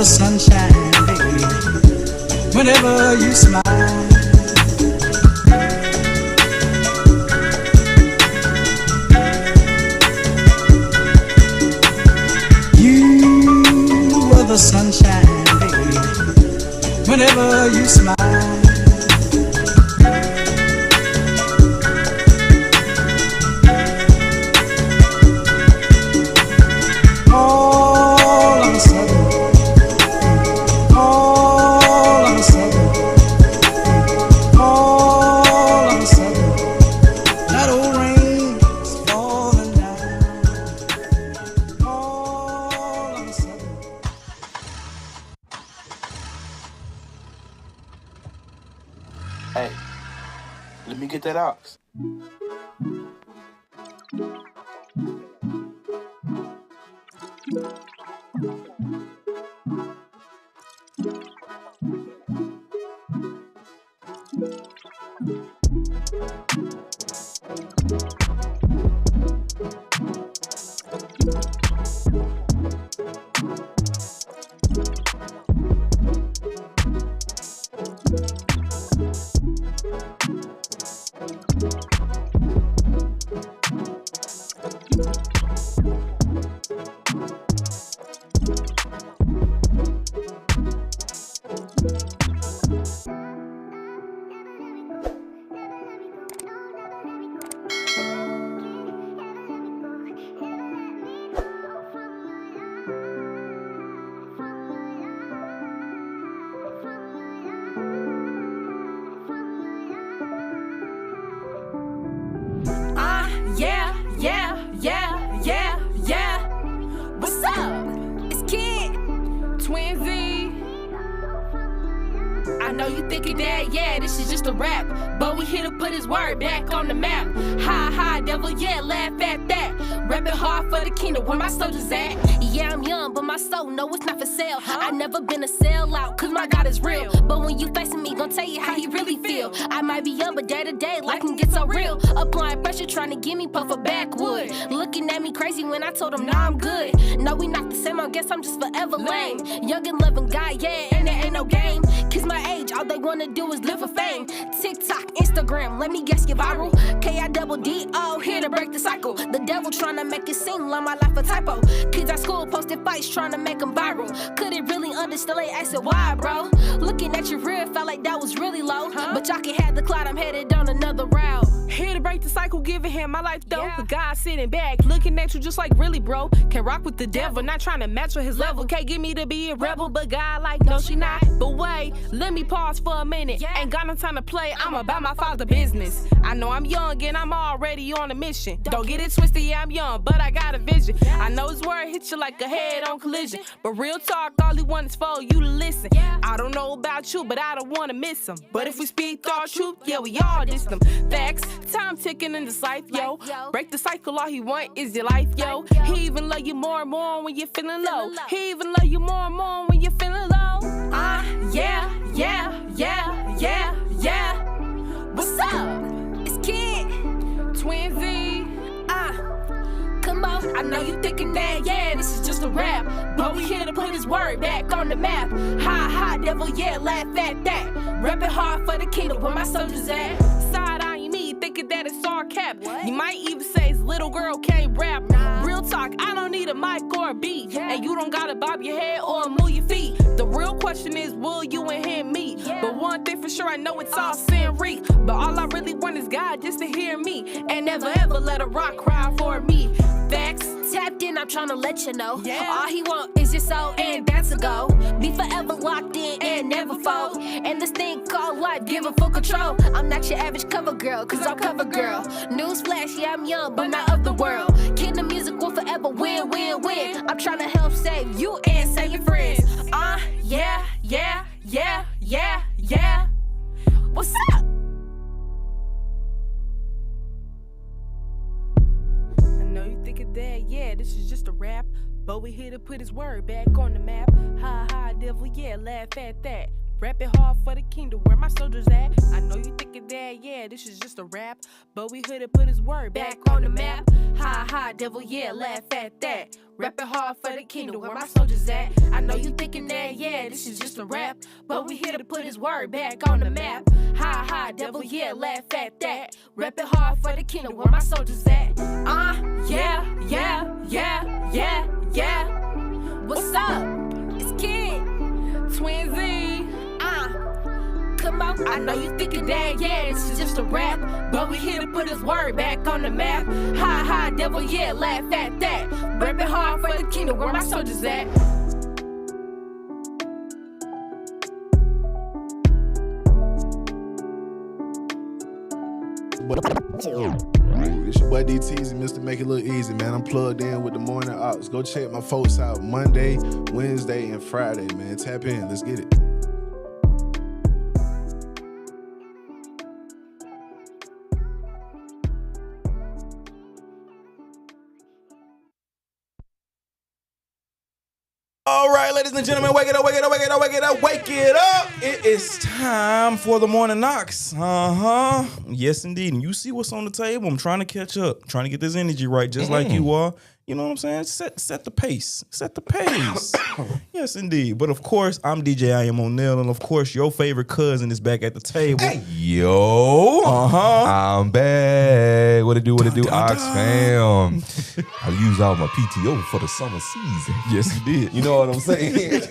the sunshine, baby, whenever you smile. You were the sunshine, baby, whenever you smile. Hey, let me get that ox. Yeah. What's up? It's Kid, Twin Z. I know you thinking that, yeah, this is just a rap, but we here to put his word back on the map. Ha, devil, yeah, laugh at that. Rapping hard for the kingdom, where my soldiers at? Yeah, I'm young, but my soul, no, it's not for sale. I never been a sellout, cause my God is real. But when you facing me, gon' tell you how you really feel. I might be young, but day to day, life can get so real. Applying pressure, trying to get me puff a backwood. Looking at me crazy when I told them, nah, I'm good. No, we not the same, I guess I'm just forever lame. Young and loving guy, yeah, and there ain't no game. Kids my age, all they wanna do is live for fame. TikTok, Instagram, let me guess, get viral. K-I-double-D-O, here to break the cycle. The devil trying to make it seem like my life a typo. Kids at school posted fights trying to make them viral. Couldn't really understand, they asking why, bro. Looking at your rear, felt like that was really low. But y'all can have the clout, I'm headed on another route. Here to break the cycle, giving him my life though. The guy sitting back, looking at you just like really, bro. Can rock with the devil, not trying to match with his level. Can't get me to be a rebel, but God like, no, she not. But wait, let me pause for a minute. Ain't got no time to play, I'm about my father's business. I know I'm young and I'm already on a mission. Don't get it twisted, yeah, I'm young, but I got a vision. I know his word hit you like a head-on collision, but real talk, all he wants is for you to listen. I don't know about you, but I don't want to miss him. But if we speak our truth, yeah, we all diss them. Facts, time ticking in this life, yo. Break the cycle, all he want is your life, yo. He even love you more and more when you're feeling low. He even love you more and more when you're feeling low. Yeah. What's up? It's Kid, Twin Z. Come on, I know you thinking that, yeah, this is just a rap, but we here to put his word back on the map. Ha, devil, yeah, laugh at that. Rapping hard for the kingdom, where my soldiers at? Side-eyeing me, thinking that it's all cap. You might even say his little girl can't rap. Real talk, I don't need a mic or a beat, and you don't gotta bob your head or move your feet. The real question is, will you and him meet? But one thing for sure, I know it's all sin reek. But all I really want is God just to hear me, and never ever let a rock cry for me. Facts, tapped in, I'm tryna let you know. All he want is your soul, and that's a go. Be forever locked in and never fold. And this thing called life, give him full control. I'm not your average cover girl, cause I'm cover girl. Newsflash, yeah, I'm young, but not of the world. Kingdom music will forever win. I'm tryna help save you and save your friends. Yeah. What's up? I know you thinking that, yeah, this is just a rap, but we here to put his word back on the map. Ha, devil, yeah, laugh at that. Rapping hard for the kingdom, where my soldiers at? I know you thinking that, yeah, this is just a rap. But we here to put his word back on the map. Ha ha, devil, yeah, laugh at that. Rapping hard for the kingdom, where my soldiers at? I know you thinking that, yeah, this is just a rap. But we here to put his word back on the map. Ha ha, devil, yeah, laugh at that. Rapping hard for the kingdom, where my soldiers at? Yeah, yeah, yeah, yeah, yeah. What's up? It's Kid, Twin Z. Come on, I know you thinking that, yeah, this is just a rap. But we here to put his word back on the map. Ha ha, devil, yeah, laugh at that. Rapping hard for the kingdom, where my soldiers at? It's your boy DTZ, Mr. Make It Look Easy, man. I'm plugged in with the morning ops. Go check my folks out Monday, Wednesday, and Friday, man. Tap in. Let's get it. All right, ladies and gentlemen, wake it up, wake it up, wake it up, wake it up, wake it up. It is time for the morning knocks. Yes, indeed. And you see what's on the table. I'm trying to catch up, trying to get this energy right, just like you are. You know what I'm saying? Set the pace. Set the pace. Yes, indeed. But of course, I'm DJ I Am O'Neal, and of course, your favorite cousin is back at the table. Hey, yo. I'm back. What it do, Ox fam. I used all my PTO for the summer season. Yes, he did. You know what I'm saying?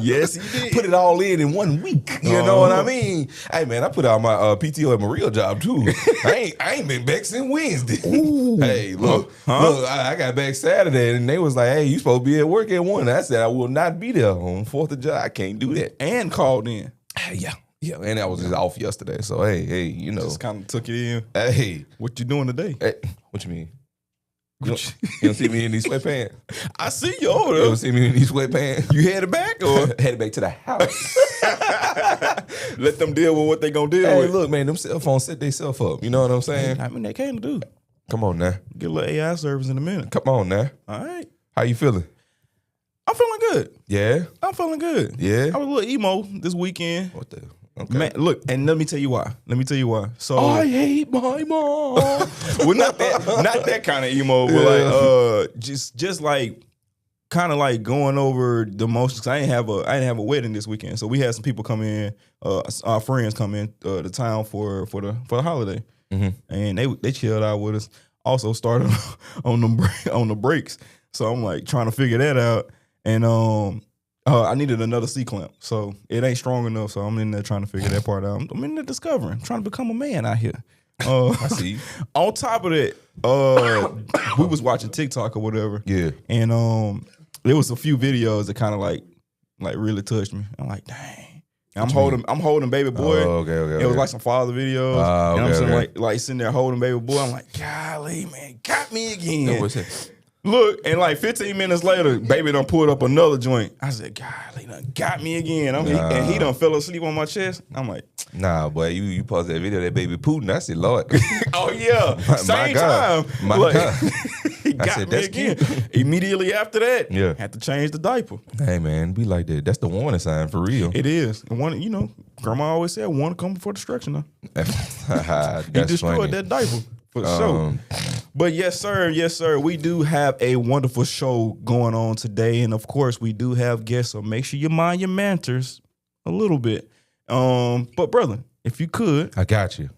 Yes, he did. Put it all in 1 week. You know what I mean? Hey, man, I put out my PTO at my real job, too. I ain't been back since Wednesday. Ooh. Hey, look, I got back Saturday, and they was like, hey, you supposed to be at work at 1. I said, I will not be there on 4th of July. I can't do that. And called in. Yeah, and I was just off yesterday, so hey, you know. Just kind of took it in. Hey. What you doing today? Hey, what you mean? You don't see me in these sweatpants? I see you over You there. don't see me in these sweatpants? You headed back or? Headed back to the house. Let them deal with what they gonna deal Hey, with. look, man, them cell phones set themselves up. You know what I'm saying? I mean, they can't do. Come on now. Get a little AI service in a minute. Come on now. All right. How you feeling? I'm feeling good. Yeah? I'm feeling good. Yeah? I was a little emo this weekend. What the? Okay. Man, look, and let me tell you why. So I hate my mom. well, not that kind of emo, but like just like kind of like going over the motions. I didn't have a wedding this weekend, so we had some people come in. Our friends come in to town for the holiday, and they chilled out with us. Also started on the breaks, so I'm like trying to figure that out, and I needed another C-clamp, so it ain't strong enough. So I'm in there trying to figure that part out. I'm in there discovering, trying to become a man out here. I see. On top of that, we was watching TikTok or whatever. Yeah. And there was a few videos that kind of like really touched me. I'm like, dang. I'm holding baby boy. Oh, okay. It was like some father videos. And I'm sitting okay. like sitting there holding baby boy. I'm like, golly, man, got me again. What's it? Look, and like 15 minutes later, baby done pulled up another joint. I said, golly, done got me again. And he done fell asleep on my chest. I'm like, nah, boy, you posted that video of that baby Putin. I said, Lord. oh yeah, same God. time. My Like, God. he got said, me that's again. cute. Immediately after that, Yeah. had to change the diaper. Hey, man, be like that. That's the warning sign for real. It is. And one, grandma always said, one come before destruction. Though. He destroyed that diaper for sure. But yes, sir. We do have a wonderful show going on today, and of course, we do have guests. So make sure you mind your manners a little bit. But brother, if you could, I got you.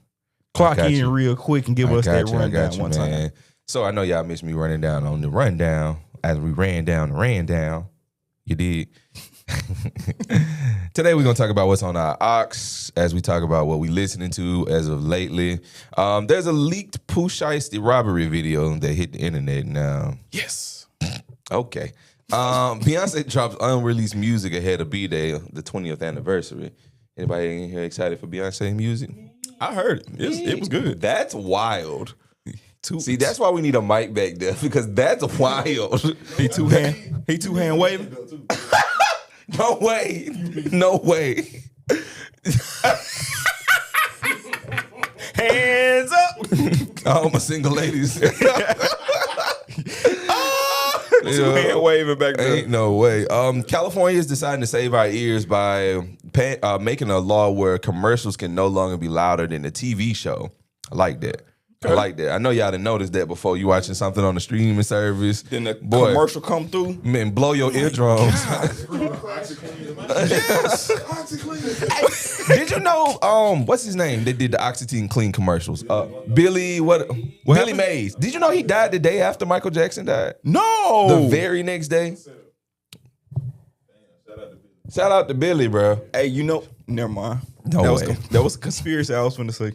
clock in real quick and give us that rundown one time. Man. So I know y'all missed me running down on the rundown as we ran down. You did. Today we're gonna talk about what's on our Aux as we talk about what we listening to as of lately. There's a leaked Pooh Shiesty robbery video that hit the internet now. Yes. Okay. Beyonce drops unreleased music ahead of B-Day, the 20th anniversary. Anybody in here excited for Beyonce music? I heard it. It was good. That's wild. See, that's why we need a mic back there, because that's wild. He two hand waving. No way. Hands up. All my single ladies. Two hand waving back there. Ain't no way. California is deciding to save our ears by making a law where commercials can no longer be louder than the TV show. I like that. I like that. I know y'all didn't notice that before you watching something on the streaming service. Then the commercial come through. Man, blow your eardrums. Did you know, what's his name? They did the Oxytocin Clean commercials. Billy happened? Mays. Did you know he died the day after Michael Jackson died? No. The very next day. Shout out to Billy, bro. Hey, you know, never mind. No way. That was a conspiracy I was going to say.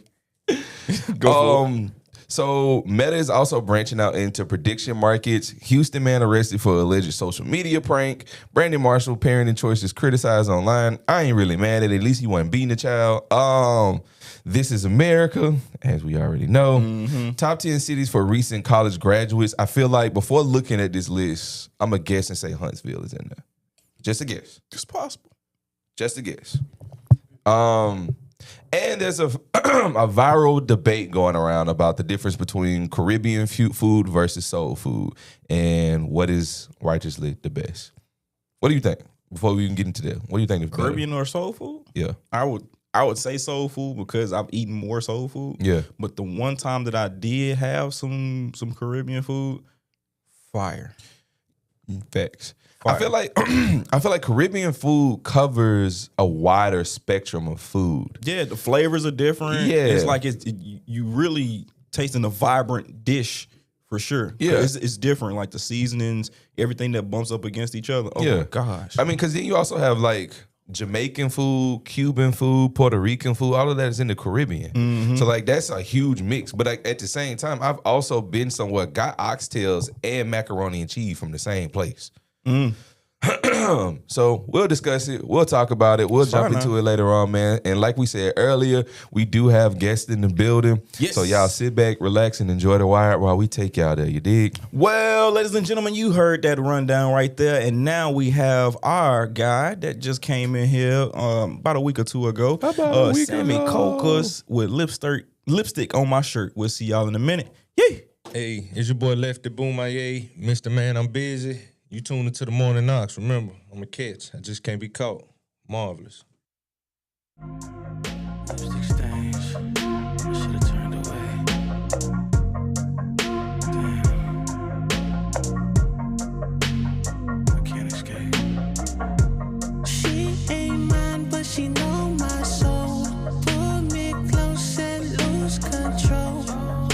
Go for it. So Meta is also branching out into prediction markets. Houston man arrested for alleged social media prank. Brandon Marshall, parenting choices criticized online. I ain't really mad at it. At least he wasn't beating the child. This is America, as we already know. Mm-hmm. Top 10 cities for recent college graduates. I feel like before looking at this list, I'm going to guess and say Huntsville is in there. Just a guess. It's possible. Just a guess. And there's a viral debate going around about the difference between Caribbean food versus soul food and what is righteously the best. What do you think? Before we even get into that, what do you think is better? Caribbean or soul food? Yeah. I would say soul food because I've eaten more soul food. Yeah. But the one time that I did have some Caribbean food, fire. Facts. Fire. I feel like Caribbean food covers a wider spectrum of food. Yeah, the flavors are different. Yeah. It's like you really tasting a vibrant dish for sure. Yeah. It's different. Like the seasonings, everything that bumps up against each other. Oh Yeah. my gosh. I mean, because then you also have like Jamaican food, Cuban food, Puerto Rican food, all of that is in the Caribbean. Mm-hmm. So like that's a huge mix. But like, at the same time, I've also been somewhere, got oxtails and macaroni and cheese from the same place. So we'll discuss it. We'll talk about it. We'll jump into it later on, man. And like we said earlier, we do have guests in the building. Yes. So y'all sit back, relax, and enjoy the wire while we take y'all there. You dig? Well, ladies and gentlemen, you heard that rundown right there. And now we have our guy that just came in here about a week or two ago. Sammy Cocos with lipstick on my shirt. We'll see y'all in a minute. Yay! Hey, it's your boy Lefty Boomaye, Mr. Man, I'm busy. You tune into the Morning Knocks. Remember, I'm a catch. I just can't be caught. Marvelous. Lipstick stains. I should've turned away. Damn. I can't escape. She ain't mine, but she know my soul. Pull me close and lose control.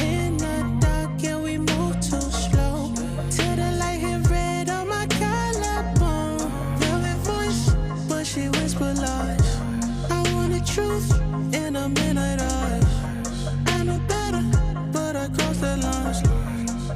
In the dark, yeah, we move too slow. Till the light hit red on my collarbone. Velvet voice, but she whisper lies. I want the truth in a midnight eyes. I know better, but I crossed the lines.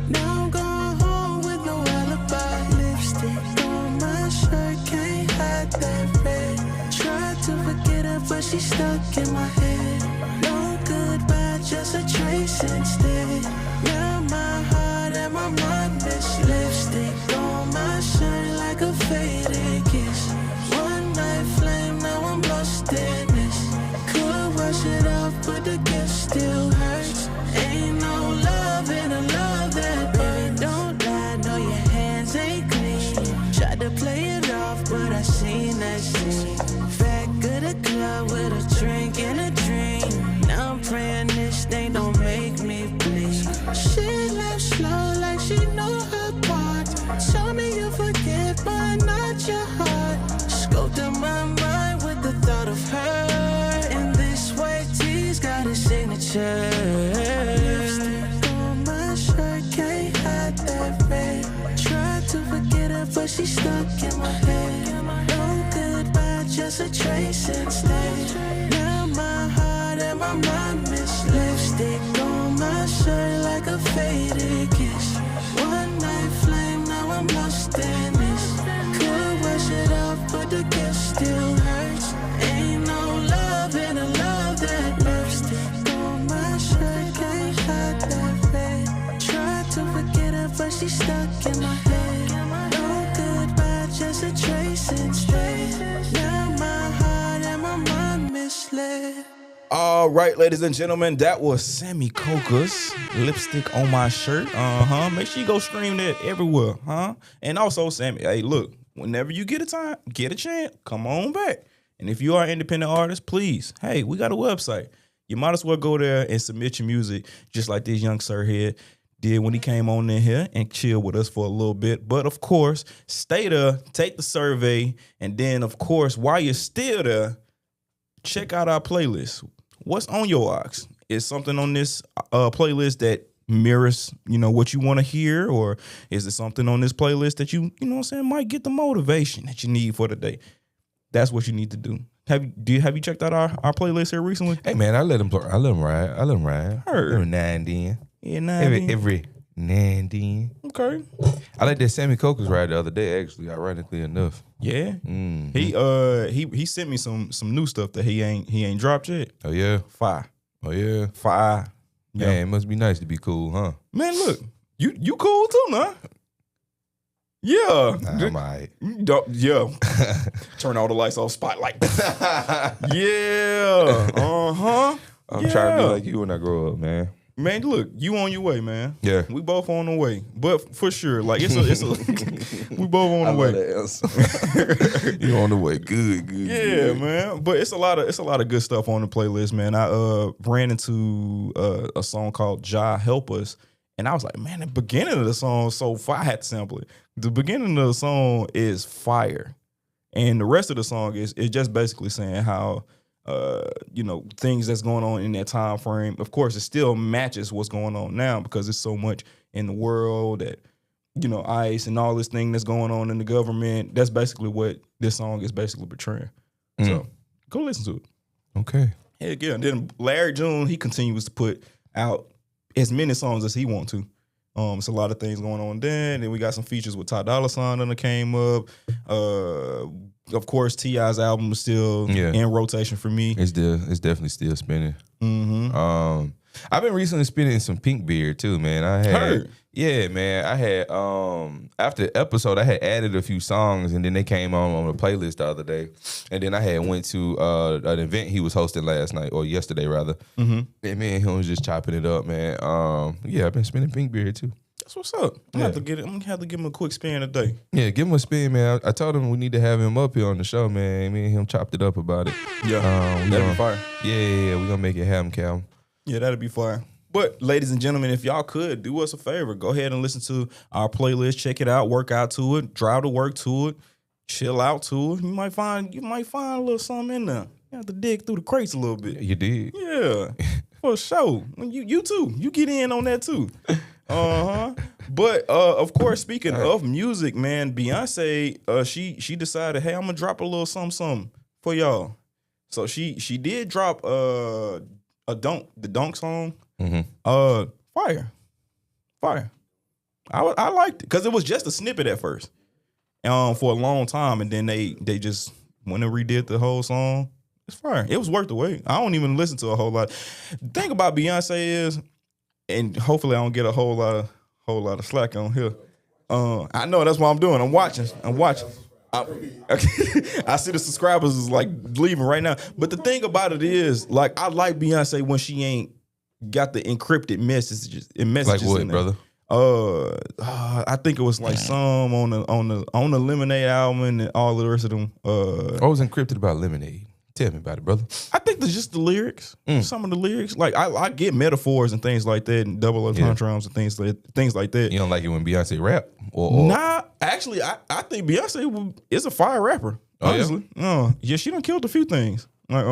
Now I'm going home with no alibi. Lipstick on my shirt, can't hide that red. Tried to forget her, but she's stuck in my head. No goodbye, just a trace instead. Now my heart and my mind miss. Lipstick on my shirt like a faded kiss. One night flame, now I'm lost in this. Could wash it off, but the gift still hurts. Ain't no love in a love that burns. Don't lie, know your hands ain't clean. Tried to play it off, but I seen that scene. Back of the club with a drink and a dream. Now I'm praying this thing don't make me bleed. She left slow like she knew her part. Show me you forget, but not your heart. Scoped in my mind with the thought of her. In this white tee's got a signature. Lipstick on my shirt, can't hide that red. Tried to forget her, but she's stuck in my head. No goodbye, just a trace instead. Now my heart and my mind miss. Lipstick on my shirt like a faded kiss. One night flame, now I'm lost in this. Could wash it off, but the gift still hurts. Ain't no love in a love that lipstick on my shirt, can't hide that red. Tried to forget her, but she's stuck in my head. No goodbye, just a trace instead. Now my heart and my mind misled. All right, ladies and gentlemen, that was Sammy Cocos, lipstick on my shirt. Make sure you go stream that everywhere, And also, Sammy, hey, look, whenever you get a chance, come on back. And if you are an independent artist, please, hey, we got a website. You might as well go there and submit your music, just like this young sir here did when he came on in here and chill with us for a little bit. But of course, stay there, take the survey, and then of course, while you're still there, check out our playlist. What's on your aux? Is something on this playlist that mirrors, what you want to hear, or is it something on this playlist that you know what I'm saying, might get the motivation that you need for the day? That's what you need to do. Have you checked out our playlist here recently? Hey man, I let them ride. Heard. Every now and then. Yeah, now and then. Every now and then. Okay. I like that Sammy Coker's ride the other day, actually, ironically enough. Yeah. Mm-hmm. He sent me some new stuff that he ain't dropped yet. Oh yeah? Fire. Oh yeah? Fire. Yeah. Man, it must be nice to be cool, huh? Man, look, you cool too, nah? Yeah. Nah, I'm all right. Yeah. Turn all the lights off, spotlight. Yeah. Uh-huh. I'm trying to be like you when I grow up, man. Man, look, you on your way, man. Yeah. We both on the way. But for sure, like it's a we both on the way. You on the way. Good. Yeah, man. But it's a lot of good stuff on the playlist, man. I ran into a song called Ja Help Us. And I was like, man, the beginning of the song is so fire. I had to sample it. The beginning of the song is fire. And the rest of the song is just basically saying how, things that's going on in that time frame. Of course, it still matches what's going on now because there's so much in the world that, ICE and all this thing that's going on in the government. That's basically what this song is basically portraying. So go listen to it. Okay. Heck yeah. And then Larry June, he continues to put out as many songs as he wants to. It's a lot of things going on then. And then we got some features with Ty Dolla $ign that came up. Of course, T.I.'s album is still in rotation for me. It's definitely still spinning. Mm-hmm. I've been recently spinning some Pink Beard too, man. Yeah, man. I had after the episode, I had added a few songs, and then they came on the playlist the other day. And then I had went to an event he was hosting last night, or yesterday rather. Mm-hmm. And me and him was just chopping it up, man. I've been spinning Pink Beard too. That's what's up. I'm gonna have to give him a quick spin today. Yeah, give him a spin, man. I told him we need to have him up here on the show, man. Me and him chopped it up about it. Yeah, that'd be fire. Yeah, we're gonna make it happen, Cal. Yeah, that'd be fire. But ladies and gentlemen, if y'all could do us a favor, go ahead and listen to our playlist, check it out, work out to it, drive to work to it, chill out to it. You might find a little something in there. You have to dig through the crates a little bit. You did. Yeah, for sure. You too. You get in on that too. But of course, speaking of music, man, Beyonce, she decided, hey, I'm gonna drop a little something for y'all. So she did drop the Dunk song. Mm-hmm. Fire. I liked it because it was just a snippet at first, for a long time, and then they just went and redid the whole song. It's fire. It was worth the wait. I don't even listen to a whole lot. The thing about Beyonce is, and hopefully I don't get a whole lot of slack on here. I know that's what I'm doing. I'm watching. I see the subscribers is like leaving right now. But the thing about it is, like, I like Beyonce when she ain't got the encrypted messages. Like what, in there. Brother? I think it was like some on the Lemonade album and all the rest of them. What was encrypted about Lemonade? Tell me about it, brother. I think there's just the lyrics. Some of the lyrics, like I get metaphors and things like that, and double entendres and things like that. You don't like it when Beyonce rap? Nah, actually, I think Beyonce is a fire rapper. Honestly, she done killed a few things. Like,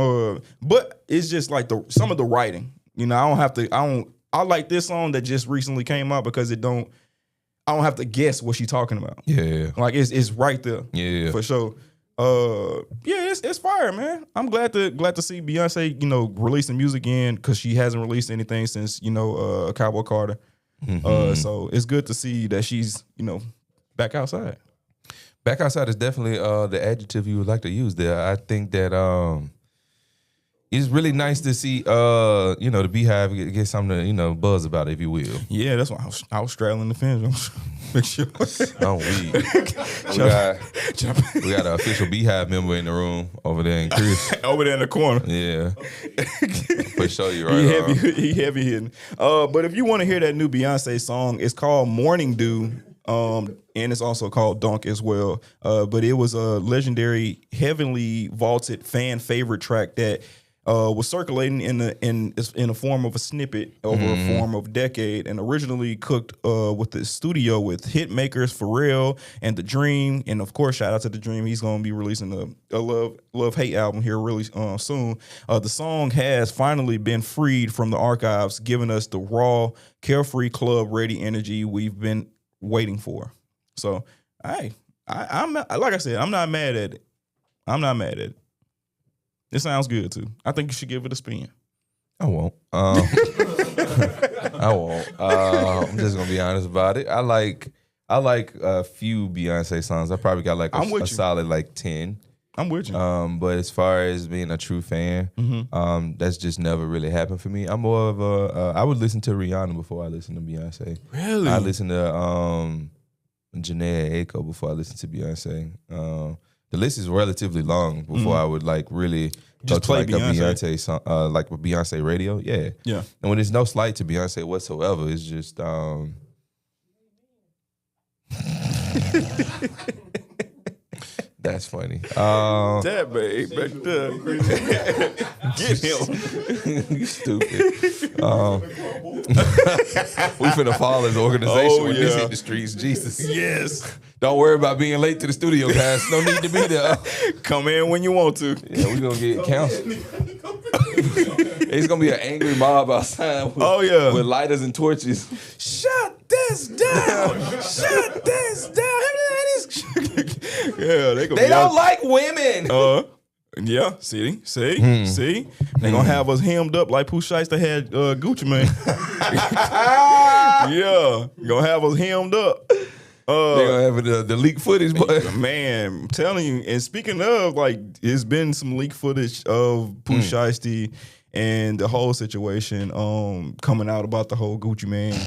but it's just like some of the writing. I like this song that just recently came out because I don't have to guess what she's talking about. Yeah, like it's right there. Yeah, for sure. It's fire, man. I'm glad to see Beyonce, releasing music again because she hasn't released anything since Cowboy Carter. Mm-hmm. So it's good to see that she's back outside. Back outside is definitely the adjective you would like to use there. I think that it's really nice to see the Beehive get something to buzz about it, if you will. Yeah, that's why I was straddling the fence. Make sure. We got an official Beehive member in the room over there in Chris. Over there in the corner. Yeah. For sure, you're right. He heavy hitting. But if you want to hear that new Beyonce song, it's called Morning Dew. And it's also called Dunk as well. But it was a legendary, heavenly vaulted fan favorite track that was circulating in the form of a snippet over a form of decade, and originally cooked with the studio with hit makers Pharrell and The Dream, and of course shout out to The Dream. He's gonna be releasing a Love Hate album here really soon. The song has finally been freed from the archives, giving us the raw, carefree, club ready energy we've been waiting for. So I'm like I said, I'm not mad at it. It sounds good too. I think you should give it a spin. I won't. I won't. I'm just gonna be honest about it. I like a few Beyonce songs. I probably got like a solid like 10. I'm with you. But as far as being a true fan, that's just never really happened for me. I'm more of a I would listen to Rihanna before I listen to Beyonce. Really? I listen to Janae Aiko before I listen to Beyonce. The list is relatively long before I would like really just go to play like Beyonce. a Beyonce song, like with Beyonce radio. Yeah. Yeah. And when there's no slight to Beyonce whatsoever, it's just that's funny. That babe back there. Get him. You stupid. We finna fall as an organization when this hit the streets. Jesus. Yes. Don't worry about being late to the studio, guys. No need to be there. Come in when you want to. Yeah, we're gonna get counseled. It's gonna be an angry mob outside with lighters and torches. Shut this down. Shut this down. Yeah, they don't like women. Yeah, see, they gonna have us hemmed up like Pooh Shiesty had Gucci Mane. Yeah, gonna have us hemmed up. They gonna have the leak footage, but man, I'm telling you. And speaking of, like, it's been some leak footage of Pooh Shiesty and the whole situation coming out about the whole Gucci Mane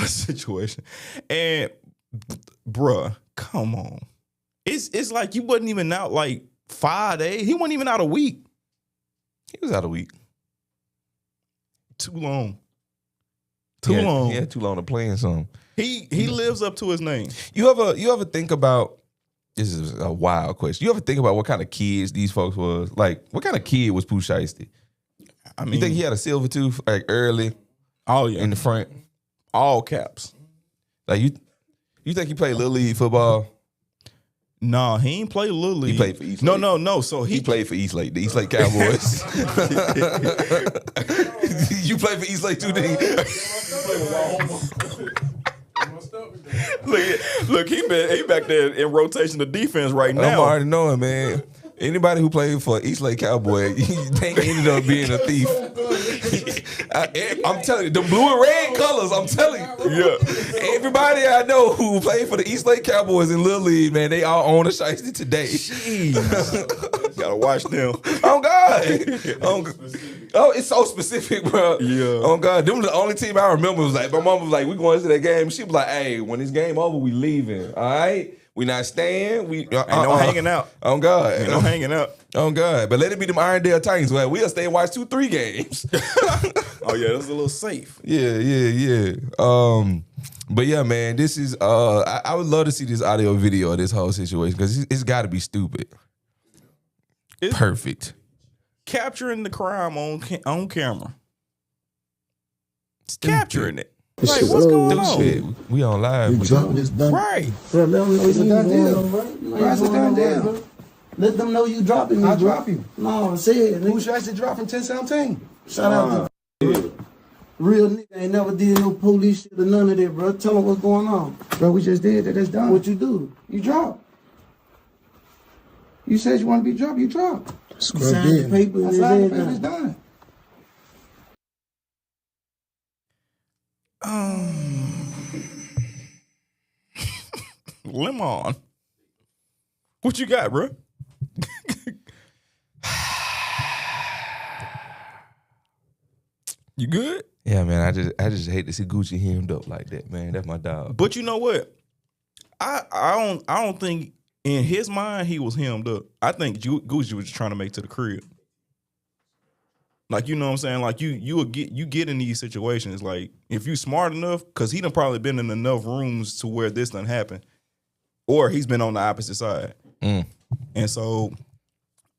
situation. And bruh, come on, it's like you wasn't even out like 5 days. He wasn't even out a week. He was out a week. Too long. Too long. He had too long to play something. He lives up to his name. You ever think about, this is a wild question, you ever think about what kind of kids these folks was? Like, what kind of kid was Pooh Shiesty? I mean, you think he had a silver tooth like early? Oh yeah. In the front? All caps. Like you think he played Little League football? No, he ain't play Little League. He played for East Lake. No. So he played for East Lake, the East Lake Cowboys. You played for East Lake too, didn't you? Look, he back there in rotation of defense right now. I'm already knowing, man. Anybody who played for East Lake Cowboy, they ended up being a thief. I'm telling you, the blue and red colors, I'm telling you. Yeah. Everybody I know who played for the East Lake Cowboys in Little League, man, they all own a Shiesty today. Jeez. Gotta watch them. Oh, God. Oh, it's so specific, bro. Yeah. Oh, God. Them the only team I remember was like, my mom was like, we going to that game. She was like, hey, when this game over, we leaving, all right? We not staying. We ain't no hanging out. On God. Ain't no hanging out. On God. But let it be them Irondale Titans. Well, we'll stay and watch 2-3 games. Oh, yeah, that's a little safe. Yeah. But yeah, man, this is, I would love to see this audio video of this whole situation because it's got to be stupid. It's perfect. Capturing the crime on camera. It's capturing it. Like, what's going on? Shit, we on live. You dropping this done. Right. Bro, let them know it's a done deal. That's a done deal. Let them know you dropping me, I'll bro. drop you. No, say it. Who should I say drop from 1017? Shout out to real nigga. Ain't never did no police shit or none of that, bro. Tell them what's going on. Bro, we just did that. That's done. What you do? You drop. You said you want to be dropped. You drop. You signed the paper I and signed the paper. everything. It's done. Lemon. What you got, bro? You good? Yeah, man. I just hate to see Gucci hemmed up like that, man. That's my dog. But you know what? I don't think in his mind he was hemmed up. I think Gucci was just trying to make it to the crib. Like, you know what I'm saying? Like, you get in these situations. Like, if you smart enough, because he done probably been in enough rooms to where this done happen. Or he's been on the opposite side. And so,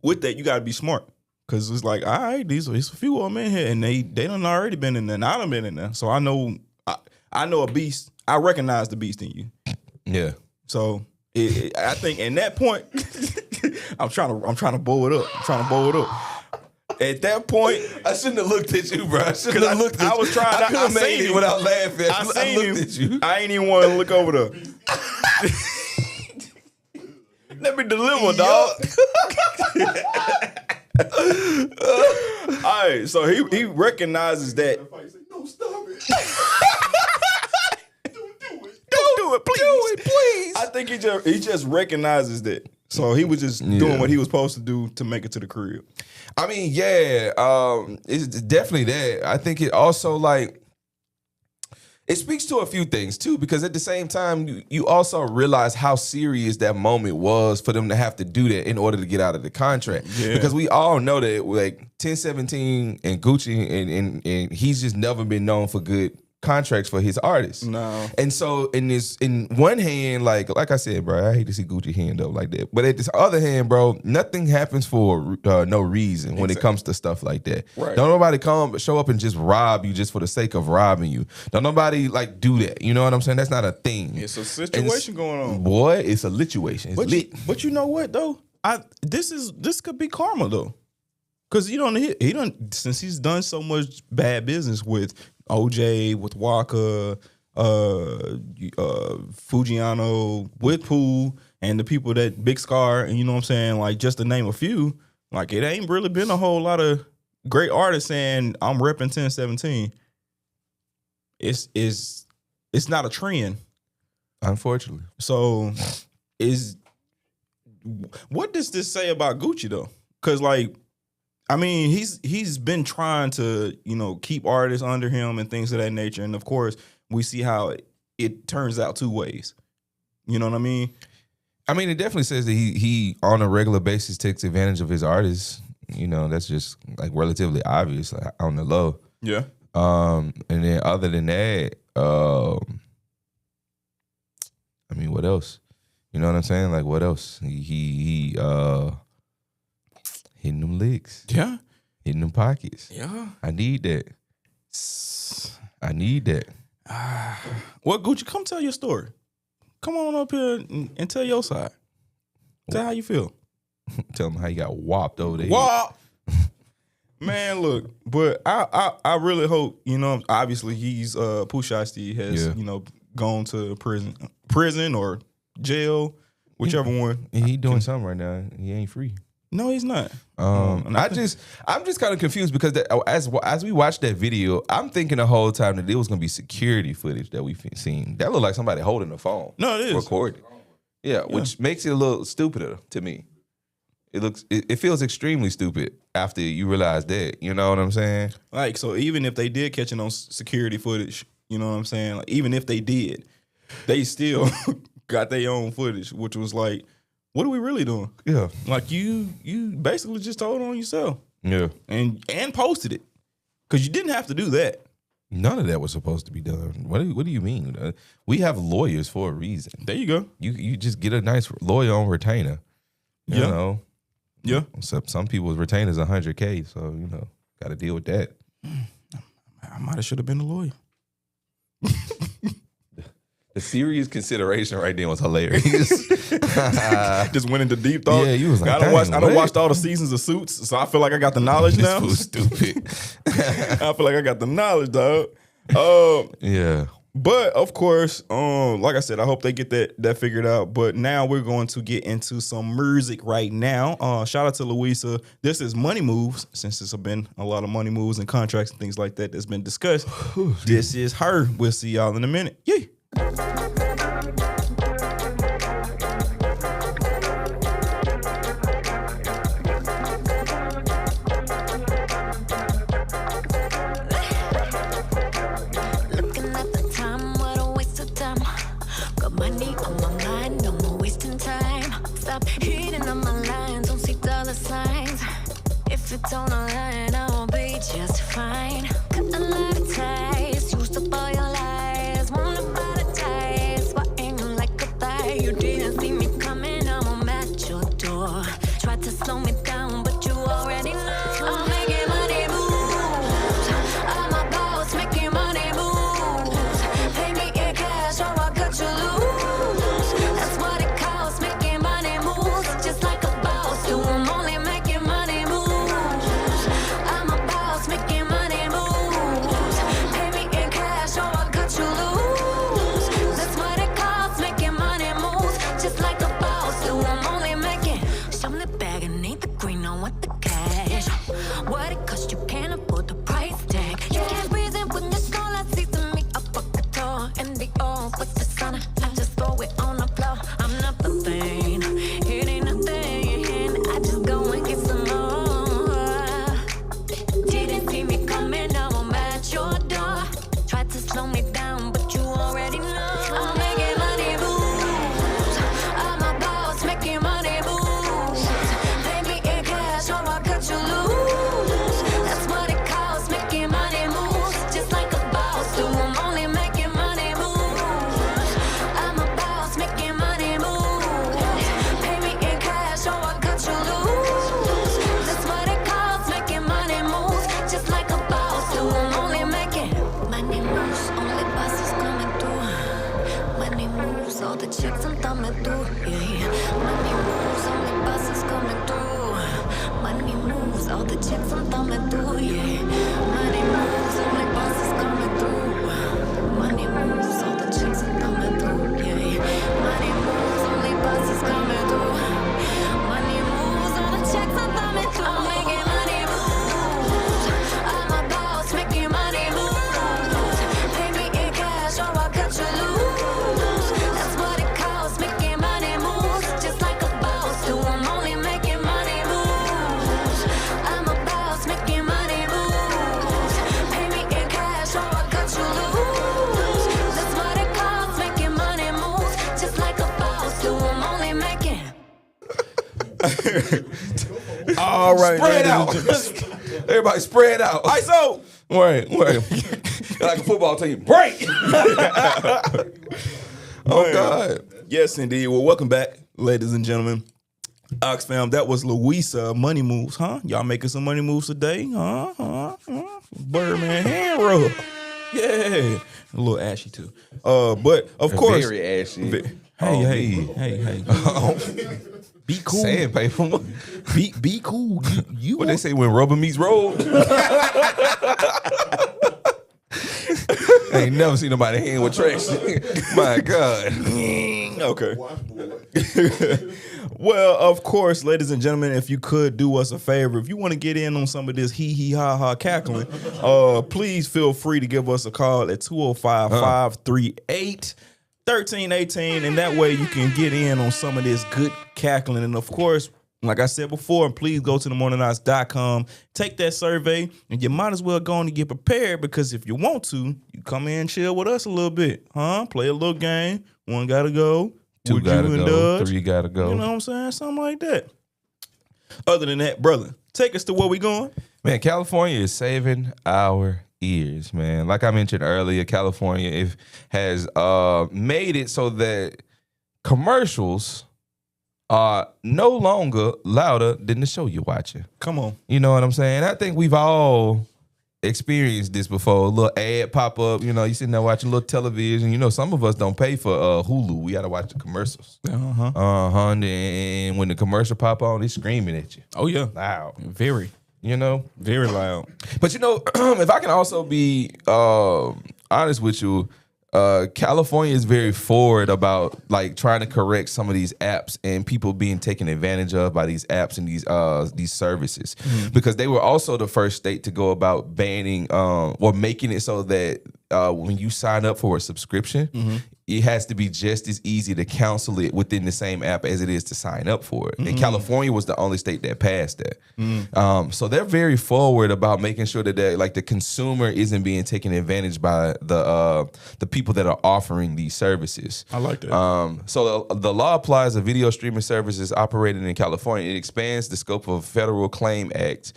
with that, you got to be smart. Because it's like, all right, there's a few of them in here, and they done already been in there, and I done been in there. So I know a beast. I recognize the beast in you. Yeah. So I think in that point, I'm trying to bow it up. At that point, I shouldn't have looked at you, bro. I shouldn't have looked at you. I was trying. I could have made it without laughing. I looked at you. I ain't even want to look over there. Let me deliver, dog. All right, so he recognizes that. No, stop it. Don't do it, please. Do it, please. I think he just recognizes that. So he was just doing what he was supposed to do to make it to the crib. I mean, yeah, it's definitely that. I think it also it speaks to a few things too, because at the same time, you also realize how serious that moment was for them to have to do that in order to get out of the contract. Yeah. Because we all know that 1017 and Gucci and he's just never been known for good contracts for his artists. No. And so in one hand, like I said, bro, I hate to see Gucci hand up like that. But at this other hand, bro, nothing happens for no reason when it comes to stuff like that. Right. Don't nobody show up and just rob you just for the sake of robbing you. Don't nobody do that. You know what I'm saying? That's not a thing. It's a situation going on. Boy, it's a situation. It's but you know what though? This could be karma though. Cause he done since he's done so much bad business with OJ, with Waka, Fujiano, with Pooh, and the people that Big Scar, and you know what I'm saying, like just to name a few, like it ain't really been a whole lot of great artists saying I'm repping 1017. It's not a trend, unfortunately. So what does this say about Gucci though? Cause I mean, he's been trying to, keep artists under him and things of that nature. And of course, we see how it turns out two ways. You know what I mean? I mean, it definitely says that he on a regular basis takes advantage of his artists. That's just relatively obvious on the low. Yeah. And then other than that, I mean, what else? You know what I'm saying? Like, what else? He hitting them licks. Yeah. Hitting them pockets. Yeah. I need that. Well, Gucci, come tell your story. Come on up here and tell your side. Tell how you feel. Tell them how you got whopped over there. Whop! Man, look, but I really hope, obviously he's Pooh Shiesty has, gone to prison or jail, whichever one. He doing something right now. He ain't free. No, he's not. I'm just kind of confused because as we watched that video, I'm thinking the whole time that it was gonna be security footage that we've seen. That looked like somebody holding the phone. No, it is recording. Yeah, which makes it a little stupider to me. It feels extremely stupid after you realize that. You know what I'm saying? So even if they did catch it on security footage, you know what I'm saying? Even if they did, they still got their own footage, which was like, what are we really doing? Yeah. You basically just told on yourself. Yeah. And posted it. Because you didn't have to do that. None of that was supposed to be done. What do you mean? We have lawyers for a reason. There you go. You just get a nice lawyer on retainer. You know? Yeah. Some people's retainers $100K, so got to deal with that. I might have should have been a lawyer. The serious consideration right there was hilarious. Just went into deep thought. Yeah, you was like, I don't watched all the seasons of Suits, so I feel like I got the knowledge now. This fool's stupid. I feel like I got the knowledge, dog. Yeah. But of course, like I said, I hope they get that figured out. But now we're going to get into some music right now. Shout out to Louisa. This is Money Moves, since there's been a lot of money moves and contracts and things like that that's been discussed. This is her. We'll see y'all in a minute. Yeah. Don't align, I won't beat fine. Cut a lot of ties. Used to boil your lies. Wanna buy the ties. Why ain't you like a thigh? You didn't see me coming. I'm at your door. Tried to slow me down, but you already know. I'm making money moves. I'm a boss, making money moves. Pay me in cash or I'll cut you loose. That's what it costs, making money moves. Just like a boss, do I'm only making money moves. I'm a boss, making money moves. Pay me in cash or I'll cut you loose. That's what it costs, making money moves. Just like a boss, do I'm only making. Show me the bag and ain't the green, I want the cash. What it costs, you can't afford the price tag. You can't reason when you're small, I see to me up the door. And the all, what's the sun? I just throw it on the floor. I'm not the thing, it ain't nothing. I just go and get some more. Didn't see me coming, now I'm at your door. Tried to slow me down, but you already know. I'm making money moves. I'm a boss, making money moves. Pay me in cash or I'll cut you loose. That's what it costs, making money moves. Just like a boss, do I'm only making money moves. I'm a boss, making money moves. Pay me in cash or I'll cut you loose. That's what it costs, making money moves. Just like a boss, do I'm only making money moves. Only bosses coming through. Money moves, all the checks I'm thumbing through. Yeah, money moves, only bosses coming through. Money moves, all the checks I'm thumbing through. Yeah, money moves, only bosses coming through. Money moves, all the checks I'm thumbing through. Yeah, money moves, only bosses coming through. Money moves, all the checks I'm thumbing through. I'm making money moves. I'm a boss, making money moves. Pay me in cash or I'll cut you loose. That's what it costs, making money moves. Just like a boss, do I'm only making money moves. I'm a boss, making money moves. Pay me in cash or I'll cut you loose. That's what it costs, making money moves. Just like a boss, do I'm only making. All right, Spread ladies out. and gentlemen. Everybody spread out. ISO. Wait. Like a football team. Break. Oh, God. Yes, indeed. Well, welcome back, ladies and gentlemen. Ox fam, that was Louisa Money Moves, huh? Y'all making some money moves today, huh? Birdman hand rub. Yeah. A little ashy too. But of course. Very ashy. Hey. Be cool. Sandpaper. Be cool. You What they say when rubber meets road? I ain't never seen nobody hand with trash. My God. Okay. Well, of course, ladies and gentlemen, if you could do us a favor, if you want to get in on some of this hee ha ha cackling, please feel free to give us a call at 205-538-1318, and that way you can get in on some of this good cackling. And of course, like I said before, please go to themorningox.com, take that survey, and you might as well go on and get prepared, because if you want to, you come in and chill with us a little bit, huh? Play a little game. One gotta go. Two Would gotta you and go. Dodge? 3 gotta go. You know what I'm saying? Something like that. Other than that, brother, take us to where we going. Man, California is saving our ears, man. Like I mentioned earlier, California has made it so that commercials are no longer louder than the show you're watching. Come on. You know what I'm saying? I think we've all experienced this before. A little ad pop up, you know, you sitting there watching a little television. You know, some of us don't pay for Hulu. We got to watch the commercials. And when the commercial pop on, it's screaming at you. Oh, yeah. Loud. Very. You know? Very loud. But, you know, if I can also be honest with you, California is very forward about like trying to correct some of these apps and people being taken advantage of by these apps and these services, because they were also the first state to go about banning or making it so that when you sign up for a subscription, it has to be just as easy to cancel it within the same app as it is to sign up for it. And California was the only state that passed that. So they're very forward about making sure that like the consumer isn't being taken advantage by the people that are offering these services. I like that. So the law applies to video streaming services operating in California. It expands the scope of Federal Claim Act,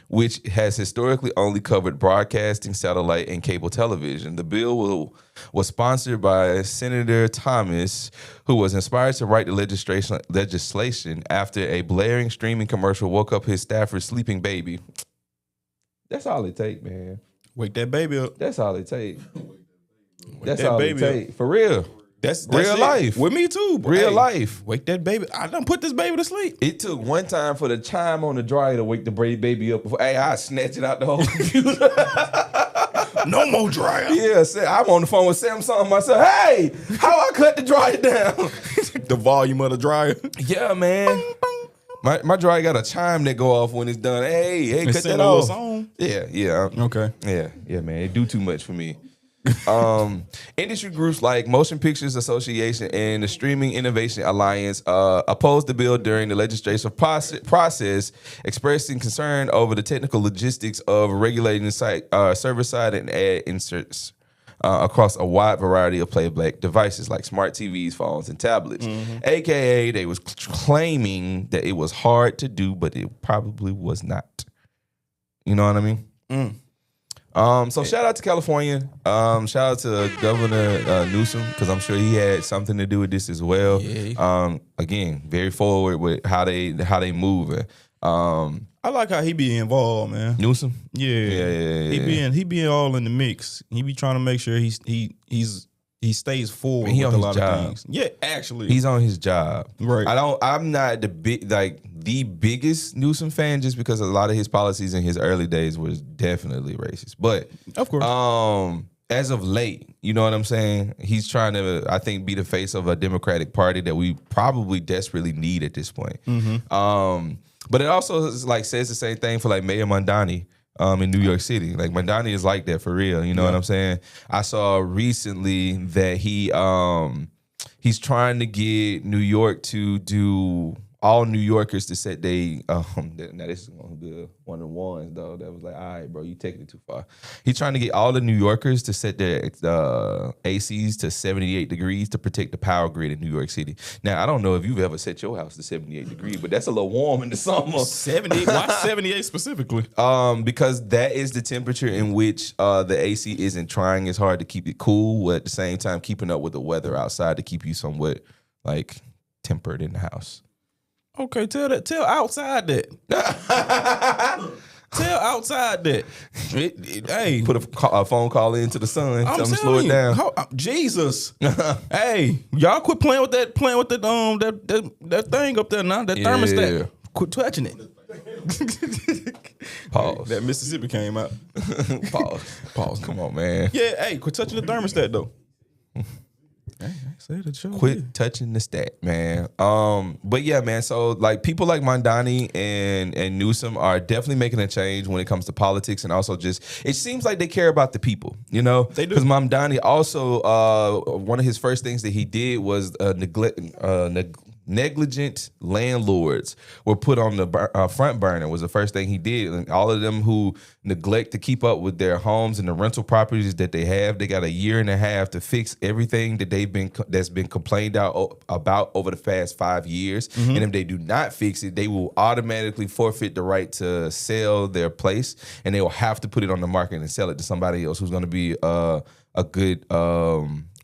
which has historically only covered broadcasting, satellite, and cable television. The bill was sponsored by Senator Thomas, who was inspired to write the legislation after a blaring streaming commercial woke up his staffer's sleeping baby. That's all it take, man. Wake that baby up. That's all it take. That's that all baby it take. For real. That's real it. life. With me too. Bro. Real Hey, life. Wake that baby. I done put this baby to sleep. It took one time for the chime on the dryer to wake the baby up. Before, hey, I snatch it out the whole computer. No more dryer. Yeah, I'm on the phone with Samsung myself. Hey, how I cut the dryer down? The volume of the dryer. Yeah, man. My dryer got a chime that go off when it's done. Hey, cut that off. off. Song. Yeah. Okay. Yeah, man. It do too much for me. Industry groups like Motion Pictures Association and the Streaming Innovation Alliance opposed the bill during the legislative process, expressing concern over the technical logistics of regulating server-side and ad inserts across a wide variety of playback devices like smart TVs, phones, and tablets. AKA, they was claiming that it was hard to do, but it probably was not. You know what I mean? So shout out to California. Shout out to Governor Newsom, because I'm sure he had something to do with this as well. Yeah. Again, very forward with how they moving. I like how he be involved, man. Newsom? Yeah. He be all in the mix. He be trying to make sure he stays forward He with on a his lot job. of things. Yeah, actually. He's on his job. Right. I'm not the biggest Newsom fan, just because a lot of his policies in his early days was definitely racist. But of course. As of late, you know what I'm saying? He's trying to, I think, be the face of a Democratic Party that we probably desperately need at this point. But it also says the same thing for Mayor Mondani in New York City. Mondani is like that for real. You know what I'm saying? I saw recently that he's trying to get New York to do all New Yorkers to set now this is gonna be one of the ones though that was all right, bro, you taking it too far. He's trying to get all the New Yorkers to set their ACs to 78 degrees to protect the power grid in New York City. Now, I don't know if you've ever set your house to 78 degrees, but that's a little warm in the summer. 78? Why 78 specifically? Because that is the temperature in which the AC isn't trying as hard to keep it cool, while at the same time keeping up with the weather outside to keep you somewhat tempered in the house. Okay, tell outside that. Tell outside that. Hey, put a phone call into the sun. Tell them to slow it down. Jesus. Hey, y'all quit playing with that that thing up there now. That thermostat. Quit touching it. Pause. That Mississippi came out. Pause. Come on, man. Yeah. Hey, quit touching the thermostat though. Quit touching the stat, man. But yeah, man. So people like Mondani and Newsom are definitely making a change when it comes to politics, and also just it seems like they care about the people. You know, they do. Because Mondani also one of his first things that he did was negligent landlords were put on the front burner. Was the first thing he did, and all of them who neglect to keep up with their homes and the rental properties that they have, they got a year and a half to fix everything that that's been complained out about over the past 5 years. And if they do not fix it, they will automatically forfeit the right to sell their place, and they will have to put it on the market and sell it to somebody else who's going to be a good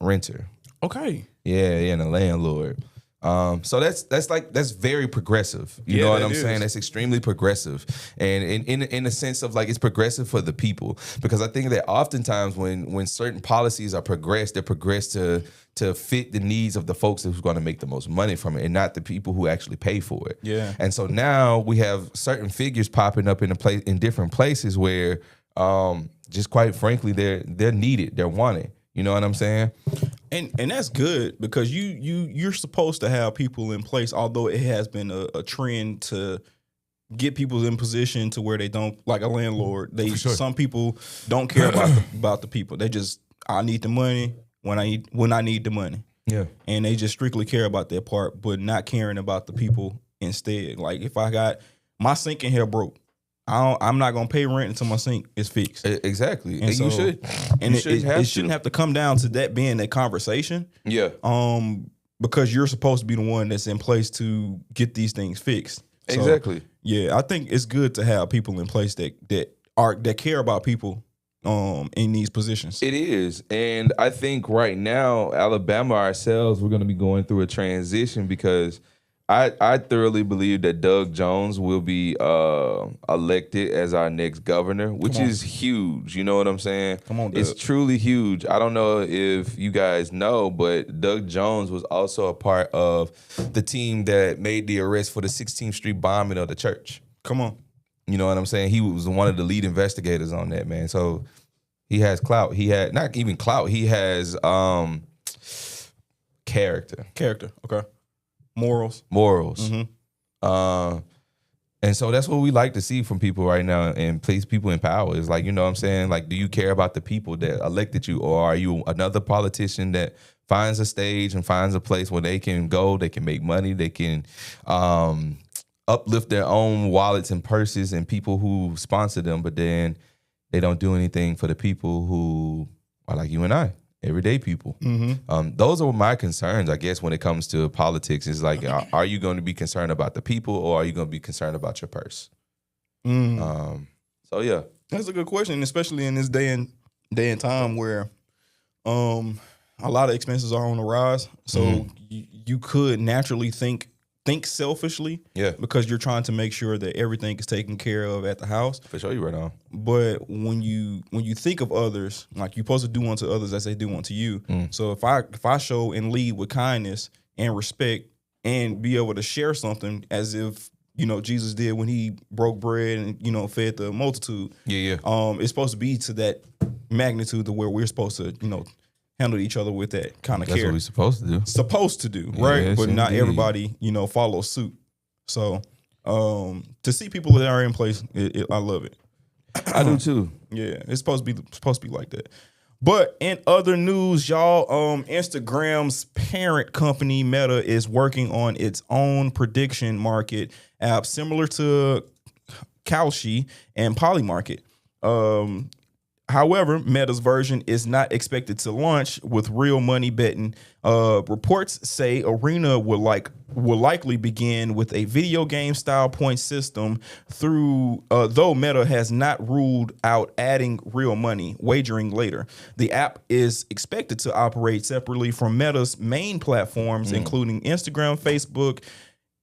renter. Okay. Yeah, and a landlord. So that's very progressive. You know what I'm saying? That's extremely progressive, and in a sense of it's progressive for the people, because I think that oftentimes when certain policies are progressed, they're progressed to fit the needs of the folks who's going to make the most money from it, and not the people who actually pay for it. Yeah. And so now we have certain figures popping up in different places where, just quite frankly, they're needed, they're wanted. You know what I'm saying? And that's good, because you're supposed to have people in place, although it has been a trend to get people in position to where they don't, like a landlord. Some people don't care about the people. They just, I need the money when I need the money. Yeah. And they just strictly care about their part, but not caring about the people instead. Like if I got my sink in here broke, I'm not gonna pay rent until my sink is fixed. Exactly, and so, you should. And it shouldn't have to come down to that being a conversation. Yeah. Because you're supposed to be the one that's in place to get these things fixed. So, exactly. Yeah, I think it's good to have people in place that care about people in these positions. It is. And I think right now, Alabama ourselves, we're going to be going through a transition because I thoroughly believe that Doug Jones will be elected as our next governor, which is huge. You know what I'm saying? Come on, Doug. It's truly huge. I don't know if you guys know, but Doug Jones was also a part of the team that made the arrest for the 16th Street bombing of the church. Come on. You know what I'm saying? He was one of the lead investigators on that, man. So he has clout. He had not even clout. He has character. Character. Okay. Morals. Mm-hmm. And so that's what we like to see from people right now and place people in power. Is like, you know what I'm saying? Like, do you care about the people that elected you, or are you another politician that finds a stage and finds a place where they can go, they can make money, they can uplift their own wallets and purses and people who sponsor them, but then they don't do anything for the people who are like you and I, everyday people. Those are my concerns, I guess, when it comes to politics. Is like, are you going to be concerned about the people, or are you going to be concerned about your purse? So yeah, that's a good question, especially in this day and time where a lot of expenses are on the rise. So you could naturally think selfishly, because you're trying to make sure that everything is taken care of at the house. For sure, you right on. But when you think of others, like, you're supposed to do unto others as they do unto you. So if I show and lead with kindness and respect and be able to share something as if, you know, Jesus did when he broke bread and, you know, fed the multitude. It's supposed to be to that magnitude to where we're supposed to, you know, handle each other with that kind of care. That's what we're supposed to do. Right? Yes, but not indeed. everybody, you know, follows suit. So to see people that are in place, I love it. I do too. Yeah, it's supposed to be like that. But in other news, y'all, Instagram's parent company Meta is working on its own prediction market app similar to Kalshi and Polymarket. However, Meta's version is not expected to launch with real money betting. Reports say Arena will likely begin with a video game style point system though Meta has not ruled out adding real money wagering later. The app is expected to operate separately from Meta's main platforms, including Instagram, Facebook,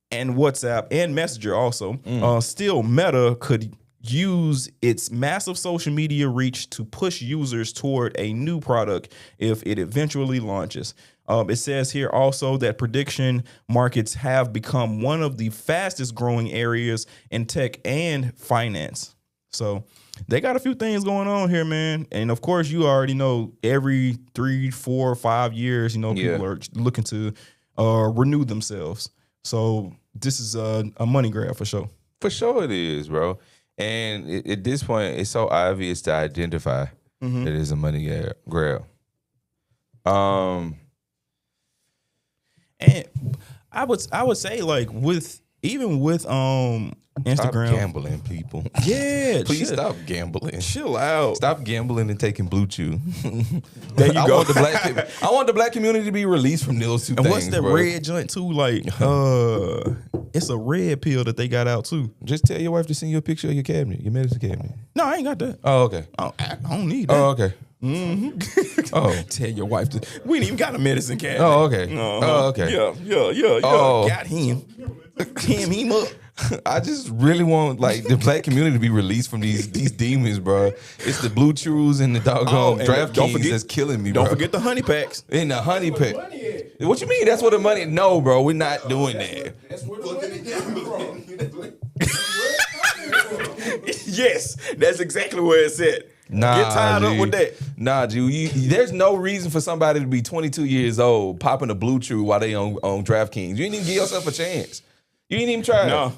and WhatsApp, and Messenger also. Still, Meta could use its massive social media reach to push users toward a new product if it eventually launches. It says here also that prediction markets have become one of the fastest growing areas in tech and finance. So they got a few things going on here, man. And of course, you already know every 3, 4, 5 years, you know, people are looking to renew themselves. So this is a money grab for sure. For sure it is, bro. And at this point, it's so obvious to identify that it's a money grab. And I would say, like, with Instagram, stop gambling, people. Yeah, please stop gambling. Chill out. Stop gambling and taking Blue Chew. There you go. I want the black community to be released from those two and things. What's that red joint too? Like, it's a red pill that they got out too. Just tell your wife to send you a picture of your cabinet, your medicine cabinet. No, I ain't got that. Oh, okay. I don't need that. Oh, okay. Oh, tell your wife to. We ain't even got a medicine cabinet. Oh, okay. Oh, okay. Yeah. Oh. Got him. Him up. I just really want, like, the black community to be released from these demons, bro. It's the Blue Chews and the doggone DraftKings that's killing me, bro. Don't forget the honey packs. In the honey pack. What you mean? That's where the money? No, bro. We're not doing that. That's where the money came from. Yes, that's exactly where it's at. Nah, get tied up with that. Nah, G. There's no reason for somebody to be 22 years old popping a Blue Chew while they on DraftKings. You ain't even give yourself a chance. You ain't even try. No.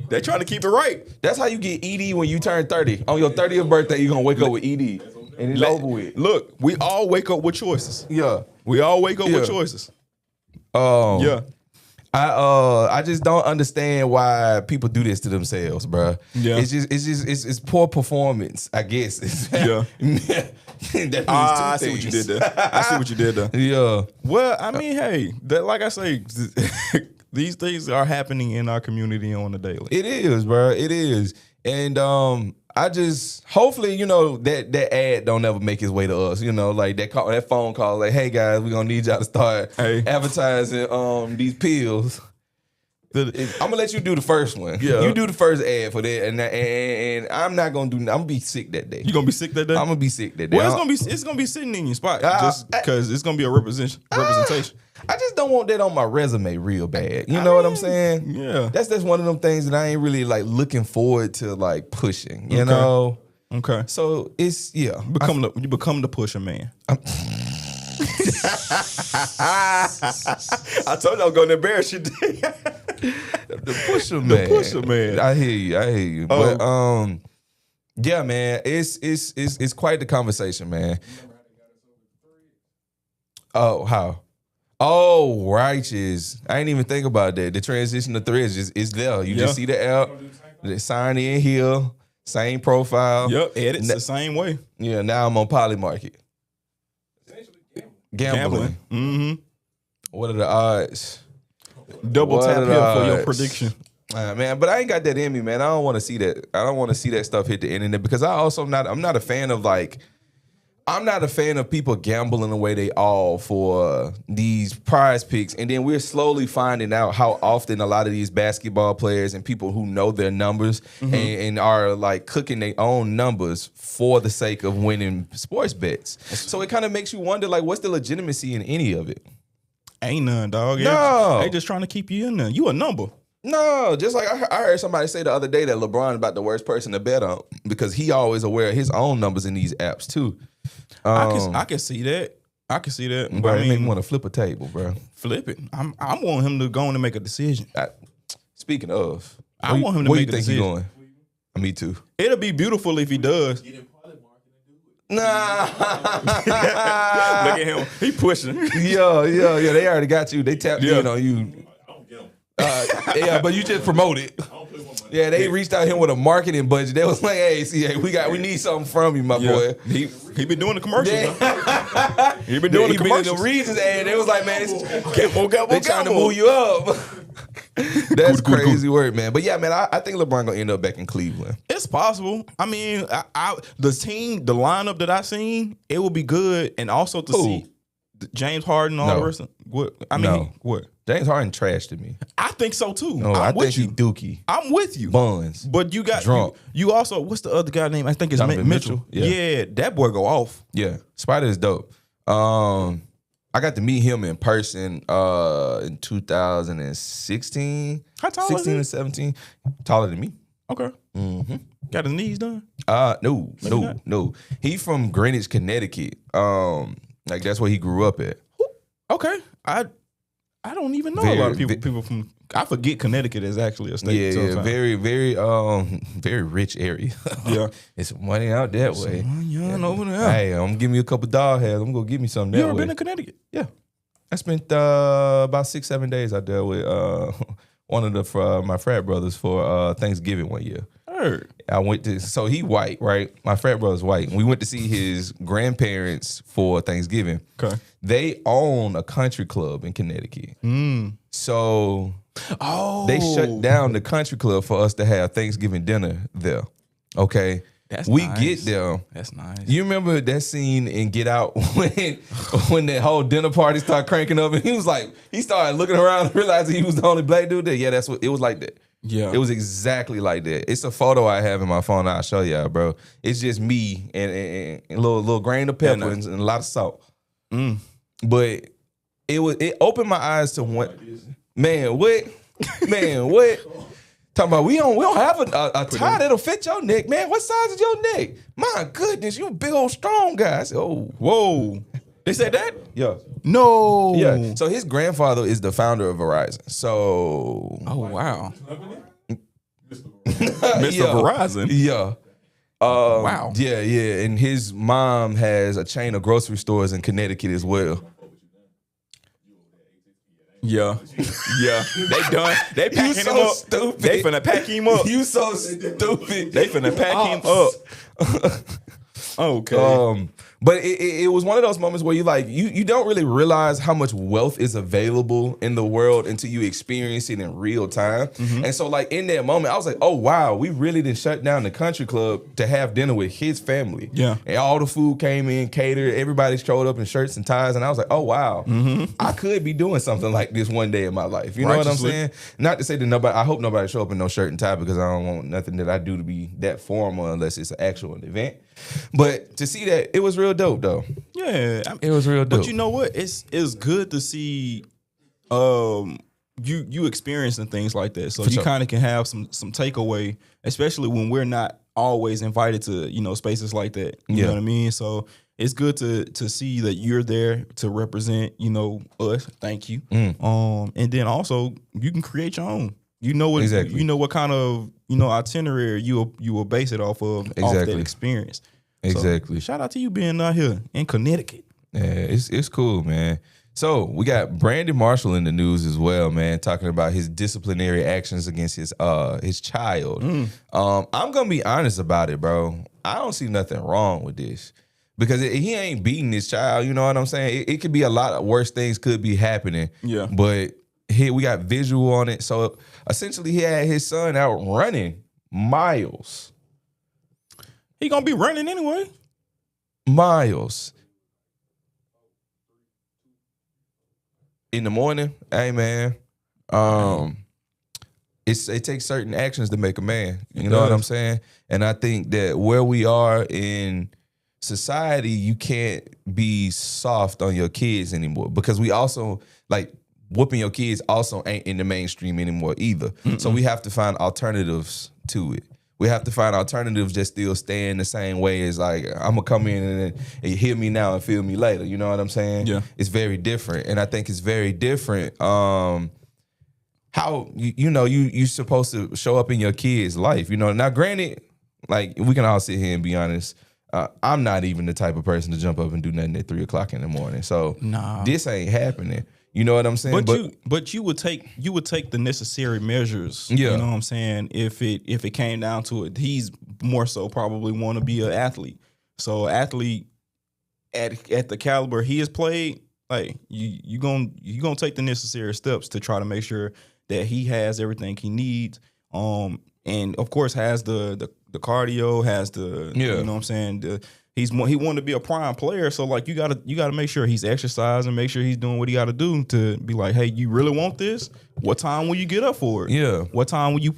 They're trying to keep it right. That's how you get ED when you turn 30. On your 30th birthday, you're going to wake up with ED. And it's over with. Look, we all wake up with choices. Yeah. We all wake up with choices. Yeah. I just don't understand why people do this to themselves, bro. Yeah. It's poor performance, I guess. Yeah. I see what you did there. Yeah. Well, I mean, hey, like I say, These things are happening in our community on the daily. It is, bro. It is. And I just hopefully, that ad don't ever make its way to us. Like that phone call, like, hey guys, we're gonna need y'all to start advertising these pills. I'm gonna let you do the first one. Yeah. You do the first ad for that, and I'm not gonna do. I'm gonna be sick that day. You gonna be sick that day? I'm gonna be sick that day. Well, it's gonna be sitting in your spot just because it's gonna be a representation. I just don't want that on my resume real bad. You know what I'm saying? Yeah. That's one of them things that I ain't really like looking forward to like pushing. You know? Okay. So it's you become the pusher man. I told you I was gonna embarrass you today. The pusher man. The pusher man. I hear you. But yeah, man, it's quite the conversation, man. Oh, how? Oh, righteous. I ain't even think about that. The transition to Threads is there. You just see the app, sign in here, same profile. Yep, edits the same way. Yeah, now I'm on Polymarket. Gambling. Mm-hmm. What are the odds? Double tap here for your prediction. Man, but I ain't got that in me, man. I don't want to see that. I don't want to see that stuff hit the internet because I'm not a fan of I'm not a fan of people gambling the way they all for these prize picks. And then we're slowly finding out how often a lot of these basketball players and people who know their numbers and are like cooking their own numbers for the sake of winning sports bets. So it kind of makes you wonder, like, what's the legitimacy in any of it? Ain't none, dog. No. They just trying to keep you in there. You a number. No, just like I heard somebody say the other day that LeBron is about the worst person to bet on because he always aware of his own numbers in these apps too. I can see that. I can see that. Bro, I mean, want to flip a table, bro. Flip it. I want him to go on and make a decision. Speaking of, I want him to make a decision. Where you think he going? Me too. It'll be beautiful if he does. Nah. Look at him. He pushing. Yeah. They already got you. They tapped in on you. Yeah, but you just promote it. Yeah, they reached out to him with a marketing budget. They was like, "Hey, we need something from you, my boy." He been doing the commercials. Yeah. He been doing the commercials. The reasons, and they was like, "Man, they trying to move you up." That's crazy work, man. But yeah, man, I think LeBron gonna end up back in Cleveland. It's possible. I mean, the lineup that I seen, it will be good, and also to see James Harden, all the rest. What? What? James Harden trashed to me. I think so too. No, I think he dookie. I'm with you. Buns. But you got drunk. You also, what's the other guy name? I think it's Mitchell. Yeah, that boy go off. Yeah, Spider is dope. I got to meet him in person in 2016. How tall 16 is and 17. Taller than me. Okay. Mm-hmm. Got his knees done? No. He from Greenwich, Connecticut. Like that's where he grew up at. Okay. I don't even know a lot of people from. I forget Connecticut is actually a state. Yeah, very, very, very rich area. Yeah, it's money out that way. Over there. Hey, I'm giving you a couple dog hairs. I'm gonna give me something. You that ever way. been to Connecticut? Yeah, I spent about 6-7 days out there with one of my frat brothers for Thanksgiving one year. I went to, so he white, right? My frat brother's white. And we went to see his grandparents for Thanksgiving. Okay. They own a country club in Connecticut. So they shut down the country club for us to have Thanksgiving dinner there. Okay. We get there. That's nice. You remember that scene in Get Out when that whole dinner party started cranking up and he started looking around and realizing he was the only black dude there? Yeah, that's what it was like that. Yeah. It was exactly like that. It's a photo I have in my phone. I'll show y'all, bro. It's just me and a little grain of pepper and a lot of salt. But it opened my eyes to what what? Talking about we don't have a tie that'll fit your neck, man. What size is your neck? My goodness, you a big old strong guy. I said, oh, whoa. They said that? Yeah. No. Yeah. So his grandfather is the founder of Verizon. So. Oh, wow. Mr. Verizon? Yeah. Wow. Yeah. And his mom has a chain of grocery stores in Connecticut as well. Yeah. They done. They packing him so up. Stupid. They finna pack him up. You so stupid. They finna pack him up. Okay. But it was one of those moments where you don't really realize how much wealth is available in the world until you experience it in real time. Mm-hmm. And so like in that moment, I was like, oh wow, we really did shut down the country club to have dinner with his family. Yeah. And all the food came in, catered, everybody showed up in shirts and ties. And I was like, oh wow, I could be doing something like this one day in my life. You know what I'm saying? Not to say that I hope nobody show up in no shirt and tie because I don't want nothing that I do to be that formal unless it's an actual event. But to see that, it was real dope though. Yeah, it was real dope. But you know what? It's good to see you experiencing things like that. So you kind of can have some takeaway, especially when we're not always invited to, spaces like that. You know what I mean? So it's good to see that you're there to represent, us. Thank you. And then also you can create your own. You know what kind of itinerary you will base it off of off that experience. Exactly. So, shout out to you being out here in Connecticut. Yeah, it's cool, man. So we got Brandon Marshall in the news as well, man, talking about his disciplinary actions against his child. I'm gonna be honest about it, bro. I don't see nothing wrong with this because he ain't beating his child. You know what I'm saying? It could be a lot of worse things could be happening. Yeah, but here we got visual on it. So essentially, he had his son out running miles. He gonna be running anyway. Miles. In the morning, hey man, it takes certain actions to make a man. You know what I'm saying? And I think that where we are in society, you can't be soft on your kids anymore because we also like whooping your kids also ain't in the mainstream anymore either. So we have to find alternatives to it. We have to find alternatives that still stay in the same way as like, I'm going to come in and hear me now and feel me later. You know what I'm saying? Yeah. It's very different. And I think it's very different how, you're supposed to show up in your kid's life. Now granted, like we can all sit here and be honest, I'm not even the type of person to jump up and do nothing at 3 o'clock in the morning. So this ain't happening. You know what I'm saying? But you would take the necessary measures. Yeah. You know what I'm saying? If it came down to it, he's more so probably want to be an athlete. So athlete at the caliber he has played, like you gonna take the necessary steps to try to make sure that he has everything he needs. And of course has the cardio, has the you know what I'm saying. He wanted to be a prime player, so like you gotta make sure he's exercising, make sure he's doing what he got to do to be like, hey, you really want this? What time will you get up for it? Yeah. What time will you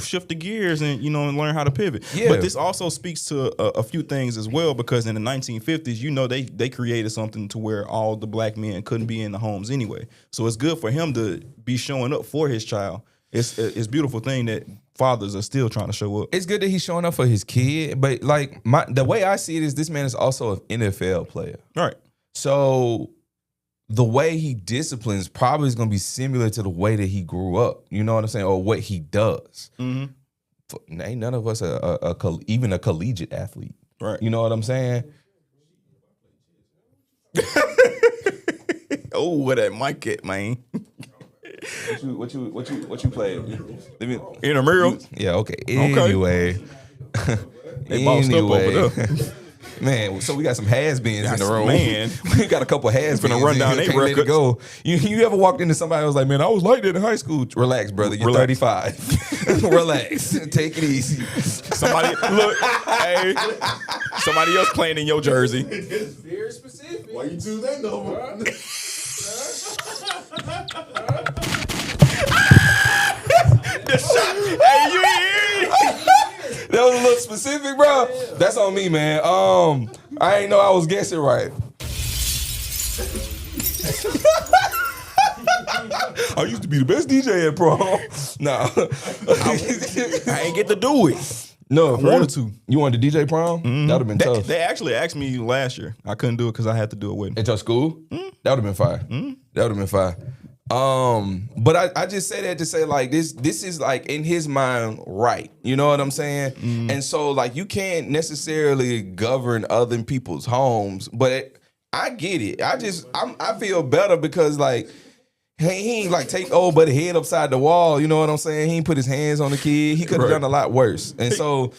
shift the gears and and learn how to pivot? Yeah. But this also speaks to a few things as well because in the 1950s, they created something to where all the black men couldn't be in the homes anyway. So it's good for him to be showing up for his child. It's a beautiful thing that fathers are still trying to show up. It's good that he's showing up for his kid, but like the way I see it is this man is also an NFL player. Right. So the way he disciplines probably is going to be similar to the way that he grew up. You know what I'm saying? Or what he does. Mm-hmm. Ain't none of us even a collegiate athlete. Right. You know what I'm saying? Oh, what that mic at, man. What you playing? Intramural? Yeah, okay. Anyway. They bossed up over there. Man, so we got some has-beens in the room. Man. We got a couple has-beens. Finna run down they their records. Go. You ever walked into somebody who was like, man, I was like that in high school. Relax, brother. You're 35. Relax. Take it easy. Somebody, look, hey, somebody else playing in your jersey. It's very specific. Why you choose that number? The shot. Hey, you hear? That was a little specific, bro. That's on me, man. I ain't know I was guessing right. I used to be the best DJ at prom. Nah. I ain't get to do it. No, I wanted to. You wanted to DJ prom? Mm-hmm. That would have been tough. They actually asked me last year. I couldn't do it because I had to do a wedding. At your school? Mm-hmm. That would have been fire. Mm-hmm. That would have been fire. But I just say that to say like this is like in his mind right. You know what I'm saying? Mm. And so like you can't necessarily govern other people's homes, but I get it. I feel better because like he ain't like take old buddy head upside the wall. You know what I'm saying? He ain't put his hands on the kid. He could have done a lot worse. And so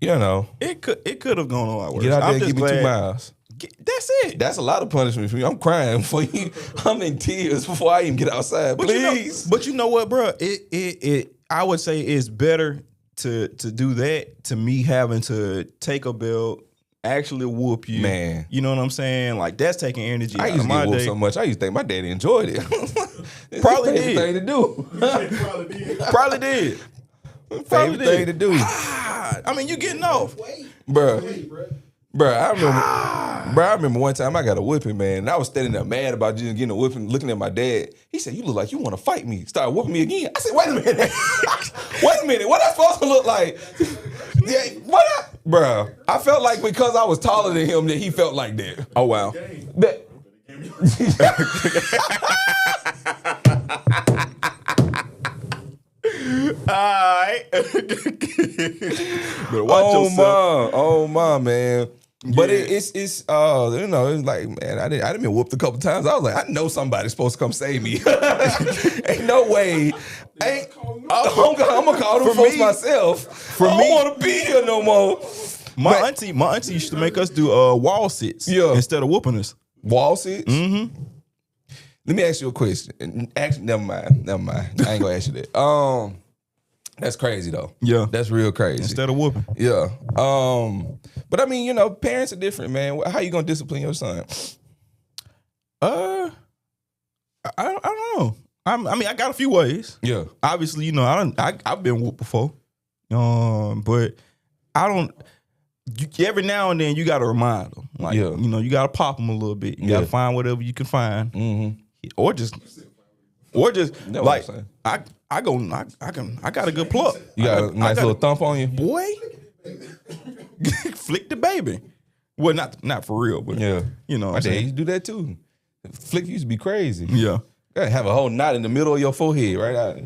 you know, it could have gone on worse. get out there I'm and just give me 2 glad. miles. That's it. That's a lot of punishment for me. I'm crying before you. I'm in tears before I even get outside. Please. But you know what, bro? It I would say it's better to do that to me having to take a belt, actually whoop you. Man. You know what I'm saying? Like that's taking energy I out used of to my get whooped day. so much. I used to think my daddy enjoyed it. Probably Favorite thing to do. Probably did. Favorite thing to do. I mean, you getting off. Bruh, I remember one time I got a whipping, man, and I was standing there mad about just getting a whipping, looking at my dad. He said, "You look like you want to fight me." Started whooping me again. I said, "Wait a minute. Wait a minute. What I supposed to look like?" Yeah, bruh, I felt like because I was taller than him that he felt like that. Oh, wow. That, Alright. Better watch yourself. Oh my man. But it's you know, it's like, man, I didn't been whooped a couple times. I was like, I know somebody's supposed to come save me. Ain't no way. I'm gonna call them folks myself. I don't want to be here no more. My auntie used to make us do wall sits instead of whooping us. Wall sits? Mm-hmm. Let me ask you a question. Actually, never mind. I ain't gonna ask you that. That's crazy though. Yeah. That's real crazy. Instead of whooping. Yeah. But I mean, you know, parents are different, man. How you gonna discipline your son? I don't know. I mean, I got a few ways. Yeah. Obviously, you know, I've been whooped before. But I don't. Every now and then you got to remind them, like you know, you got to pop them a little bit. You got to find whatever you can find, or just like I got a good pluck. You got a nice little thump on you, boy. Flick the baby. Well, not for real, but you know, my dad used to do that too. Flick used to be crazy. Yeah, gotta have a whole knot in the middle of your forehead, right out.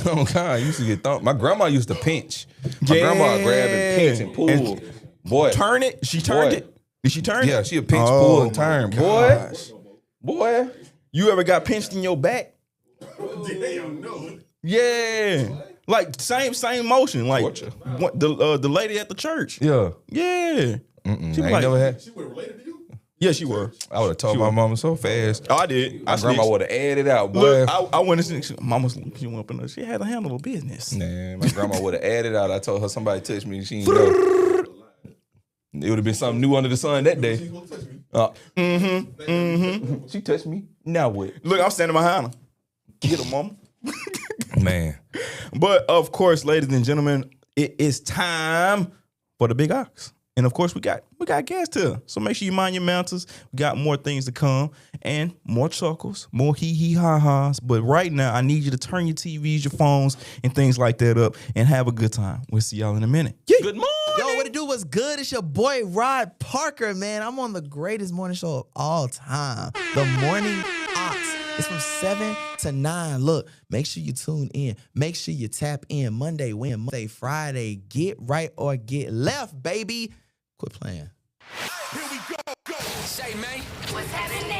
Oh God, I used to get thumped. My grandma used to pinch. My grandma would grab and pinch and pull. Boy, turn it. She turned it. Did she turn it? Yeah, she'd pinch, pull, and turn. Boy, you ever got pinched in your back? Yeah, like same motion. Like what, the lady at the church. Yeah. She was like, never had. She would have related to you? Yeah, she was. I would have told my mama so fast. Oh, I did. My grandma would have added out, boy. Look, I went and mama, she went up in there. She had to handle her business. Nah, my grandma would have added out. I told her somebody touched me. She didn't know. It would have been something new under the sun that day. She touched me. Now what? Look, I'm standing behind her. Get her, mama. Man. But of course, ladies and gentlemen, it is time for the Big Ox. And of course, we got guests here. So make sure you mind your mantles. We got more things to come and more chuckles, more hee-hee-ha-has. But right now, I need you to turn your TVs, your phones, and things like that up and have a good time. We'll see y'all in a minute. Yeah. Good morning. Yo, what it do? What's good? It's your boy, Rod Parker, man. I'm on the greatest morning show of all time, The Morning Ox. It's from 7 to 9. Look, make sure you tune in. Make sure you tap in. Monday, Friday. Get right or get left, baby. Quit playing. Here we go. Say, man. What's happening?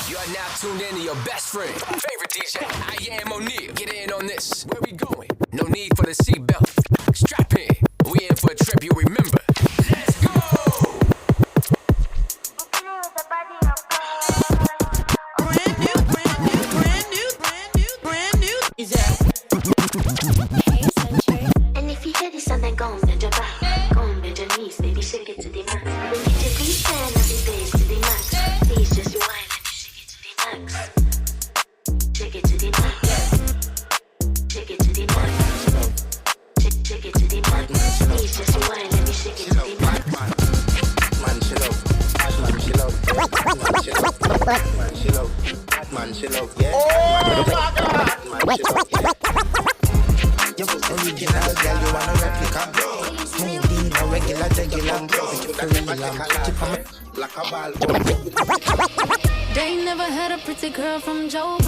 You are now tuned in to your best friend, favorite DJ. I am O'Neal. Get in on this. Where we going? No need for the seatbelt. Strap in. We in for a trip you remember. Let's go. Is that? And if you hear this song, then go and bend your back. Go and bend your knees, baby, shake it to the max. Then get your feet down, let me bass to the max. Please just rewind, let me shake it to the max. Shake it to the max. Shake it to the max. Shake it to the max. Please just rewind, let me shake it to the max. Man, chill out. Man, chill out. Man, chill out. Man, chill out. Man, chill out. Yeah. Man, chill out. Yeah. You're original, girl. You want a replica? Smooth in a regular, regular. Like a ball. They never had a pretty girl from Joe.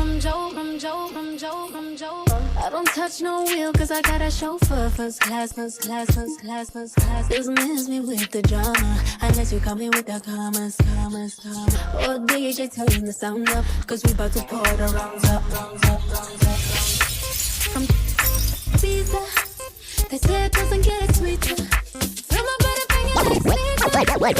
I don't touch no wheel cause I got a chauffeur. First class. Doesn't miss me with the drama unless you come in with the commas. Oh, DJ, turn the sound up cause we about to pour the rounds up. From pizza They say it doesn't get sweeter. Feel my body banging like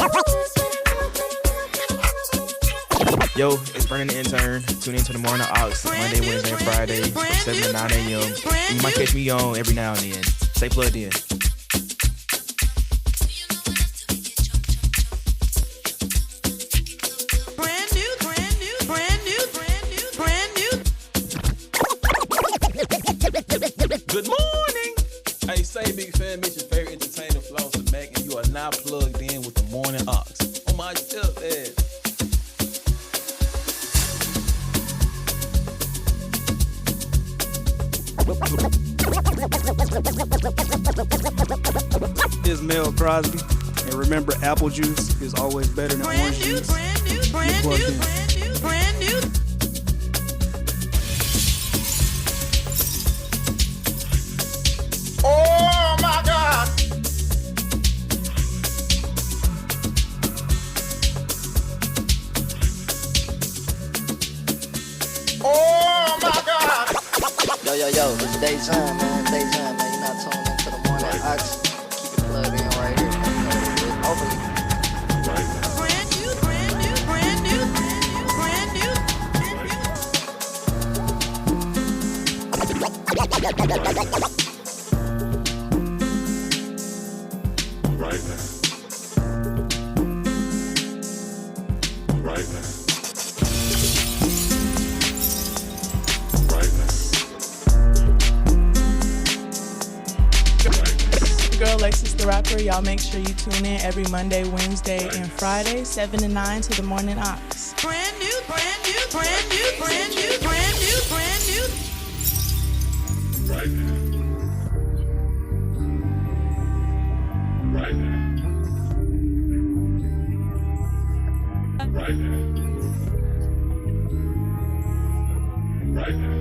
Yo, it's Brennan the Intern. Tune into the Morning Aux Monday, Wednesday, and Friday from 7 to 9 a.m. You might catch me on every now and then. Stay plugged in. Good morning. Hey, say big fan, Mitch, your favorite entertainer, Floss and Mac, and you are now plugged in with the Morning Aux. Oh my stepdad. This is Mel Crosby, and remember, apple juice is always better than orange juice. You're plugged in. Oh my God! Oh my God! Yo, it's daytime, man. Daytime, man. You're not tuned into the Morning Aux. Keep it plugged in right here. You know, it's overly. Right now. Right now. Right now. Girl Lexus the Rapper, y'all make sure you tune in every Monday, Wednesday, and Friday, 7 to 9 to the Morning Aux. Brand new, brand new, brand new, brand new, brand new, brand new. Right now. Right now. Right now. Right now.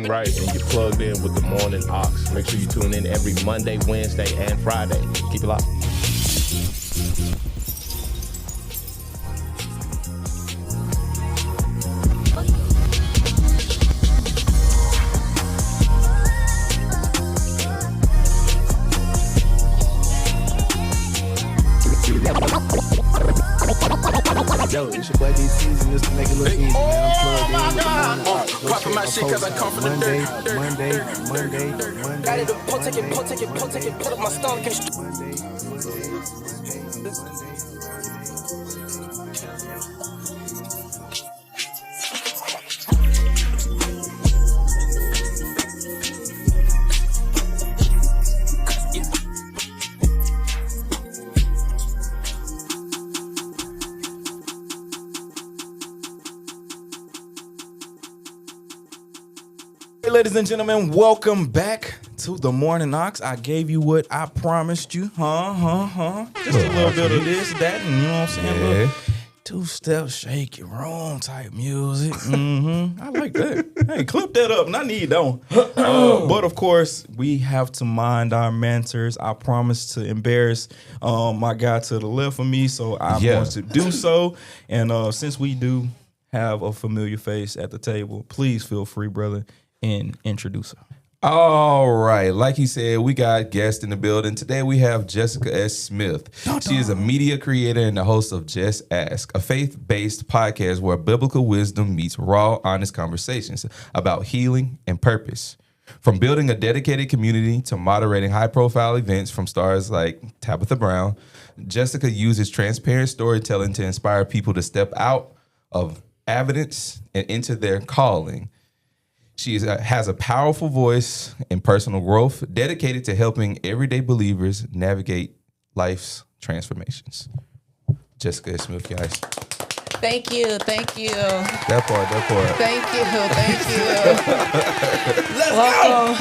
Right, and you're plugged in with the Morning Aux. Make sure you tune in every Monday, Wednesday, and Friday. Keep it locked. Yo, it's your boy DTs and this to make it look easy, man. I'm plugged in with the Morning Aux. Popping my shit cause I come from the Monday. Got it, take it, put up my stomach and Ladies and gentlemen, welcome back to the Morning Aux. I gave you what I promised you. Just a little bit of this, that, and you know what I'm saying? Yeah. Little two-step shake your room type music. I like that. Hey, clip that up. And I need that one. But of course, we have to mind our mentors. I promised to embarrass my guy to the left of me, so I'm going to do so. And since we do have a familiar face at the table, please feel free, brother, and introduce her. All right. Like he said, we got guests in the building. Today we have Jessica S. Smith. She is a media creator and the host of Just Ask, a faith-based podcast where biblical wisdom meets raw, honest conversations about healing and purpose. From building a dedicated community to moderating high-profile events from stars like Tabitha Brown, Jessica uses transparent storytelling to inspire people to step out of evidence and into their calling. She has a powerful voice and personal growth, dedicated to helping everyday believers navigate life's transformations. Jessica Smith, guys. Thank you. That part. Thank you. Welcome.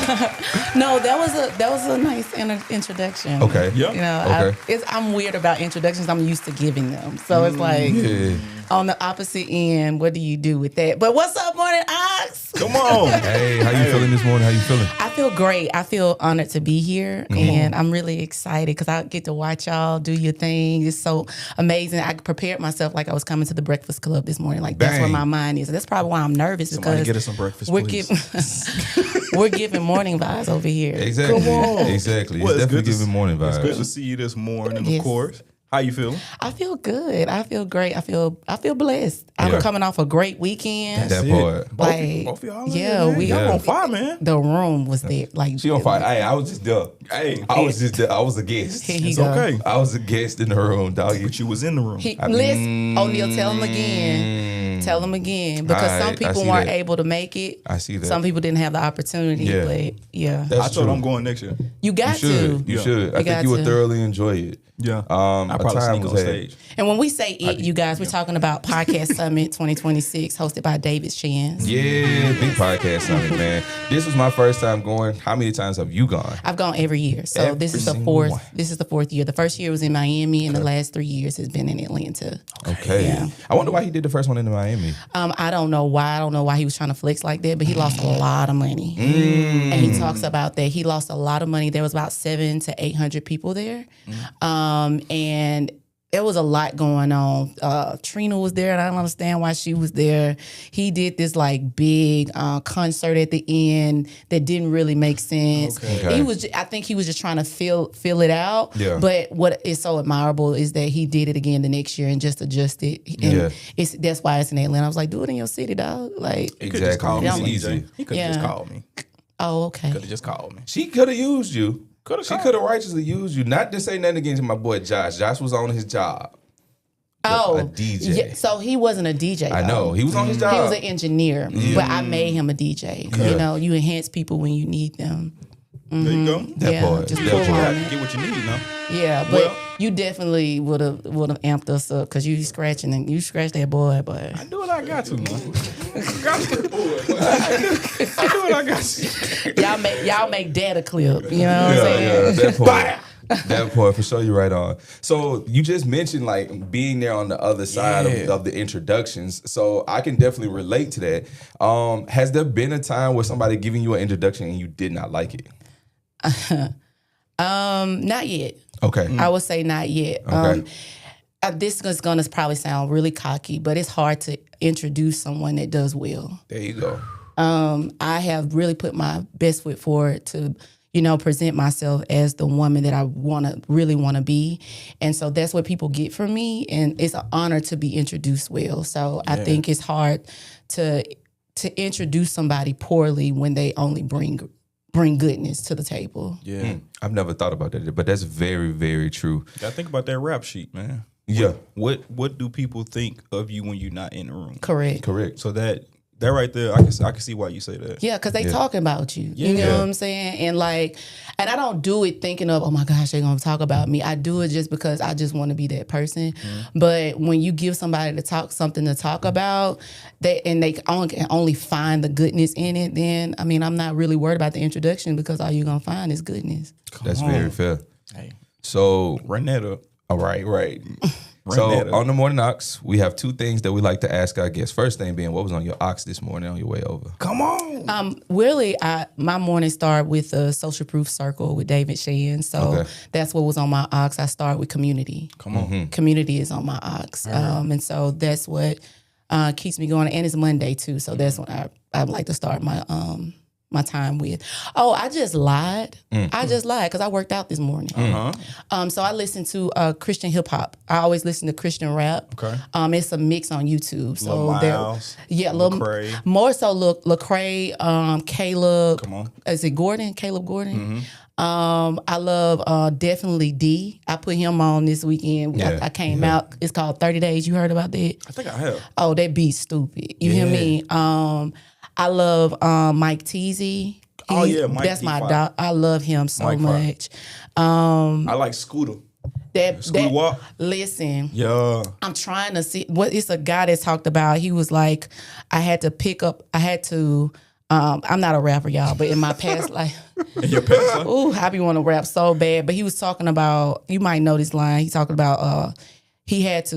No, that was a nice introduction. Okay. You know, I'm weird about introductions. I'm used to giving them, so it's like on the opposite end. What do you do with that? But what's up, Morning Ox? Come on. Hey, how you feeling this morning? How you feeling? I feel great. I feel honored to be here, and I'm really excited because I get to watch y'all do your thing. It's so amazing. I prepared myself like I was coming to the Breakfast Club this morning. Like that's where my mind is. That's probably why I'm nervous. Somebody because get us some breakfast, we're please. we're giving morning vibes over here. Exactly. Come on. Exactly. Well, it's it's definitely good giving morning vibes. It's good to see you this morning, Yes. of course. How you feeling? I feel good. I feel great. I feel blessed. I'm coming off a great weekend. That part. Like, Both of y'all yeah, y'all on fire, man. The room was there. Like She on fire. Hey, I was just there. Hey, I was just there. I was a guest. Here he It's go. okay. I was a guest in the room, dog. But you was in the room. Listen, O'Neal, tell him again. Tell him again. Because some Alright, I people see weren't that. able to make it. I see that. Some people didn't have the opportunity. Yeah. But yeah. That's I told true. I'm going next year. You got to. You should. I got think you would to. thoroughly enjoy it. Yeah. I probably sneak on stage. And when we say it, you guys, we're talking about Podcast Summit 2026 hosted by David Shans. Yeah, big podcast summit, man. This was my first time going. How many times have you gone? I've gone every year. So this is the single fourth. one. This is the fourth year. The first year was in Miami, and the last 3 years has been in Atlanta. Okay. Yeah. I wonder why he did the first one in Miami. I don't know why. I don't know why he was trying to flex like that, but he lost a lot of money. And he talks about that. He lost a lot of money. There was about 700 to 800 people there. And there was a lot going on. Trina was there, and I don't understand why she was there. He did this like big concert at the end that didn't really make sense. Okay. He was, I think, he was just trying to feel it out. Yeah. But what is so admirable is that he did it again the next year and just adjusted. And that's why it's in Atlanta. I was like, do it in your city, dog. Like Exactly. called It's me. easy. He could have just called me. Oh, okay. Could have just called me. She could have used you. She could have righteously used you. Not to say nothing against my boy Josh. Josh was on his job. Oh, a DJ. Yeah, so he wasn't a DJ. I know. He was on his job. He was an engineer, but I made him a DJ. Yeah. You know, you enhance people when you need them. There you go. That Yeah, part. just That pull part. on Get what you need now. Yeah, but you definitely would have amped us up because you scratching and you scratched that boy, but I do what I got to, man. I do what I got to. y'all make dad a clip. You know what I'm saying? That part. That part, for sure, you're right on. So you just mentioned like being there on the other side of the introductions. So I can definitely relate to that. Has there been a time where somebody giving you an introduction and you did not like it? Not yet. Okay. I would say not yet. Okay. This is gonna probably sound really cocky, but it's hard to introduce someone that does well. There you go. I have really put my best foot forward to, present myself as the woman that I really want to be. And so that's what people get from me. And it's an honor to be introduced well. So I think it's hard to introduce somebody poorly when they only bring goodness to the table. Yeah. I've never thought about that, but that's very, very true. Gotta think about that rap sheet, man. Yeah. What do people think of you when you're not in the room? Correct. So that right there, I can see why you say that. Yeah, because they talking about you. You know what I'm saying? And I don't do it thinking of, oh my gosh, they're gonna talk about me. I do it just because I just want to be that person. But when you give somebody something to talk about, they can only find the goodness in it, then I'm not really worried about the introduction because all you're gonna find is goodness. That's very fair. Hey. So run that up. All right. So on the Morning Ox, we have two things that we like to ask our guests. First thing being, what was on your ox this morning on your way over? Come on. Really, my morning started with a social proof circle with David Shans. So that's what was on my ox. I started with community. Come on. Community is on my ox. And so that's what keeps me going. And it's Monday too. So that's when I like to start my time with. Oh, I just lied. I just lied because I worked out this morning. So I listened to Christian hip hop. I always listen to Christian rap. Okay. It's a mix on YouTube. So Miles, Lecrae. more so Lecrae, Caleb. Come on. Is it Gordon? Caleb Gordon. I love definitely D. I put him on this weekend. Yeah. I came out. It's called 30 Days. You heard about that? I think I have. Oh, that beat's stupid. You hear me? I love Mike Teasy. Oh, yeah, Mike That's my D5. dog. I love him so Mike much. I like Scooter. Scooter walk. Listen, Yeah. I'm trying to see what it's a guy that talked about. He was like, I'm not a rapper, y'all, but in my past life, your past life? ooh, I be want to rap so bad. But he was talking about, you might know this line. He's talking about he had to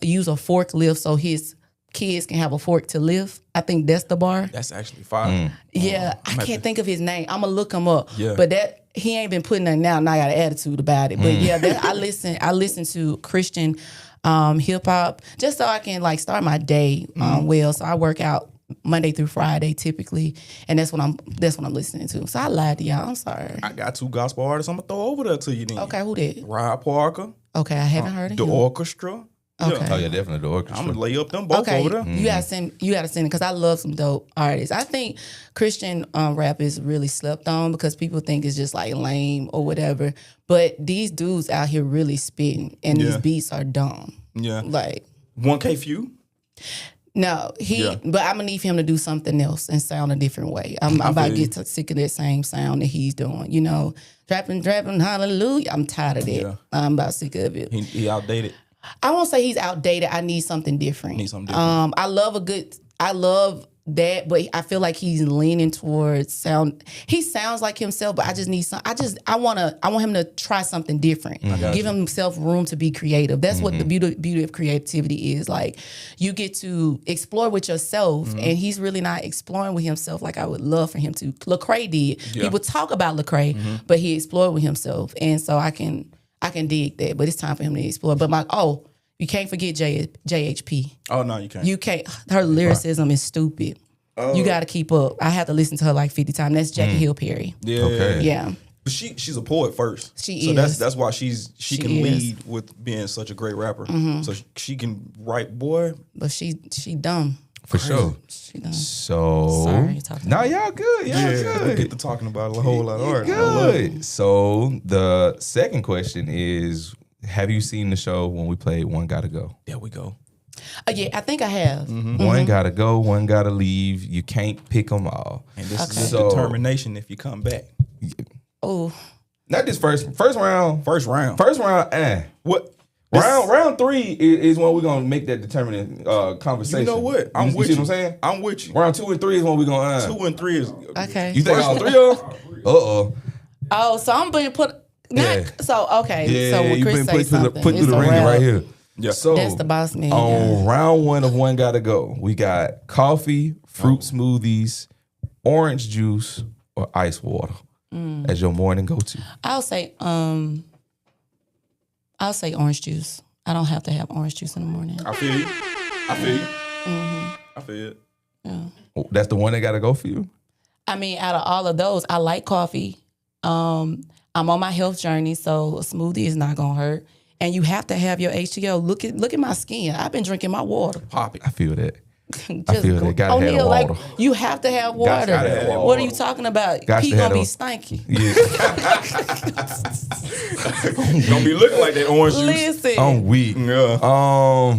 use a forklift so his kids can have a fork to lift. I think that's the bar. That's actually fire. Yeah, I can't think of his name. I'm gonna look him up. Yeah. But that he ain't been putting nothing out, and I got an attitude about it. But yeah, I listen to Christian hip hop just so I can like start my day well. So I work out Monday through Friday typically, and that's what I'm listening to. So I lied to y'all. I'm sorry. I got 2 gospel artists. I'm gonna throw over there to you then. Okay, who did? Rod Parker. Okay, I haven't heard of the him. orchestra. Okay. Yeah. Oh yeah, definitely the orchestra. I'm gonna lay up them both over there. You gotta send it because I love some dope artists. I think Christian rap is really slept on because people think it's just like lame or whatever. But these dudes out here really spitting, and these beats are dumb. Yeah, like 1K Few. No, but I'm gonna need him to do something else and sound a different way. I'm about to get sick of that same sound that he's doing. You know, rapping, hallelujah. I'm tired of that. Yeah. I'm about sick of it. He outdated. I won't say he's outdated. I need something different. I love that, but I feel like he's leaning towards sound. He sounds like himself, but I just need some. I want him to try something different. Give himself room to be creative. That's what the beauty of creativity is. Like you get to explore with yourself, and he's really not exploring with himself like I would love for him to. Lecrae did. Yeah. People talk about Lecrae, but he explored with himself, and so I can dig that. But it's time for him to explore. But you can't forget JHP. Oh, no, you can't. You can't. Her lyricism is stupid. You got to keep up. I have to listen to her like 50 times. That's Jackie Hill Perry. Yeah. Okay. Yeah. But she's a poet first. She is. That's why she can lead with being such a great rapper. So she can write, boy. But she dumb. For sure. She dumb. So sorry. Nah, y'all good. Y'all good. We get to talking about a whole lot of art. Good. So the second question is, have you seen the show when we played One Gotta Go? There we go. Yeah, I think I have. One gotta go, one gotta leave. You can't pick them all. And this is determination if you come back. Oh. Not this first round. First round. What? Round 3 is when we're gonna make that determining conversation. You know what? I'm with you. See What I'm saying? I'm with you. Round 2 and 3 is when we're gonna 2 and 3 is okay. You think all 3 of them? Oh, so I'm being put. So okay. Yeah, so when you've Chris been say something, put through the ringer right here. Yeah. So that's the boss man. On round 1 of One Gotta Go, we got coffee, fruit smoothies, orange juice, or ice water as your morning go-to. I'll say orange juice. I don't have to have orange juice in the morning. I feel you. I feel it. Yeah. That's the one that gotta go for you? I mean, out of all of those, I like coffee. I'm on my health journey, so a smoothie is not gonna hurt. And you have to have your H2O. Look at my skin. I've been drinking my water. Pop it. I feel that. I feel that. Gotta have the water. Like, you have to have water. Gotta have water. What are you talking about? Gots Pee to gonna be have stinky. Yeah. Gonna be looking like that orange juice. Listen. I'm weak. Yeah.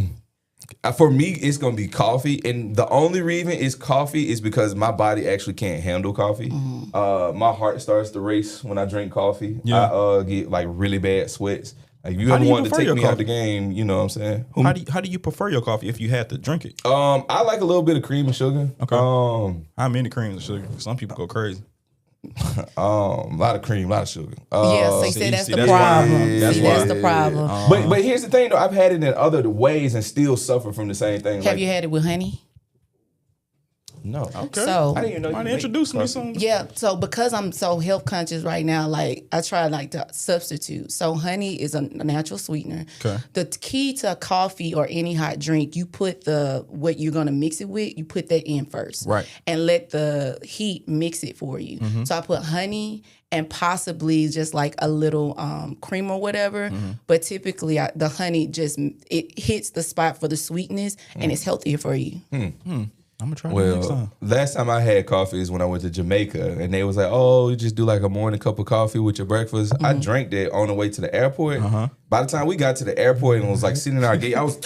For me, it's gonna be coffee, and the only reason it's coffee is because my body actually can't handle coffee. My heart starts to race when I drink coffee. Yeah. I get like really bad sweats. Like if you ever wanted to take me out the game, you know what I'm saying? How do you prefer your coffee if you had to drink it? I like a little bit of cream and sugar. Okay. How many creams and sugar? Some people go crazy. A lot of cream, a lot of sugar. So you say that's the problem. That's the problem. But here's the thing though, I've had it in other ways and still suffer from the same thing. Have you had it with honey? No. Okay. So I didn't even know might you introduce me some. Yeah, so because I'm so health conscious right now, like I try like to substitute. So honey is a natural sweetener. Okay. The key to coffee or any hot drink, you put what you're gonna mix it with, you put that in first. Right. And let the heat mix it for you. So I put honey and possibly just like a little cream or whatever. But typically the honey it hits the spot for the sweetness and it's healthier for you. I'm gonna try it next time. Last time I had coffee is when I went to Jamaica, and they was like, "Oh, you just do like a morning cup of coffee with your breakfast." I drank that on the way to the airport. By the time we got to the airport and was like sitting in our gate, I was,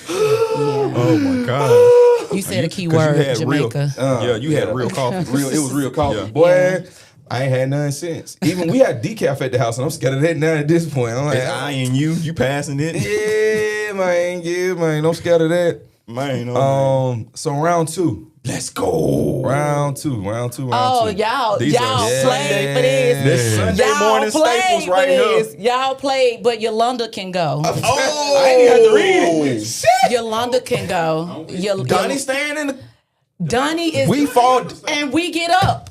oh my god! You said a key word, Jamaica. You had real coffee. It was real coffee, Yeah. boy. I ain't had none since. Even we had decaf at the house, and I'm scared of that now at this point. I'm like, It's eyeing you passing it. yeah, man. I'm scared of that. Man, so round 2. Let's go. Round two. Y'all These y'all played for this. This Sunday morning staples right here. Y'all played, but Yolanda can go. I ain't even have to read it. Shit. Yolanda can go. Donnie staying in the. Donnie is. We fall. And we get up.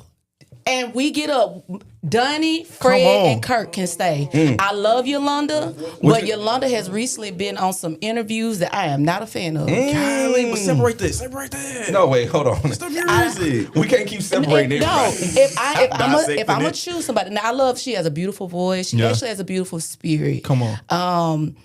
Donnie, Fred, and Kirk can stay. I love Yolanda, but Yolanda has recently been on some interviews that I am not a fan of. Golly, but separate that. No, wait, hold on. Stop your music. We can't keep separating No, everybody. if I'm gonna choose somebody, now I love. She has a beautiful voice. She actually has a beautiful spirit. Come on.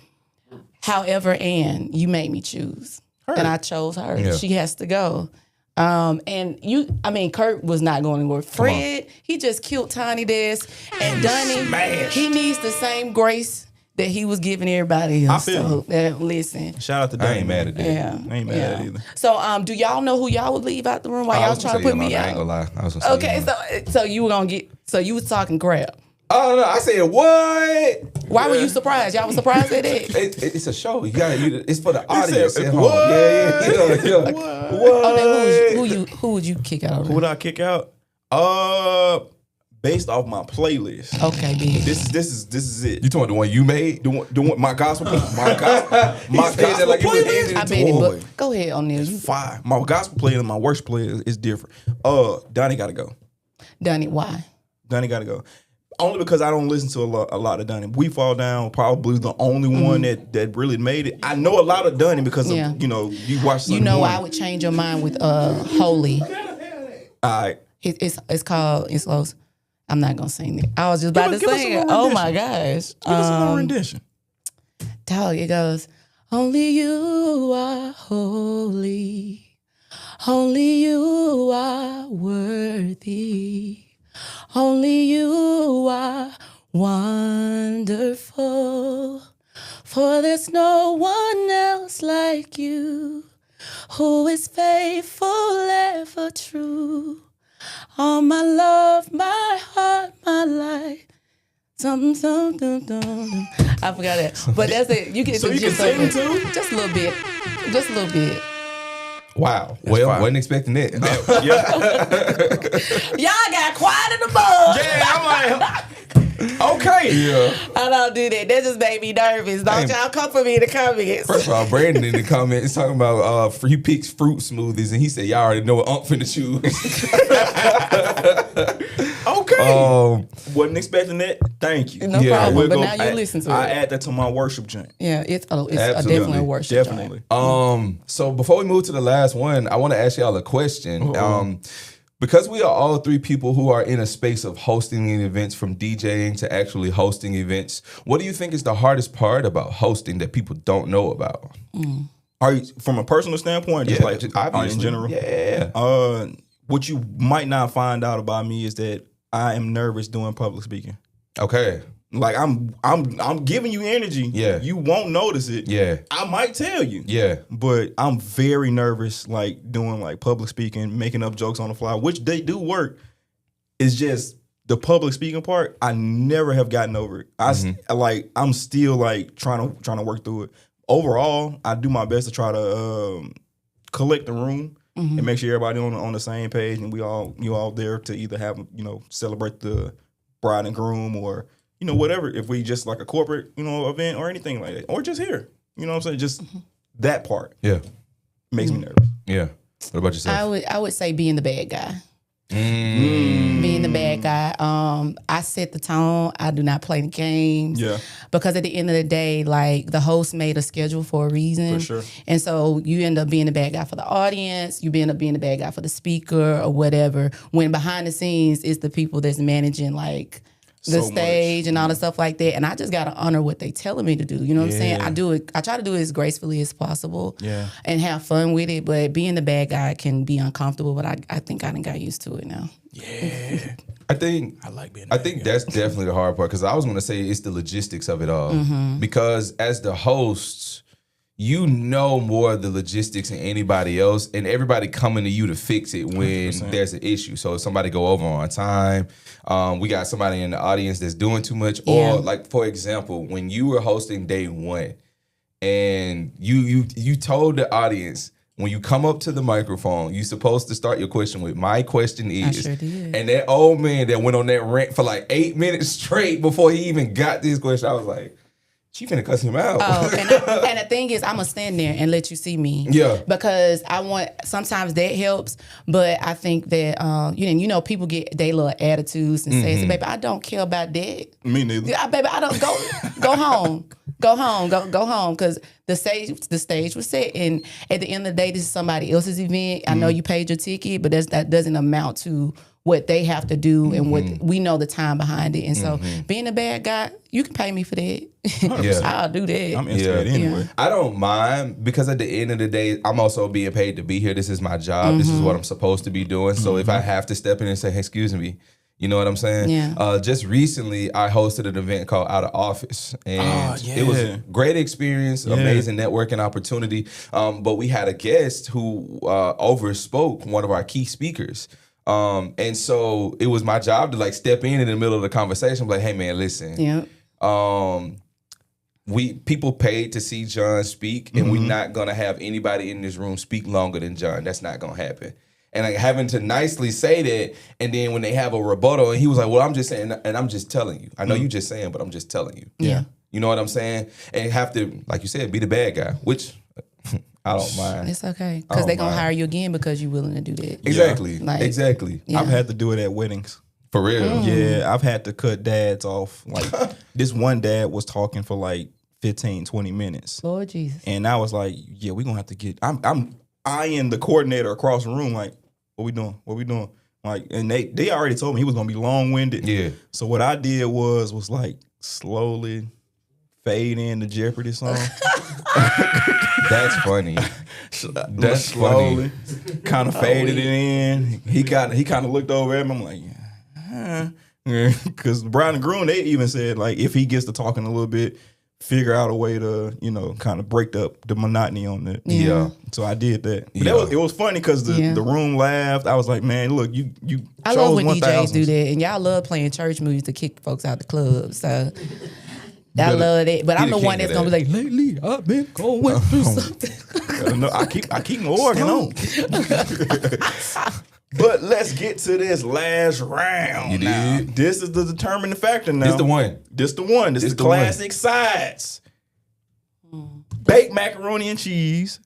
However, Ann, you made me choose, and I chose her. Yeah. She has to go. Kurt was not going anywhere. Fred, he just killed Tiny Desk, and Donnie, he needs the same grace that he was giving everybody else. I feel listen. Shout out to Donnie. I ain't mad at that. Yeah, I ain't mad at it either. So, do y'all know who y'all would leave out the room while y'all was trying to put me I ain't out? gonna lie. I was gonna say Okay, so you were gonna get. So you was talking crap. Oh no! I said what? Why were you surprised? Y'all was surprised at that? It's a show. It's for the audience said, at home. what? Yeah. Oh, who would you kick out? Who would I kick out? Based off my playlist. Okay, big. This is it. You talking about the one you made? The one my gospel playlist. Like playlist. I bet it, but go ahead, O'Neal. You fire. My gospel playlist and my worship playlist is different. Donnie gotta go. Donnie, why? Donnie gotta go. Only because I don't listen to a lot of Donnie. We Fall Down, probably the only one that really made it. I know a lot of Donnie because of, you watch Sunday morning. I would change your mind with Holy. All right. It's called. I'm not gonna sing it. I was just about to sing it. Oh my gosh. Give us a little rendition. Dog, it goes, only you are holy. Only you are worthy. Only you are wonderful. For there's no one else like you, who is faithful, ever true. All my love, my heart, my life. Something. I forgot that. But that's it. You get so the you gist can of sing it. too? Just a little bit. Just a little bit. Wow. That's fine. Wasn't expecting that. Y'all got quiet in the mug. Yeah, I'm like, okay. Yeah. I don't do that. That just made me nervous. Don't y'all come for me in the comments. First of all, Brandon in the comments is talking about he picks fruit smoothies, and he said, y'all already know what I'm finna choose. Okay. Wasn't expecting that. Thank you. No problem. But now you listen to it. I add that to my worship joint. Yeah, it's definitely a worship Definitely. joint. So before we move to the last one, I want to ask y'all a question. Because we are all three people who are in a space of hosting events, from DJing to actually hosting events, what do you think is the hardest part about hosting that people don't know about? Are you, from a personal standpoint, just like obviously. in general? Yeah. What you might not find out about me is that I am nervous doing public speaking. Okay. Like I'm giving you energy. Yeah. You won't notice it. Yeah. I might tell you. Yeah. But I'm very nervous, like doing like public speaking, making up jokes on the fly, which they do work. It's just the public speaking part. I never have gotten over it. I'm still like trying to work through it. Overall, I do my best to try to collect the room and make sure everybody on the same page, and you all there to either have celebrate the bride and groom or whatever. If we just like a corporate event or anything like that, or just here, what I'm saying, just that part. Yeah, makes me nervous. Yeah. What about yourself? I would say being the bad guy. Being the bad guy. I set the tone. I do not play the games. Yeah. Because at the end of the day, like, the host made a schedule for a reason. For sure. And so you end up being the bad guy for the audience. You end up being the bad guy for the speaker or whatever. When behind the scenes, it's the people that's managing like the stage and all the stuff like that. And I just got to honor what they telling me to do. You know what I'm saying? I try to do it as gracefully as possible and have fun with it. But being the bad guy can be uncomfortable. But I think I done got used to it now. Yeah. I think that's definitely the hard part, because I was going to say it's the logistics of it all. Because as the hosts, you know more of the logistics than anybody else, and everybody coming to you to fix it when 100%. there's an issue. So if somebody go over on time, we got somebody in the audience that's doing too much, or like for example, when you were hosting day one, and you told the audience, when you come up to the microphone, you're supposed to start your question with, my question is. I sure did. And that old man that went on that rant for like 8 minutes straight before he even got this question, I was like, she finna cuss him out. Oh, and the thing is, I'm gonna stand there and let you see me. Yeah. Because sometimes that helps, but I think that you know, people get their little attitudes and say, "Baby, I don't care about that." Me neither. Yeah, baby, I don't go home, go home, because the stage was set, and at the end of the day, this is somebody else's event. I know you paid your ticket, but that doesn't amount to what they have to do and what we know the time behind it. And so being a bad guy, you can pay me for that. Yeah. I'll do that. I'm interested anyway. I don't mind, because at the end of the day, I'm also being paid to be here. This is my job. This is what I'm supposed to be doing. So if I have to step in and say, hey, excuse me, you know what I'm saying? Yeah. Just recently, I hosted an event called Out of Office. And it was a great experience, amazing networking opportunity. But we had a guest who overspoke one of our key speakers. And so it was my job to like step in the middle of the conversation, like, hey man, listen. People paid to see John speak, and we're not gonna have anybody in this room speak longer than John. That's not gonna happen. And like having to nicely say that, and then when they have a rebuttal, and he was like, well, I'm just saying, and I'm just telling you. I know you just saying, but I'm just telling you. Yeah. You know what I'm saying? And have to, like you said, be the bad guy, which I don't mind. It's okay, because they're going to hire you again because you're willing to do that. Exactly. Like, exactly. Yeah. I've had to do it at weddings. For real? Yeah, I've had to cut dads off. Like this one dad was talking for like 15, 20 minutes. Lord Jesus. And I was like, yeah, we're going to have to get, I'm eyeing the coordinator across the room like, what we doing? What we doing? Like, and they already told me he was going to be long-winded. Yeah. So what I did was like slowly fade in the Jeopardy song. That's funny. That's slowly funny. kind of faded it in. He kind of looked over at me. I'm like, because Bride and Groom, they even said like if he gets to talking a little bit, figure out a way to kind of break up the monotony on it. Yeah. So I did that. But it was funny because the room laughed. I was like, man, look, you I chose love when 1,000. DJs do that, and y'all love playing church music to kick folks out the club. So I love that. But I'm the one that's gonna be like, lately I've been going through something. No, I keep the organ on. But let's get to this last round. You now. did. This is the determining factor now. This the one. This the one. This is the classic sides. Baked macaroni and cheese,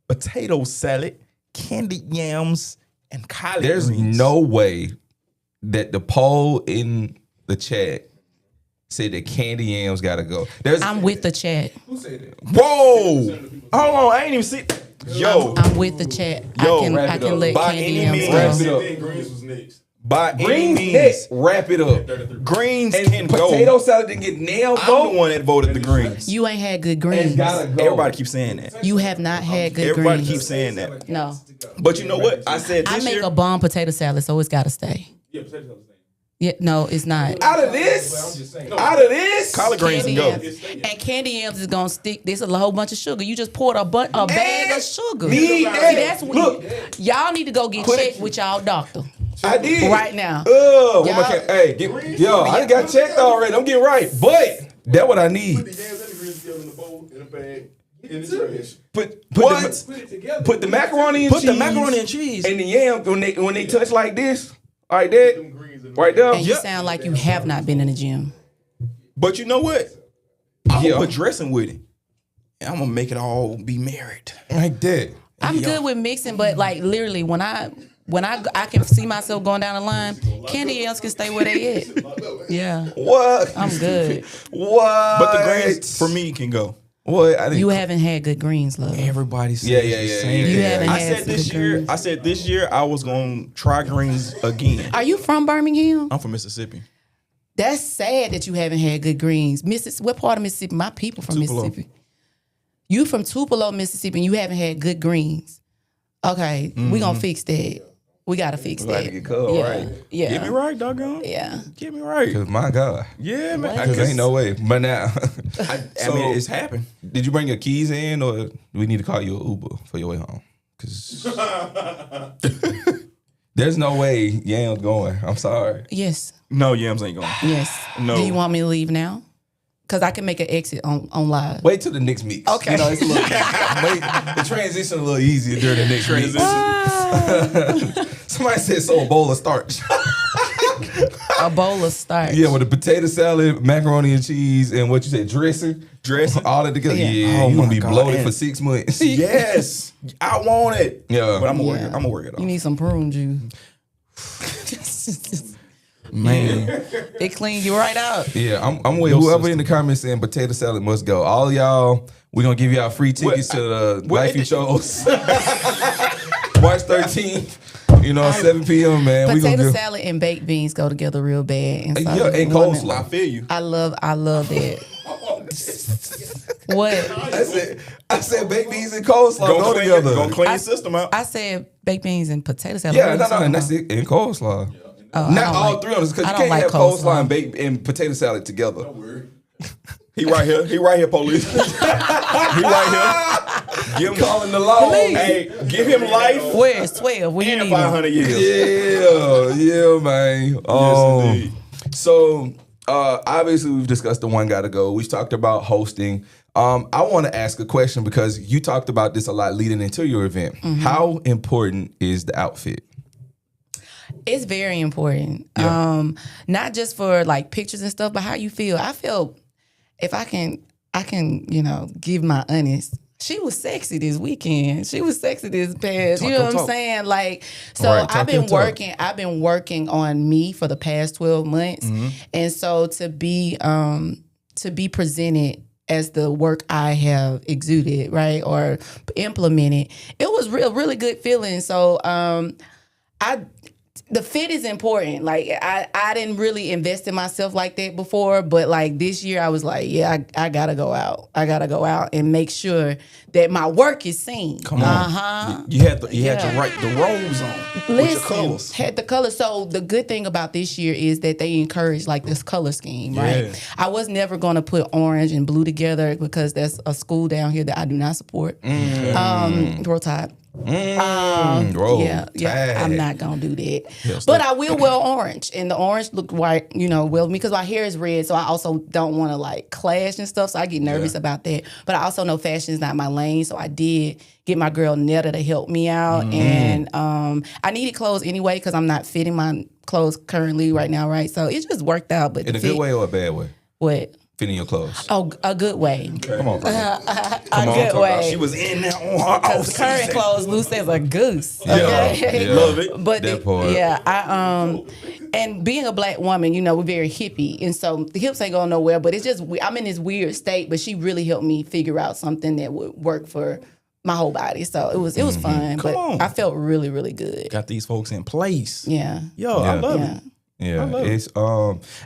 potato salad, candied yams, and collard There's greens. no way that the poll in the chat said that candy yams gotta go. I'm with the chat. Who said that? Whoa! Hold on, I ain't even see. Yo, I'm with the chat. Yo, I can let by candy any yams means, go. Greens was next. By any Greens means, next. Wrap it up. greens And can potato go. salad didn't get nailed. I'm the one that voted the greens. You ain't had good greens. Gotta go. Everybody keeps saying that. You have not had good Everybody greens. keeps saying that. No. But you know what? I said I this make year. a bomb potato salad, so it's got to stay. Yeah, potato salad. Yeah, no, it's not. Out of this, Collard greens Candy can go. yams. And candy yams is gonna stick. There's a whole bunch of sugar. You just poured a bag of sugar. Need See, that. that's what Look. y'all need to go get checked with y'all doctor I did right now. Oh, Y'all- hey, I done got checked already. I'm getting right, but that's what I need. Put the yams and the greens together in a bowl, in a bag, in the trash. Put the macaroni and cheese. Put the macaroni and cheese. And the yams when they touch like this, like that, right there. And you sound like you have not been in the gym. But you know what? I'm gonna put dressing with it. And I'm gonna make it all be married. Like that. I'm good with mixing, but like literally when I can see myself going down the line, candy yams can stay where they at. Yeah. What? I'm good. What? But the greens for me can go. What? You haven't had good greens, love. Everybody says Yeah. You haven't I had said some this good year. greens. I said this year I was gonna try greens again. Are you from Birmingham? I'm from Mississippi. That's sad that you haven't had good greens. What part of Mississippi? My people from Tupelo. Mississippi. You from Tupelo, Mississippi, and you haven't had good greens. Okay, we gonna fix that. We gotta fix We that. gotta get cut, yeah. right. Yeah. Get me right, doggone. Yeah. Get me right. Cause my God. Yeah, man. Cause ain't no way. But now, I mean, it's happened. Did you bring your keys in, or do we need to call you an Uber for your way home? Cause there's no way Yam's going. I'm sorry. Yes. No, Yams ain't going. Yes. No. Do you want me to leave now? Because I can make an exit on live. Wait till the next mix. Okay. You know, it's a little the transition a little easier during the next mix. Somebody said so a bowl of starch. A bowl of starch. Yeah, with a potato salad, macaroni and cheese, and what you said, dressing, all that together. Yeah, Oh you gonna my be God. bloated And- for 6 months. Yes, I want it. Yeah, but I'm gonna work it. I'm gonna work it You off. need some prune juice. Man, it clean you right out. Yeah, I'm with whoever in the comments saying potato salad must go. All of y'all, we're gonna give y'all free tickets to the Life You Chose. March 13th. You know, 7 p.m. man. We gonna Potato give. salad and baked beans go together real bad. And so Yeah, and coleslaw. I feel you. I love that. What? I said baked beans and coleslaw go together. Gonna clean your system out. I said baked beans and potato salad. Yeah, What no, are you talking and that's about? it. And coleslaw. Oh, I Not don't all like- three of them, because I you don't can't like have coleslaw coleslaw. and baked and potato salad together. He right here. He right here, police. He right here. Give him calling the law. Hey, give him life. Where? 12. Where you And need 500 him? years. Yeah, man. So obviously we've discussed the one gotta go. We've talked about hosting. I want to ask a question because you talked about this a lot leading into your event. Mm-hmm. How important is the outfit? It's very important. Not just for like pictures and stuff, but how you feel. I feel if I can, give my honest. She was sexy this weekend. She was sexy this past. You know what I'm saying? Like, so Right, I've been talk. working. I've been working on me for the past 12 months, and so to be presented as the work I have exuded, right, or implemented, it was really good feeling. So, the fit is important. Like I didn't really invest in myself like that before, but like this year I was like, yeah, I gotta go out. I gotta go out and make sure that my work is seen. Come on. You had to write the robes on with your colors. Had the colors. So the good thing about this year is that they encourage like this color scheme, right? Yeah. I was never gonna put orange and blue together because that's a school down here that I do not support. Roll Tide. Roll Yeah, Tide. I'm not gonna do that. Yes, But I will wear orange, and the orange look white, well with me because my hair is red, so I also don't want to like clash and stuff. So I get nervous about that. But I also know fashion is not my lane, so I did get my girl Netta to help me out, and I needed clothes anyway because I'm not fitting my clothes currently right now, right? So it just worked out. But In a good way or a bad way? What? Fitting your clothes. Oh, a good way. Come on, bro. A good way. She was in there on her Because the current clothes loose as a goose. Yeah, Okay? yeah. Love it. But That part. and being a black woman, we're very hippie, and so the hips ain't going nowhere. But it's just I'm in this weird state. But she really helped me figure out something that would work for my whole body. So it was fun. Come but on. I felt really, really good. Got these folks in place. Yeah. Yo, I love Yeah. it. Yeah, it's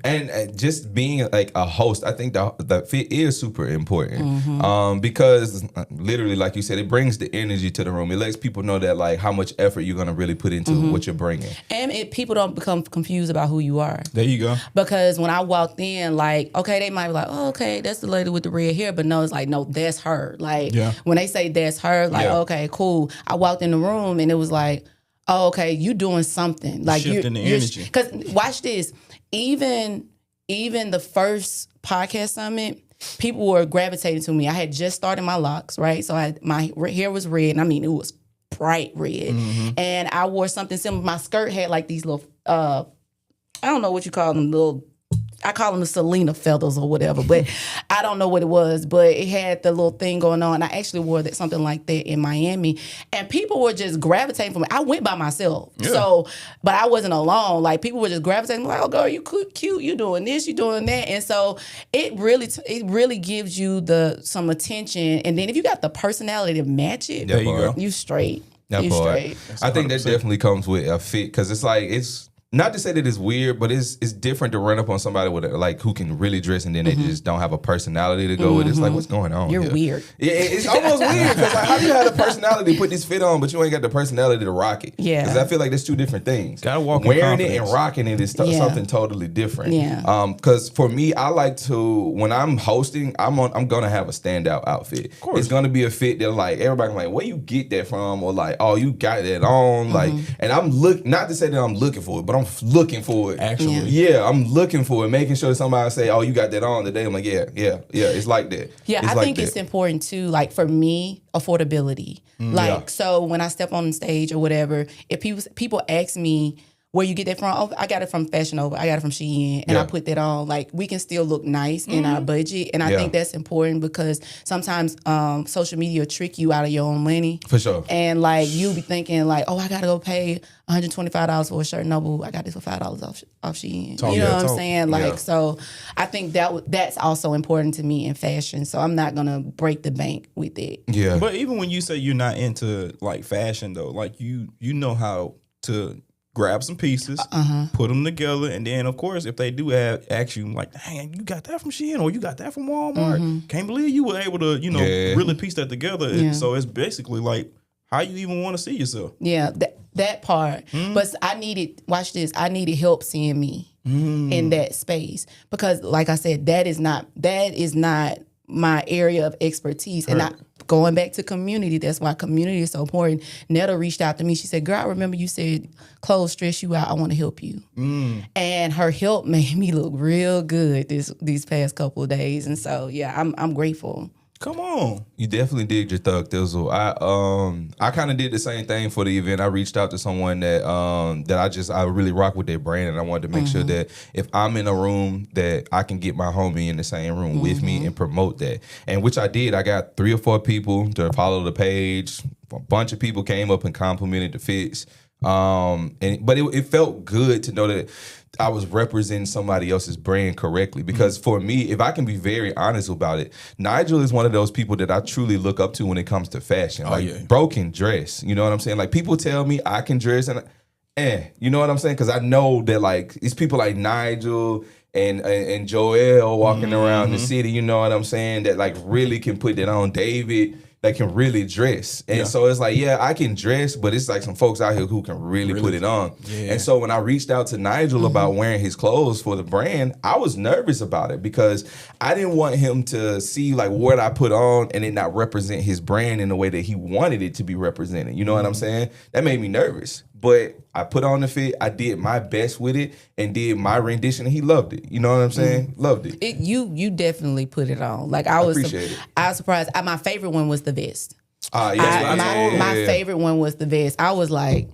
and just being like a host, I think the fit is super important because literally, like you said, it brings the energy to the room. It lets people know that like how much effort you're gonna really put into what you're bringing. And people don't become confused about who you are. There you go. Because when I walked in, like, okay, they might be like, oh, okay, that's the lady with the red hair. But no, it's like, no, that's her. Like, when they say that's her, like, okay, cool. I walked in the room and it was like, oh, okay, you doing something. Like Shifting the energy. Because watch this. Even the first podcast summit, people were gravitating to me. I had just started my locks, right? So my hair was red. And I mean, it was bright red. And I wore something similar. My skirt had like these little, I don't know what you call them, I call them the Selena feathers or whatever, but I don't know what it was, but it had the little thing going on. I actually wore something like that in Miami, and people were just gravitating for me. I went by myself, but I wasn't alone. Like people were just gravitating, like, "Oh, girl, you cute, you doing this, you doing that," and so it really gives you some attention. And then if you got the personality to match it, There you go. you straight. That You part. straight. I think that definitely comes with a fit because it's like not to say that it's weird, but it's different to run up on somebody with like who can really dress and then they just don't have a personality to go with. It's like, what's going on? You're here? weird. Yeah, it's almost weird because like, how do you have the personality to put this fit on, but you ain't got the personality to rock it? Yeah. Because I feel like there's two different things. Gotta walk in Wearing it and confidence. rocking it is something totally different. Yeah. Because for me, I like to when I'm hosting, I'm gonna have a standout outfit. Of course. It's gonna be a fit that like everybody can like, where you get that from? Or like, oh, you got that on. Like, and I'm not to say that I'm looking for it, but I'm looking for it. Actually. Yeah, I'm looking for it, making sure somebody say, oh, you got that on today. I'm like, yeah, it's like that. Yeah, it's I like think that. it's important too, like for me, affordability. Like, so when I step on the stage or whatever, if people ask me, where you get that from? Oh, I got it from Fashion Nova. I got it from Shein, and I put that on. Like, we can still look nice in our budget, and I think that's important because sometimes social media will trick you out of your own money. For sure. And like you'll be thinking like, oh, I gotta go pay $125 for a shirt. No, boo, I got this for $5 off Shein. You know what I'm saying? Like, so I think that's also important to me in fashion. So I'm not gonna break the bank with it. Yeah. But even when you say you're not into like fashion though, like you know how to grab some pieces, put them together, and then of course if they do ask you like, "Dang, you got that from Shein or you got that from Walmart?" Can't believe you were able to, really piece that together. Yeah. So it's basically like how you even want to see yourself. Yeah, that part. But I needed help seeing me in that space because, like I said, that is not my area of expertise. And going back to community, that's why community is so important. Netta reached out to me. She said, "Girl, I remember you said clothes stress you out. I want to help you." And her help made me look real good these past couple of days. And so, yeah, I'm grateful. Come on. You definitely did your thug thizzle. I kind of did the same thing for the event. I reached out to someone that I really rock with their brand, and I wanted to make sure that if I'm in a room that I can get my homie in the same room with me and promote that. And which I did. I got 3 or 4 people to follow the page. A bunch of people came up and complimented the fits. But it felt good to know that I was representing somebody else's brand correctly. Because for me, if I can be very honest about it, Nigel is one of those people that I truly look up to when it comes to fashion. Bro can dress. You know what I'm saying? Like, people tell me I can dress and you know what I'm saying? Because I know that like it's people like Nigel and Joel walking around the city, you know what I'm saying, that like really can put that on. David, that can really dress. And so it's like, yeah, I can dress, but it's like some folks out here who can really put it on. Yeah. And so when I reached out to Nigel about wearing his clothes for the brand, I was nervous about it because I didn't want him to see like what I put on and it not represent his brand in the way that he wanted it to be represented. You know what I'm saying? That made me nervous. But I put on the fit, I did my best with it, and did my rendition, and he loved it. You know what I'm saying? Loved it. You definitely put it on. Like I appreciate it. I was surprised. My favorite one was the vest. Yes, my favorite one was the vest. I was like,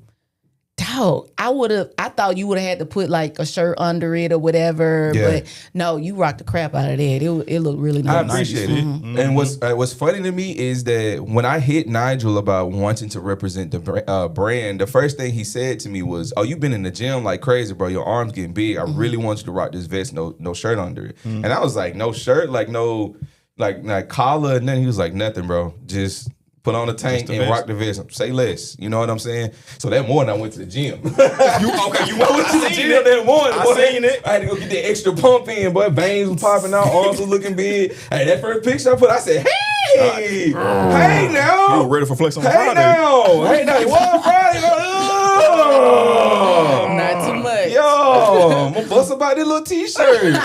dog, I thought you would have had to put like a shirt under it or whatever. Yeah. But no, you rocked the crap out of that. It looked really nice. I appreciate it. And what's funny to me is that when I hit Nigel about wanting to represent the brand, the first thing he said to me was, "Oh, you've been in the gym like crazy, bro. Your arms getting big. I really want you to rock this vest, no shirt under it." And I was like, "No shirt, like no like collar." And then he was like, "Nothing, bro. Just put on a tank and rock the vest. Say less." You know what I'm saying? So that morning I went to the gym. You went to the gym that morning. I seen it. I had to go get that extra pump in, boy. Veins was popping out, arms was looking big. Hey, that first picture I put, I said, hey now. You were ready for flex on hey Friday. Hey now. It was Friday. Not too much. Yo, I'm gonna bust about this little t-shirt.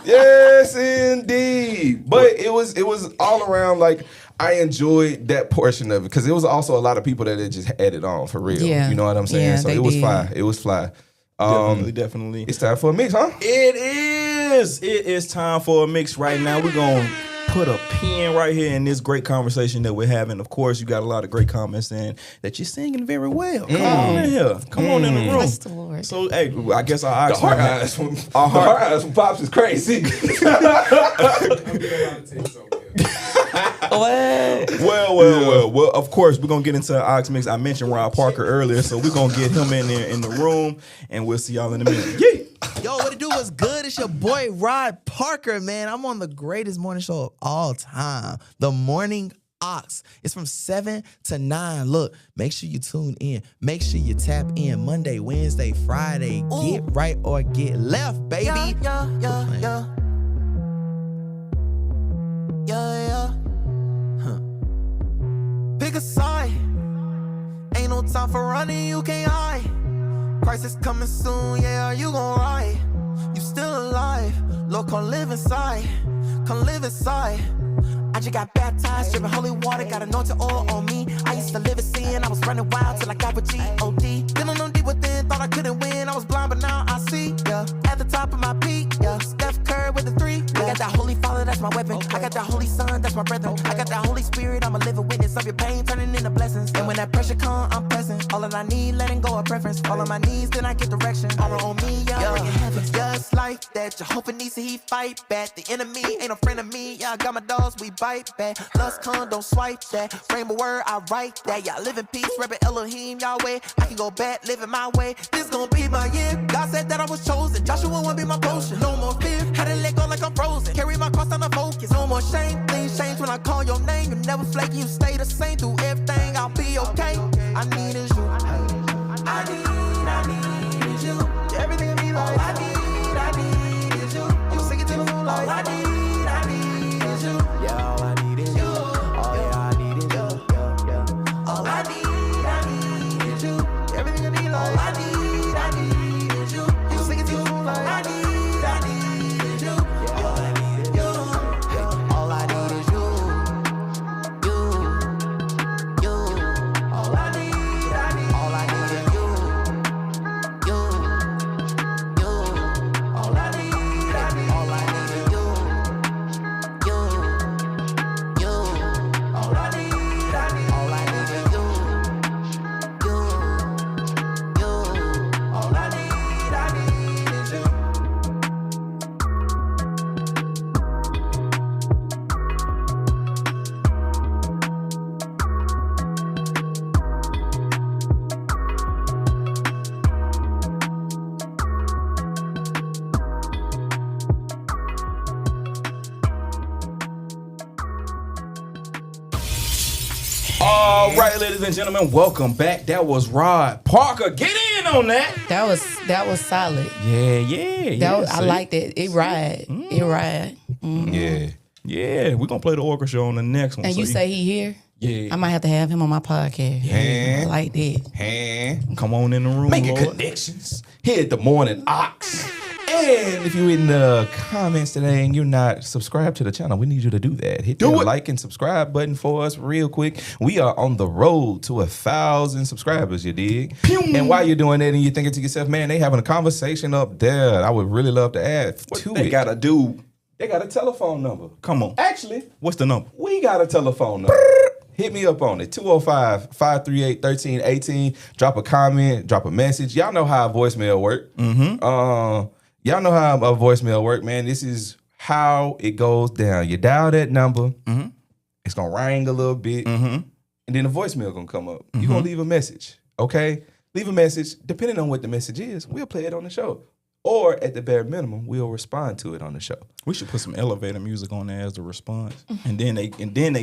Yes, indeed. But it was all around like, I enjoyed that portion of it because it was also a lot of people that had just added on for real. Yeah. You know what I'm saying? Yeah, so it was fly. It was fly. Definitely. It's time for a mix, huh? It is. It is time for a mix right now. We're going to put a pin right here in this great conversation that we're having. Of course, you got a lot of great comments in that you're singing very well. Come on in here. Come on in the room. Bless the Lord. So, hey, I guess our heart eyes from Pops is crazy. Well, of course, we're going to get into the Ox Mix. I mentioned Rod Parker earlier, so we're going to get him in there in the room, and we'll see y'all in a minute. Yeah. Yo, what it do? What's good? It's your boy Rod Parker, man. I'm on the greatest morning show of all time, The Morning Ox. It's from 7 to 9. Look, make sure you tune in. Make sure you tap in Monday, Wednesday, Friday. Get right or get left, baby. Yeah. Pick a side. Ain't no time for running, you can't hide. Crisis coming soon, yeah, you gon' ride. You still alive, Lord, come live inside. Come live inside. I just got baptized, dripping holy water, got anointed oil on me. I used to live in sin, I was running wild till I got with G.O.D. Feeling on deep within, thought I couldn't win, I was blind, but now I see, yeah. At the top of my peak, yeah. Steph Curry with the 3, yeah. I got that holy father, that's my weapon. I got that holy son, that's my brethren. I got that holy spirit, I'm a living witness of your pain, turning into blessings. And when that pressure come, I'm pressing. All that I need, letting go of preference. All on my knees, then I get direction. All on me, yeah. Bringing heaven, just like that. Jehovah needs to, he fight back. The enemy ain't a friend of me, yeah. I got my dogs, we bite back. Lust come, don't swipe that. Frame a word, I write that. Y'all live in peace, reppin' Elohim, Yahweh. I can go back, living my way. This gon' be my year. God said that I was chosen. Joshua won't be my potion. No more fear. Had to let go like I'm frozen. Carry my cross on the focus. No more shame. Things change when I call your name. You never flake, you stay the same through everything. I'll be okay. I need is you. I need is you. Everything in me like I need is you. You sing it to the moonlight. All I need is you. Yeah, all I need is you. All I need is you. All I need is you. Everything I need, all I need is you. You sing it to the moonlight. I need is you. Yeah, all I need is you. All I need is you. You. All I need is you. You. All I need is you. You. All I need is you. All I need is you. All right, ladies and gentlemen, welcome back. That was Rod Parker. Get in on that. That was solid. Yeah. I liked it. It ride. It ride. Mhm. Yeah. We're gonna play the orchestra on the next one. And so you say he here? Yeah. I might have to have him on my podcast. Yeah. I like that. Come on in the room, Making Lord. connections here at the Morning Ox. And if you're in the comments today and you're not subscribed to the channel, we need you to do that. Hit the like and subscribe button for us real quick. We are on the road to 1,000 subscribers, you dig? And while you're doing that and you're thinking to yourself, man, they having a conversation up there, I would really love to add to They it. gotta do. They got a telephone number. Come on. Actually, What's the number? we got a telephone number. Hit me up on it, 205-538-1318. Drop a comment, drop a message. Y'all know how a voicemail work. Y'all know how a voicemail work, man. This is how it goes down. You dial that number, it's gonna ring a little bit, and then the voicemail gonna come up. You're gonna leave a message, okay? Leave a message. Depending on what the message is, we'll play it on the show. Or at the bare minimum, we'll respond to it on the show. We should put some elevator music on there as the response, and then they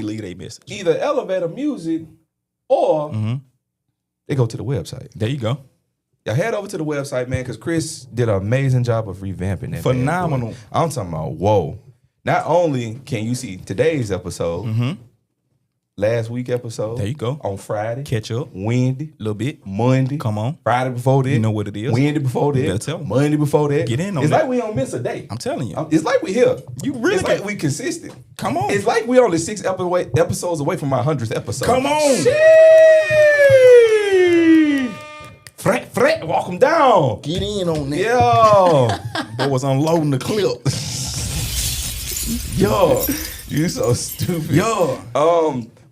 leave a message. Either elevator music or they go to the website. There you go. Y'all head over to the website, man, because Chris did an amazing job of revamping that. Phenomenal. bad boy. I'm talking about, whoa. Not only can you see today's episode, last week episode. There you go. On Friday. Catch up. Wednesday. A little bit. Monday. Come on. Friday before that. You know what it is. Wednesday before that. You better tell 'em. Monday before that. Get in on It's that. like we don't miss a day. I'm telling you. It's like we here. You really It's like can- we consistent. Come on. It's like we only 6 episodes away from our 100th episode. Come on. Fret, walk them down. Get in on that. Yo. Boy was unloading the clip. Yo. You so stupid. Yo.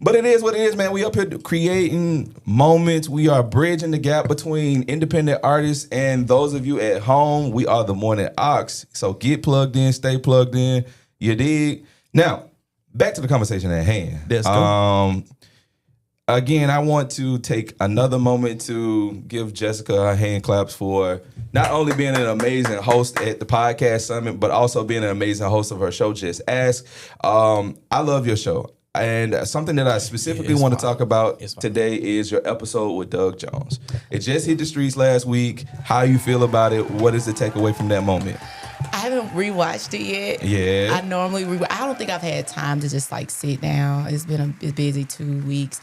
But it is what it is, man. We up here creating moments. We are bridging the gap between independent artists and those of you at home. We are the Morning Ox. So get plugged in, stay plugged in. You dig? Now, back to the conversation at hand. Let's go. Again, I want to take another moment to give Jessica her hand claps for not only being an amazing host at the Podcast Summit, but also being an amazing host of her show, Just Ask. I love your show. And something that I specifically want to talk about today is your episode with Doug Jones. It just hit the streets last week. How you feel about it? What is the takeaway from that moment? I haven't rewatched it yet. Yeah. I normally I don't think I've had time to just like sit down. It's been a busy 2 weeks.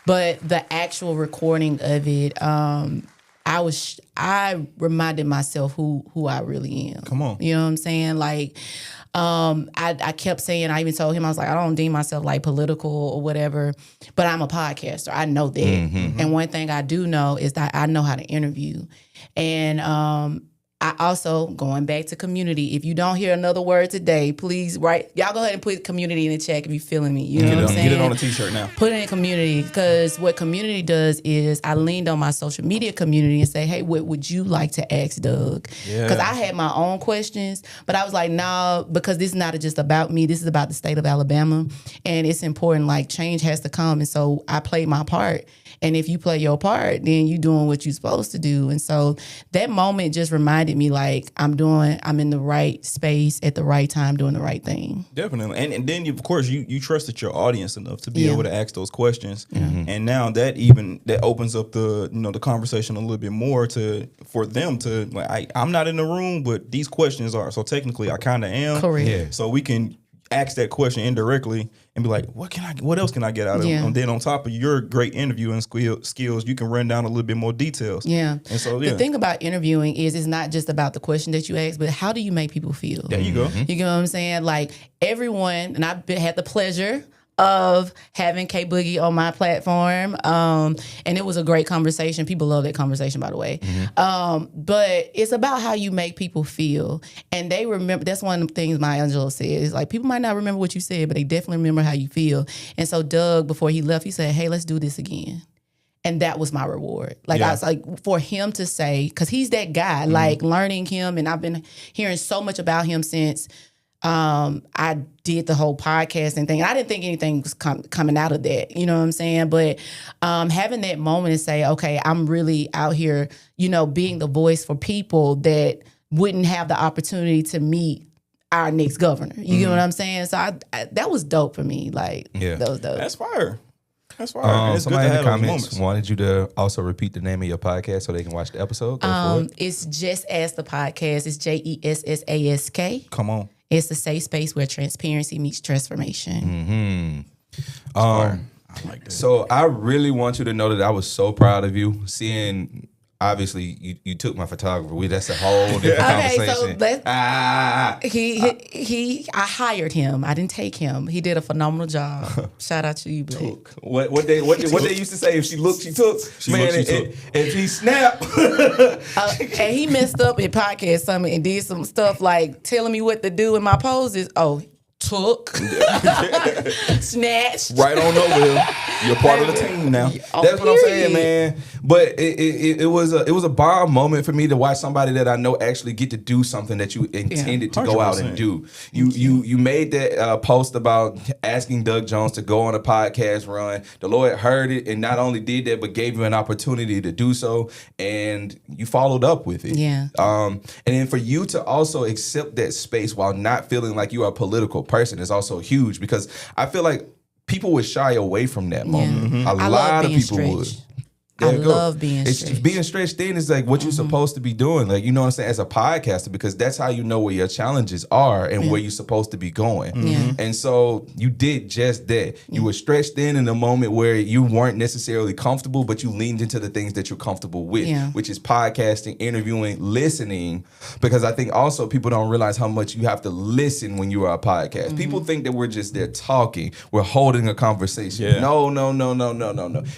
But the actual recording of it, I reminded myself who I really am. Come on. You know what I'm saying? Like, I kept saying, I even told him, I was like, I don't deem myself like political or whatever, but I'm a podcaster. I know that. And one thing I do know is that I know how to interview. And I also, going back to community, if you don't hear another word today, please write. Y'all go ahead and put community in the chat if you're feeling me. You know what I'm saying? Get it on a t-shirt now. Put it in community, because what community does is I leaned on my social media community and say, hey, what would you like to ask Doug? Because I had my own questions, but I was like, no, because this is not just about me. This is about the state of Alabama. And it's important, like change has to come. And so I played my part. And if you play your part, then you're doing what you're supposed to do. And so that moment just reminded me, like, I'm in the right space at the right time, doing the right thing. Definitely. And then, of course, you trusted your audience enough to be able to ask those questions. And now that opens up the conversation a little bit more for them to, like, I'm not in the room, but these questions are. So technically, I kind of am. Correct. Yeah. So we can ask that question indirectly and be like, what else can I get out of it? And then on top of your great interviewing skills, you can run down a little bit more details. Yeah. And so, the thing about interviewing is it's not just about the question that you ask, but how do you make people feel? There you go. You know what I'm saying? Like everyone, and I've had the pleasure of having K Boogie on my platform. And it was a great conversation. People love that conversation, by the way. But it's about how you make people feel. And they remember, that's one of the things Maya Angelou said. It's like, people might not remember what you said, but they definitely remember how you feel. And so Doug, before he left, he said, hey, let's do this again. And that was my reward. Like, I was like, for him to say, because he's that guy, like learning him, and I've been hearing so much about him since I did the whole podcasting thing. I didn't think anything was coming out of that, you know what I'm saying? But having that moment and say, okay, I'm really out here, being the voice for people that wouldn't have the opportunity to meet our next governor. You know what I'm saying? So I that was dope for me. Like, that was dope. That's fire. That's fire. Somebody in the comments wanted you to also repeat the name of your podcast so they can watch the episode. Go for it. It's Just Ask the Podcast. It's JESSASK. Come on. It's a safe space where transparency meets transformation. I like that. So I really want you to know that I was so proud of you. Seeing, obviously, you took my photographer. That's a whole different conversation. So I hired him. I didn't take him. He did a phenomenal job. Shout out to you, Blake. What they used to say, if she looked, she took. If he snapped. And he messed up at Podcast Summit and did some stuff like telling me what to do in my poses. Took, snatched, right on over him. You're part of the team now. That's what I'm saying, man. But it was a bomb moment for me to watch somebody that I know actually get to do something that you intended to go out and do. You made that post about asking Doug Jones to go on a podcast run. The Lord heard it and not only did that, but gave you an opportunity to do so, and you followed up with it. Yeah. And then for you to also accept that space while not feeling like you are a political person is also huge, because I feel like people would shy away from that moment. A lot of people would. I love being stretched. Being stretched thin is like what you're supposed to be doing. Like, you know what I'm saying? As a podcaster, because that's how you know where your challenges are and where you're supposed to be going. And so you did just that. You were stretched thin in a moment where you weren't necessarily comfortable, but you leaned into the things that you're comfortable with, which is podcasting, interviewing, listening. Because I think also people don't realize how much you have to listen when you are a podcast. People think that we're just there talking. We're holding a conversation. No.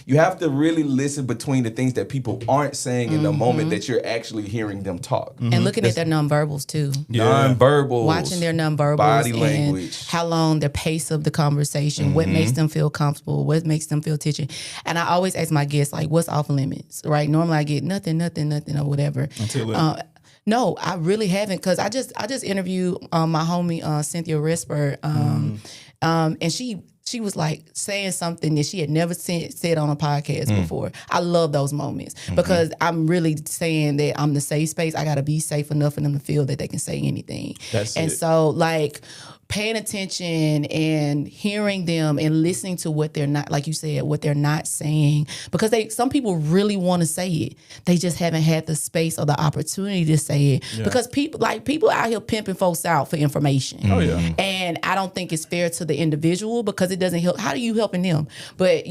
You have to really listen between the things that people aren't saying in the moment that you're actually hearing them talk. And looking at their nonverbals too. Nonverbals. Watching their nonverbals. Body and language. how long, the pace of the conversation, what makes them feel comfortable, what makes them feel tension. And I always ask my guests, like, what's off limits, right? Normally I get nothing or whatever. Until then. No, I really haven't, because I just interviewed my homie Cynthia Resper, and she was like saying something that she had never said on a podcast before. I love those moments because I'm really saying that I'm the safe space. I got to be safe enough for them to feel that they can say anything. And so, like, paying attention and hearing them and listening to what they're not, like you said, what they're not saying, because some people really want to say it. They just haven't had the space or the opportunity to say it because people out here pimping folks out for information. Oh yeah. And I don't think it's fair to the individual because it doesn't help. How are you helping them? But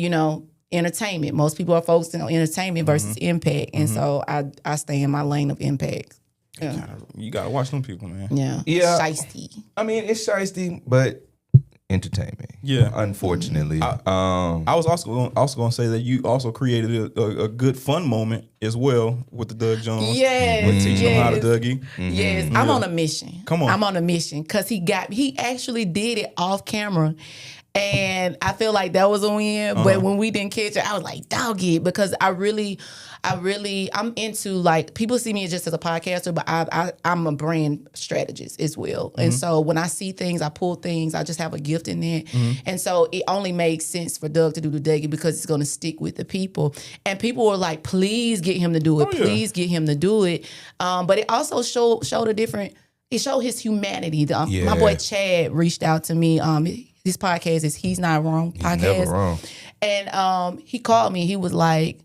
entertainment. Most people are focusing on entertainment versus impact. And so I stay in my lane of impact. Yeah. You gotta watch them people, man. Yeah. Shiesty. I mean, it's shiesty, but entertainment. Yeah. Unfortunately. I was also going to say that you also created a good fun moment as well with the Doug Jones. Yes. With teaching them how to Dougie. Yes. I'm on a mission. Come on. I'm on a mission because he actually did it off camera. And I feel like that was a win. But when we didn't catch it, I was like, dog it. Because I'm into, like, people see me just as a podcaster, but I'm a brand strategist as well. And so when I see things, I pull things, I just have a gift in it. And so it only makes sense for Doug to do the Dougie because it's going to stick with the people. And people were like, please get him to do it. Please get him to do it. But it also showed a different, it showed his humanity. My boy Chad reached out to me. This podcast is He's Not Wrong podcast. He's never wrong. And he called me. He was like,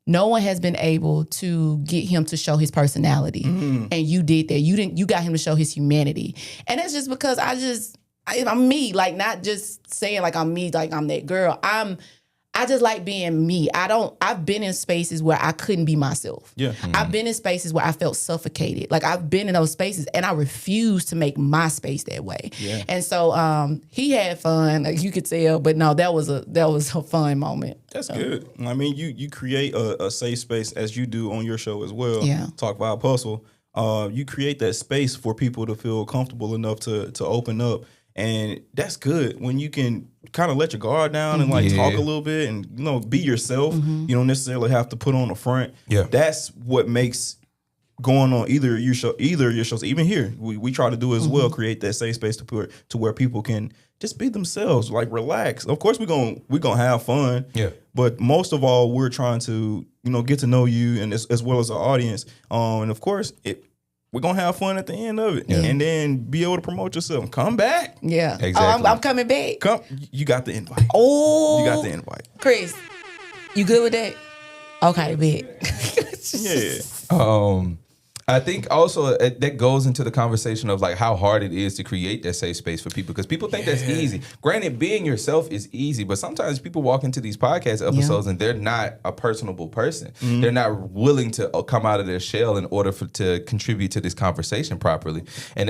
no one has been able to get him to show his personality. And you did that. You got him to show his humanity. And that's just because I'm me, like not just saying like I'm me, like I'm that girl. I just like being me. I've been in spaces where I couldn't be myself. Yeah. I've been in spaces where I felt suffocated. Like I've been in those spaces and I refuse to make my space that way. Yeah. And so he had fun, like you could tell, but no, that was a fun moment. That's good. I mean, you create a safe space as you do on your show as well. Yeah. Talk about Hustle. You create that space for people to feel comfortable enough to open up. And that's good when you can kind of let your guard down and like talk a little bit and be yourself. You don't necessarily have to put on a front. Yeah, that's what makes going on either your shows, even here we try to do as well. Create that safe space to where people can just be themselves, like relax. Of course, we're gonna have fun. Yeah, but most of all, we're trying to get to know you and as well as our audience. And of course we're going to have fun at the end of it. Yeah. And then be able to promote yourself. Come back. Yeah. Exactly. I'm coming back. You got the invite. Oh. You got the invite. Chris, you good with that? Okay, bet. Yeah. I think also that goes into the conversation of like how hard it is to create that safe space for people because people think that's easy. Granted, being yourself is easy, but sometimes people walk into these podcast episodes and they're not a personable person. They're not willing to come out of their shell in order to contribute to this conversation properly. And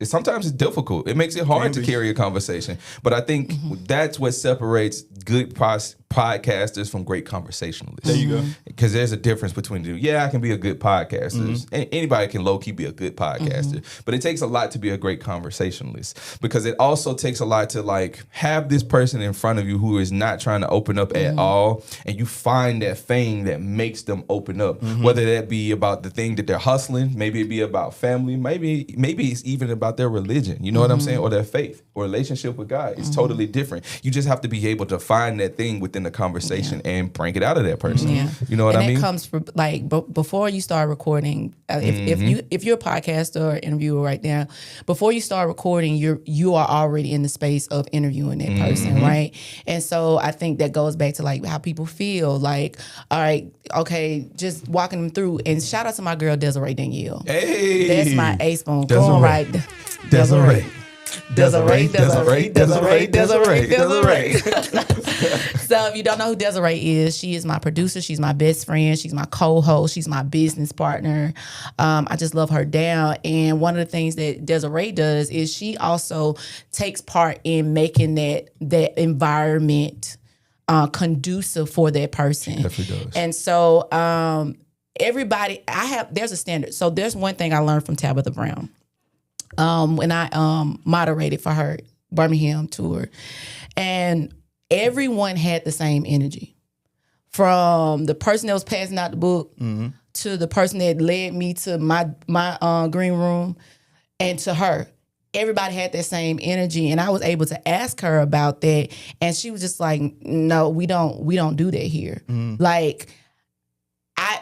sometimes it's difficult. It makes it hard to carry a conversation. But I think that's what separates good podcasters from great conversationalists. There you go. Because there's a difference between the two. Yeah, I can be a good podcaster. Anybody can low-key be a good podcaster. But it takes a lot to be a great conversationalist. Because it also takes a lot to like have this person in front of you who is not trying to open up at all. And you find that thing that makes them open up. Whether that be about the thing that they're hustling, maybe it be about family, maybe it's even about their religion, you know what I'm saying? Or their faith or relationship with God. It's totally different. You just have to be able to find that thing within the conversation and bring it out of that person. You know what I mean? That comes from like before you start recording. If you're a podcaster or interviewer right now, before you start recording, you are already in the space of interviewing that person, right? And so I think that goes back to like how people feel. Like, all right, okay, just walking them through. And shout out to my girl Desiree Danielle. Hey, that's my ace spoon. Desiree. Go on, right? Desiree. Desiree. So if you don't know who Desiree is, she is my producer. She's my best friend. She's my co-host. She's my business partner. I just love her down. And one of the things that Desiree does is she also takes part in making that environment conducive for that person. She definitely does. And so there's a standard. So there's one thing I learned from Tabitha Brown. When I moderated for her Birmingham tour, and everyone had the same energy, from the person that was passing out the book to the person that led me to my green room, and to her. Everybody had that same energy, and I was able to ask her about that, and she was just like, "No, we don't do that here." Like,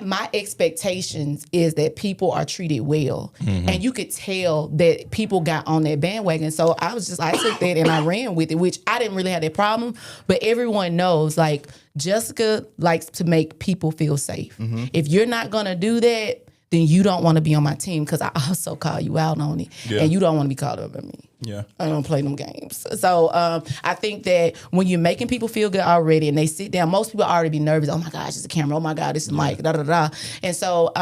my expectations is that people are treated well. And you could tell that people got on that bandwagon. So I took that and I ran with it, which I didn't really have that problem. But everyone knows, like, Jessica likes to make people feel safe. If you're not going to do that, then you don't want to be on my team, because I also call you out on it. Yeah. And you don't want to be called up at me. Yeah. I don't play them games. So I think that when you're making people feel good already and they sit down, most people already be nervous. Oh my gosh, it's a camera. Oh my God, this is Mike. Da da da. And so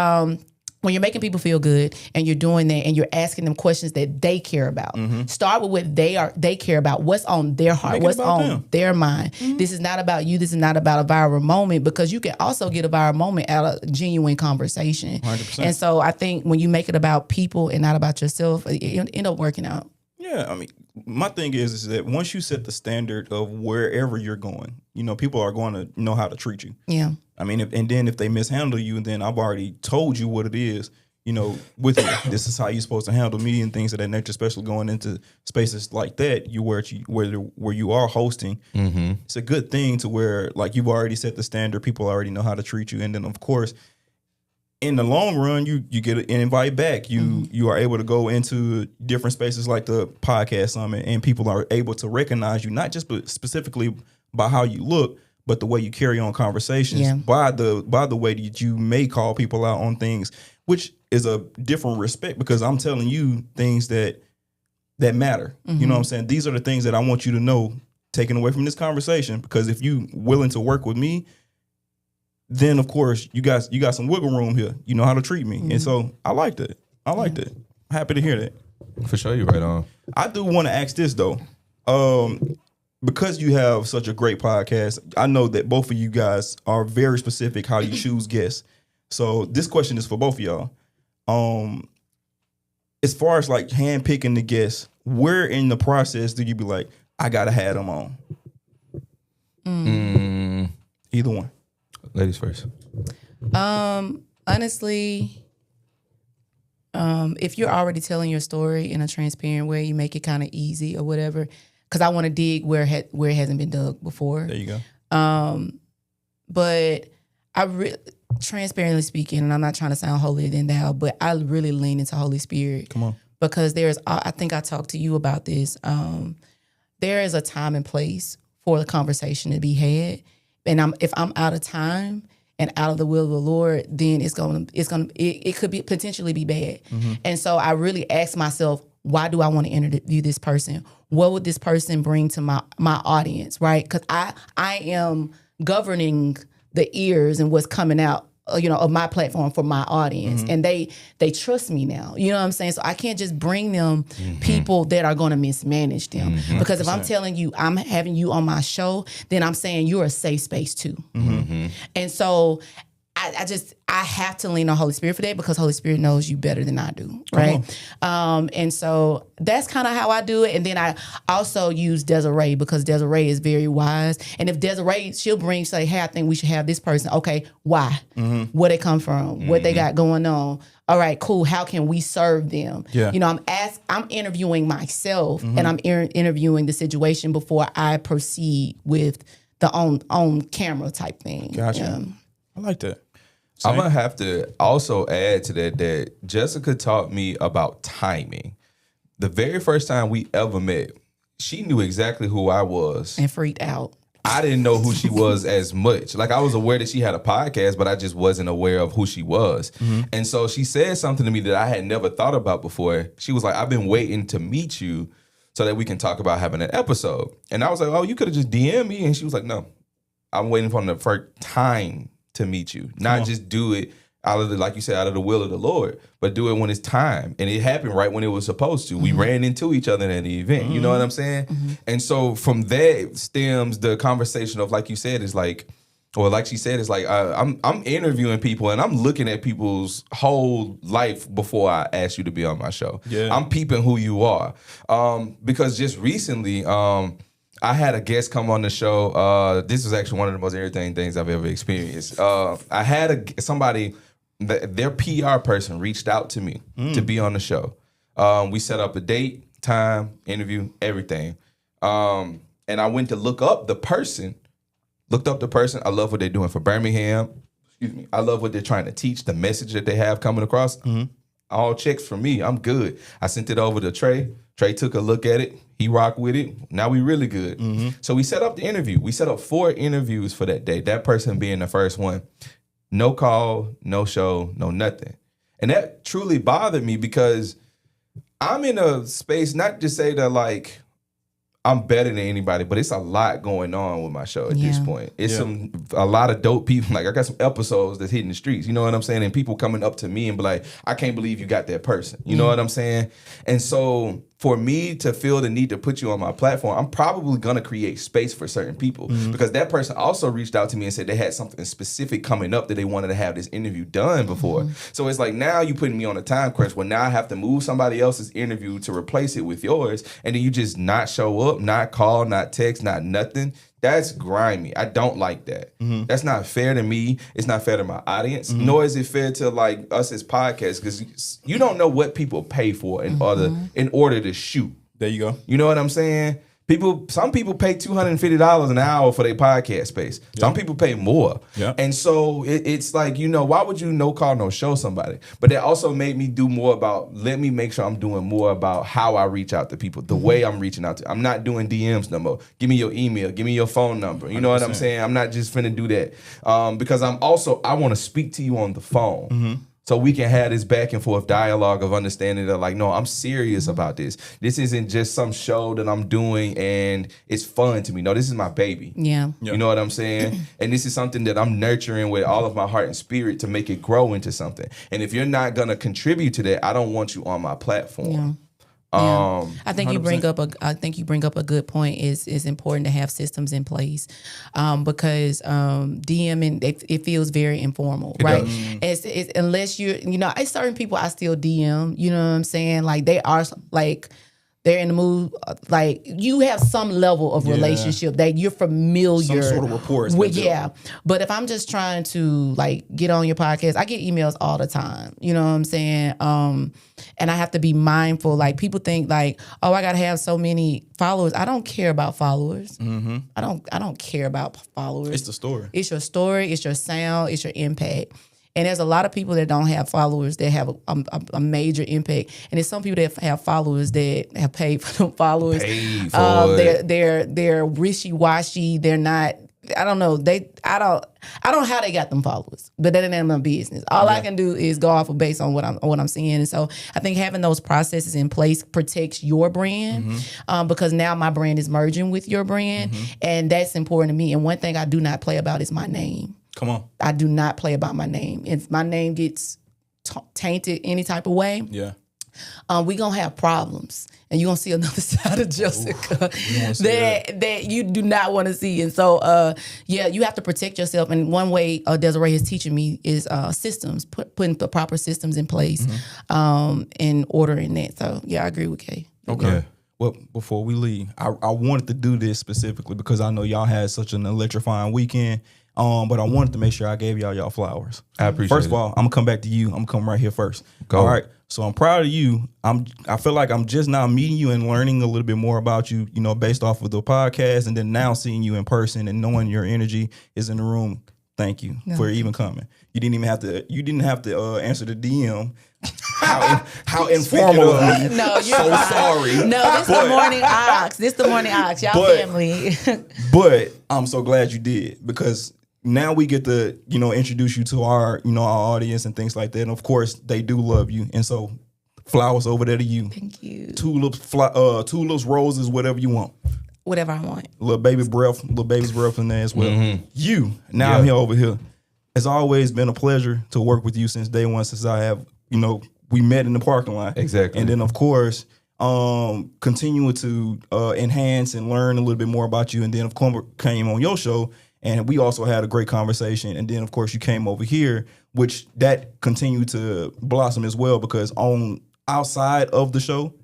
when you're making people feel good and you're doing that and you're asking them questions that they care about, start with what they care about. What's on their heart? What's on their mind? This is not about you. This is not about a viral moment, because you can also get a viral moment out of genuine conversation. 100%. And so I think when you make it about people and not about yourself, it end up working out. Yeah, I mean, my thing is that once you set the standard of wherever you're going, people are going to know how to treat you. Yeah. I mean, if they mishandle you, then I've already told you what it is, with me. This is how you're supposed to handle me and things of that nature, especially going into spaces like that, where you are hosting. It's a good thing to where, like, you've already set the standard. People already know how to treat you. And then, of course, in the long run, you get an invite back. You are able to go into different spaces like the podcast summit, and people are able to recognize you, not just specifically by how you look, but the way you carry on conversations, by the way that you may call people out on things, which is a different respect, because I'm telling you things that matter. You know what I'm saying? These are the things that I want you to know, taken away from this conversation, because if you willing to work with me, then of course you got some wiggle room here. You know how to treat me. And so I liked it. Happy to hear that. For sure, you're right on. I do want to ask this though. Because you have such a great podcast, I know that both of you guys are very specific how you choose guests. So this question is for both of y'all. As far as like handpicking the guests, where in the process do you be like, I gotta have them on? Either one. Ladies first. Honestly, if you're already telling your story in a transparent way, you make it kind of easy or whatever. Because I want to dig where it hasn't been dug before. There you go. But transparently speaking, and I'm not trying to sound holier than thou, but I really lean into Holy Spirit. Come on. Because I think I talked to you about this. There is a time and place for the conversation to be had, and if I'm out of time and out of the will of the Lord, then it could be potentially be bad. And so I really ask myself, why do I want to interview this person? What would this person bring to my audience, right? Because I am governing the ears and what's coming out, of my platform for my audience. And they trust me now. You know what I'm saying? So I can't just bring them people that are going to mismanage them. Because if I'm telling you I'm having you on my show, then I'm saying you're a safe space too. And so I have to lean on Holy Spirit for that, because Holy Spirit knows you better than I do, right? And so that's kind of how I do it. And then I also use Desiree, because Desiree is very wise. And if Desiree, she'll say, hey, I think we should have this person. Okay, why? Where they come from? What they got going on? All right, cool. How can we serve them? Yeah. I'm interviewing myself, and I'm interviewing the situation before I proceed with the on camera type thing. Gotcha. I like that. Same. I'm going to have to also add to that Jessica taught me about timing. The very first time we ever met, she knew exactly who I was. And freaked out. I didn't know who she was as much. Like, I was aware that she had a podcast, but I just wasn't aware of who she was. And so she said something to me that I had never thought about before. She was like, I've been waiting to meet you so that we can talk about having an episode. And I was like, oh, you could have just DM'd me. And she was like, no, I'm waiting for the first time to meet you, not just do it out of like you said, out of the will of the Lord, but do it when it's time. And it happened right when it was supposed to. We ran into each other at the event. You know what I'm saying? And so from that stems the conversation of, like you said, is like, or like she said, it's like I'm interviewing people and I'm looking at people's whole life before I ask you to be on my show. Yeah. I'm peeping who you are. Because just recently, I had a guest come on the show. This was actually one of the most irritating things I've ever experienced. I had somebody, their PR person reached out to me to be on the show. We set up a date, time, interview, everything. And I went to look up the person. I love what they're doing for Birmingham. excuse me, I love what they're trying to teach, the message that they have coming across. All checks for me. I'm good. I sent it over to Trey. Trey took a look at it. He rocked with it. Now we really good. So we set up the interview. We set up 4 interviews for that day. That person being the first one. No call, no show, no nothing. And that truly bothered me because I'm in a space, not to say that like I'm better than anybody, but it's a lot going on with my show at this point. It's a lot of dope people. Like I got some episodes that's hitting the streets. You know what I'm saying? And people coming up to me and be like, I can't believe you got that person. You know what I'm saying? And so for me to feel the need to put you on my platform, I'm probably going to create space for certain people because that person also reached out to me and said they had something specific coming up that they wanted to have this interview done before. So it's like now you putting me on a time crunch where now I have to move somebody else's interview to replace it with yours, and then you just not show up, not call, not text, not nothing. That's grimy. I don't like that. That's not fair to me. It's not fair to my audience. Nor is it fair to like us as podcasts because you don't know what people pay for in order to shoot. There you go. You know what I'm saying? Some people pay $250 an hour for their podcast space. Some people pay more. And so it's like, you know, why would you no call, no show somebody? But that also made me do more about, let me make sure I'm doing more about how I reach out to people, the way I'm reaching out to. I'm not doing DMs no more. Give me your email. Give me your phone number. You know what I'm saying? I'm not just finna do that. Because I want to speak to you on the phone. So we can have this back and forth dialogue of understanding that, like, no, I'm serious about this. This isn't just some show that I'm doing and it's fun to me. No, this is my baby. Yeah. You know what I'm saying? And this is something that I'm nurturing with all of my heart and spirit to make it grow into something. And if you're not going to contribute to that, I don't want you on my platform. I think you bring up a good point. Is important to have systems in place because DMing it feels very informal, right? It's unless you know, it's certain people I still DM. You know what I'm saying? Like they are like. They're in the mood, like you have some level of relationship that you're familiar, some sort of rapport with. But if I'm just trying to like get on your podcast, I get emails all the time. You know what I'm saying? And I have to be mindful. Like people think like, oh, I gotta have so many followers. I don't care about followers. I don't care about followers. It's the story. It's your story. It's your sound. It's your impact. And there's a lot of people that don't have followers that have a major impact. And there's some people that have followers that have paid for them followers. They're wishy-washy. They're not, I don't know. I don't know how they got them followers, but that ain't my business. All I can do is go off of based on what I'm seeing. And so I think having those processes in place protects your brand because now my brand is merging with your brand. And that's important to me. And one thing I do not play about is my name. Come on. I do not play about my name. If my name gets tainted any type of way, we gonna have problems, and you gonna see another side of Jessica that you do not want to see. And so, you have to protect yourself. And one way Desiree is teaching me is systems, putting the proper systems in place, and ordering that. So, I agree with Kay. Okay. Well, before we leave, I wanted to do this specifically because I know y'all had such an electrifying weekend. But I wanted to make sure I gave y'all flowers. I appreciate it. First of all, I'm gonna come back to you. I'm gonna come right here first. All right. So I'm proud of you. I feel like I'm just now meeting you and learning a little bit more about you, you know, based off of the podcast, and then now seeing you in person and knowing your energy is in the room. Thank you for even coming. You didn't even have to. You didn't have to answer the DM. How informal of me. No, you're so fine. sorry. No, this the morning ox. This the morning ox. Y'all family. But I'm so glad you did because now we get to, you know, introduce you to our, you know, our audience and things like that. And of course, they do love you. And so flowers over there to you. Thank you. Tulips, roses, whatever you want. Whatever I want. Little baby's breath in there as well. I'm here over here. It's always been a pleasure to work with you since day one, since I have, you know, we met in the parking lot. Exactly. And then of course, continuing to enhance and learn a little bit more about you. And then of course came on your show and we also had a great conversation. And then of course you came over here, which that continued to blossom as well because on outside of the show,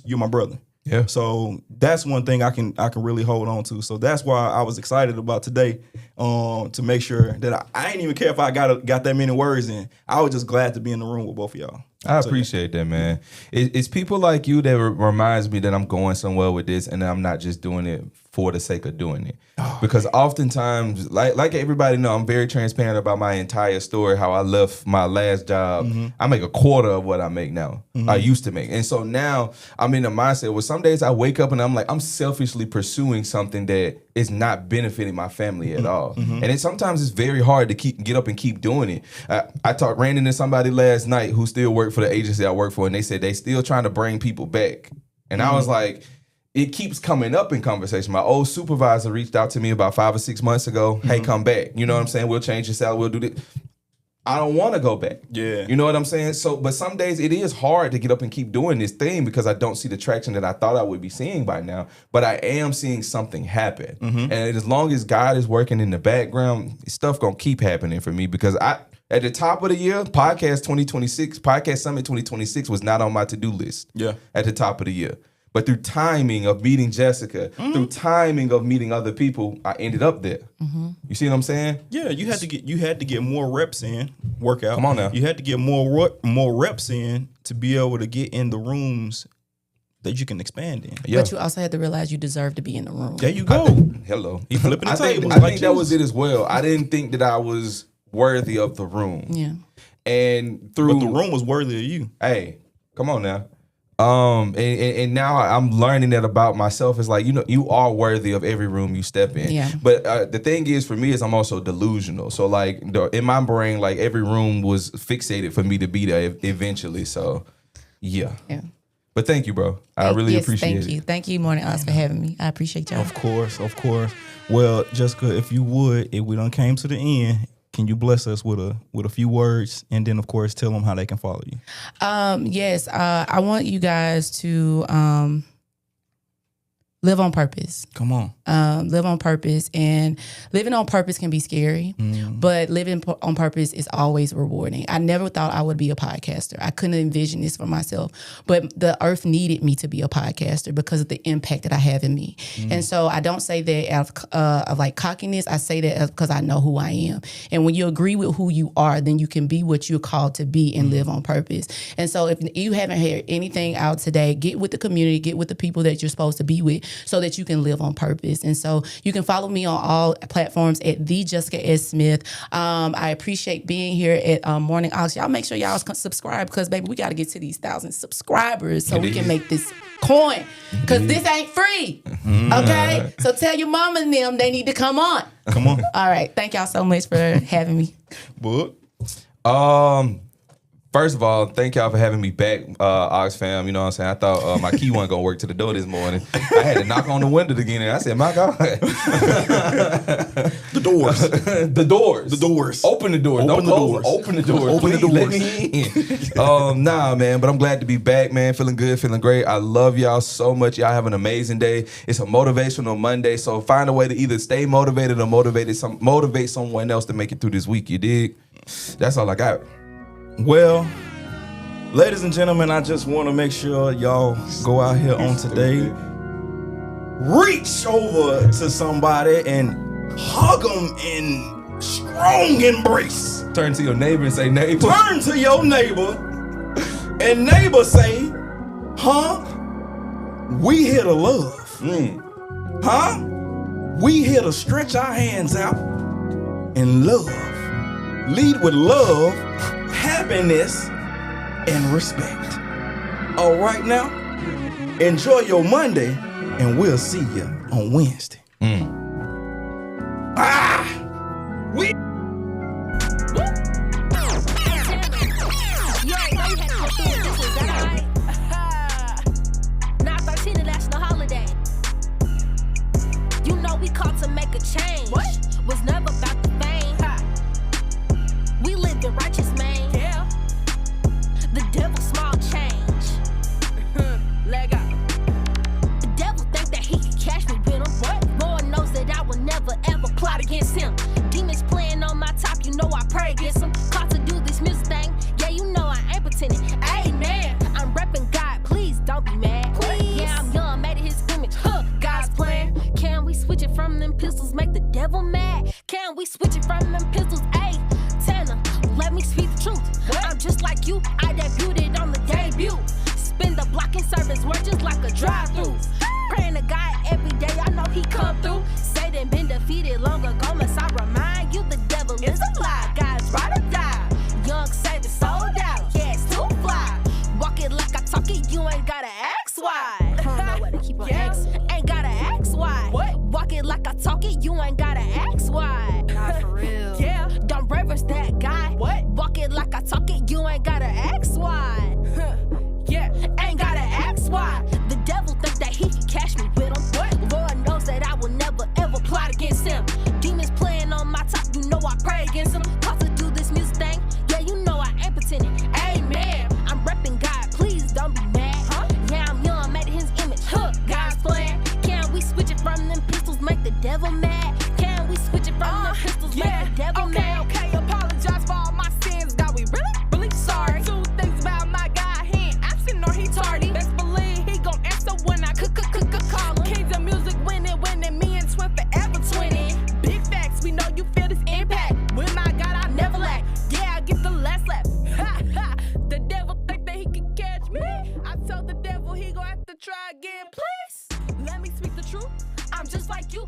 you're my brother. Yeah. So that's one thing I can really hold on to. So that's why I was excited about today, to make sure that I didn't even care if I got that many words in. I was just glad to be in the room with both of y'all. I appreciate that, man. It's people like you that reminds me that I'm going somewhere with this and I'm not just doing it for the sake of doing it. Because oftentimes, like everybody know, I'm very transparent about my entire story, how I left my last job. I make a quarter of what I make now. I used to make. And so now I'm in the mindset where some days I wake up and I'm like, I'm selfishly pursuing something that is not benefiting my family at all. And sometimes it's very hard to get up and keep doing it. I ran into somebody last night who still worked for the agency I work for, and they said they still trying to bring people back. And I was like, it keeps coming up in conversation. My old supervisor reached out to me about 5 or 6 months ago. Hey, come back. You know what I'm saying? We'll change your salary. We'll do this. I don't want to go back. Yeah. You know what I'm saying? So, but some days it is hard to get up and keep doing this thing because I don't see the traction that I thought I would be seeing by now. But I am seeing something happen. And as long as God is working in the background, stuff going to keep happening for me because at the top of the year, Podcast Summit 2026 was not on my to-do list. Yeah. At the top of the year. But through timing of meeting Jessica, through timing of meeting other people, I ended up there. You see what I'm saying? Yeah, you had to get more reps in, workout. Come on now. You had to get more reps in to be able to get in the rooms that you can expand in. But you also had to realize you deserve to be in the room. There you go. Hello. You flipping the tables. I think that was it as well. I didn't think that I was worthy of the room. Yeah. And but the room was worthy of you. Hey, come on now. And now I'm learning that about myself. It's like, you are worthy of every room you step in. Yeah. But the thing is, for me, is I'm also delusional. So like in my brain, like every room was fixated for me to be there eventually. So yeah. But thank you, bro. I really appreciate it. Thank you. Thank you, Morning Ox, for having me. I appreciate y'all. Of course. Well, Jessica, if we done came to the end, can you bless us with a few words, and then of course tell them how they can follow you? Yes, I want you guys to live on purpose. Come on. Live on purpose, and living on purpose can be scary, but living on purpose is always rewarding. I never thought I would be a podcaster. I couldn't envision this for myself, but the earth needed me to be a podcaster because of the impact that I have in me. And so I don't say that out of like cockiness. I say that because I know who I am. And when you agree with who you are, then you can be what you're called to be and live on purpose. And so if you haven't heard anything out today, get with the community, get with the people that you're supposed to be with, so that you can live on purpose. And so you can follow me on all platforms at the Jessica S. Smith. I appreciate being here at Morning Ox. Y'all make sure y'all subscribe because, baby, we got to get to these 1,000 subscribers so we can make this coin because this ain't free. Okay? So tell your mama and them they need to come on. Come on. All right. Thank y'all so much for having me. But first of all, thank y'all for having me back, Ox fam. You know what I'm saying? I thought my key wasn't going to work to the door this morning. I had to knock on the window again, and I said, my God. The doors. The doors. The doors. Open the doors. Don't close. Open the doors. Open the doors. Let me in. Nah, man, but I'm glad to be back, man. Feeling good, feeling great. I love y'all so much. Y'all have an amazing day. It's a motivational Monday, so find a way to either stay motivated or motivate someone else to make it through this week. You dig? That's all I got. Well, ladies and gentlemen, I just want to make sure y'all go out here on today. Reach over to somebody and hug them in strong embrace. Turn to your neighbor and say, neighbor. Turn to your neighbor and neighbor say, huh? We here to love. Huh? We here to stretch our hands out and love. Lead with love, happiness, and respect. All right now, enjoy your Monday, and we'll see you on Wednesday. We. Not 13 national holiday. You know we called to make a change. Was never about the fame. We live in righteous man. Yeah. The devil small change. Leg out. The devil think that he can catch me with him. What? Lord knows that I will never ever plot against him. Demons playing on my top, you know I pray against him. Called to do this music thing, yeah, you know I ain't pretending. Amen. I'm repping God, please don't be mad. Please. Yeah, I'm young, made it his image. God's plan. Can we switch it from them pistols, make the devil mad? Can we switch it from them pistols? Ayy, Tanner, let me speak keep on asking. Ain't gotta ask why. What? Walk it like I talk it, you ain't gotta ask why. Not for real. Yeah, don't reverence that guy. What? Walk it like I talk it, you ain't gotta ask why. Yeah, ain't gotta ask why. The devil think that he can catch me with him. What? Lord knows that I will never ever plot against him. Demons playing on my top, you know I pray against him. Cause to do this music thing, yeah, you know I ain't pretending. Amen. I'm repping God, please don't be mad. Huh? Yeah, I'm young, made in his image. Huh? God's plan. Can we switch it from them pistols, make the devil mad? Can we switch it from them pistols, make the devil mad? Okay, apologize for all my sins. God, we really sorry. Two things about my God, he ain't absent nor he tardy. Best believe he gon' answer when I call him. Kings of music winning, me and Twin forever twinning. Big facts, we know you feel this impact. With my God, I never lack. Yeah, I get the last laugh. Ha ha, the devil think that he can catch me. I told the devil he gon' have to try again, please. Let me speak the truth. I'm just like you.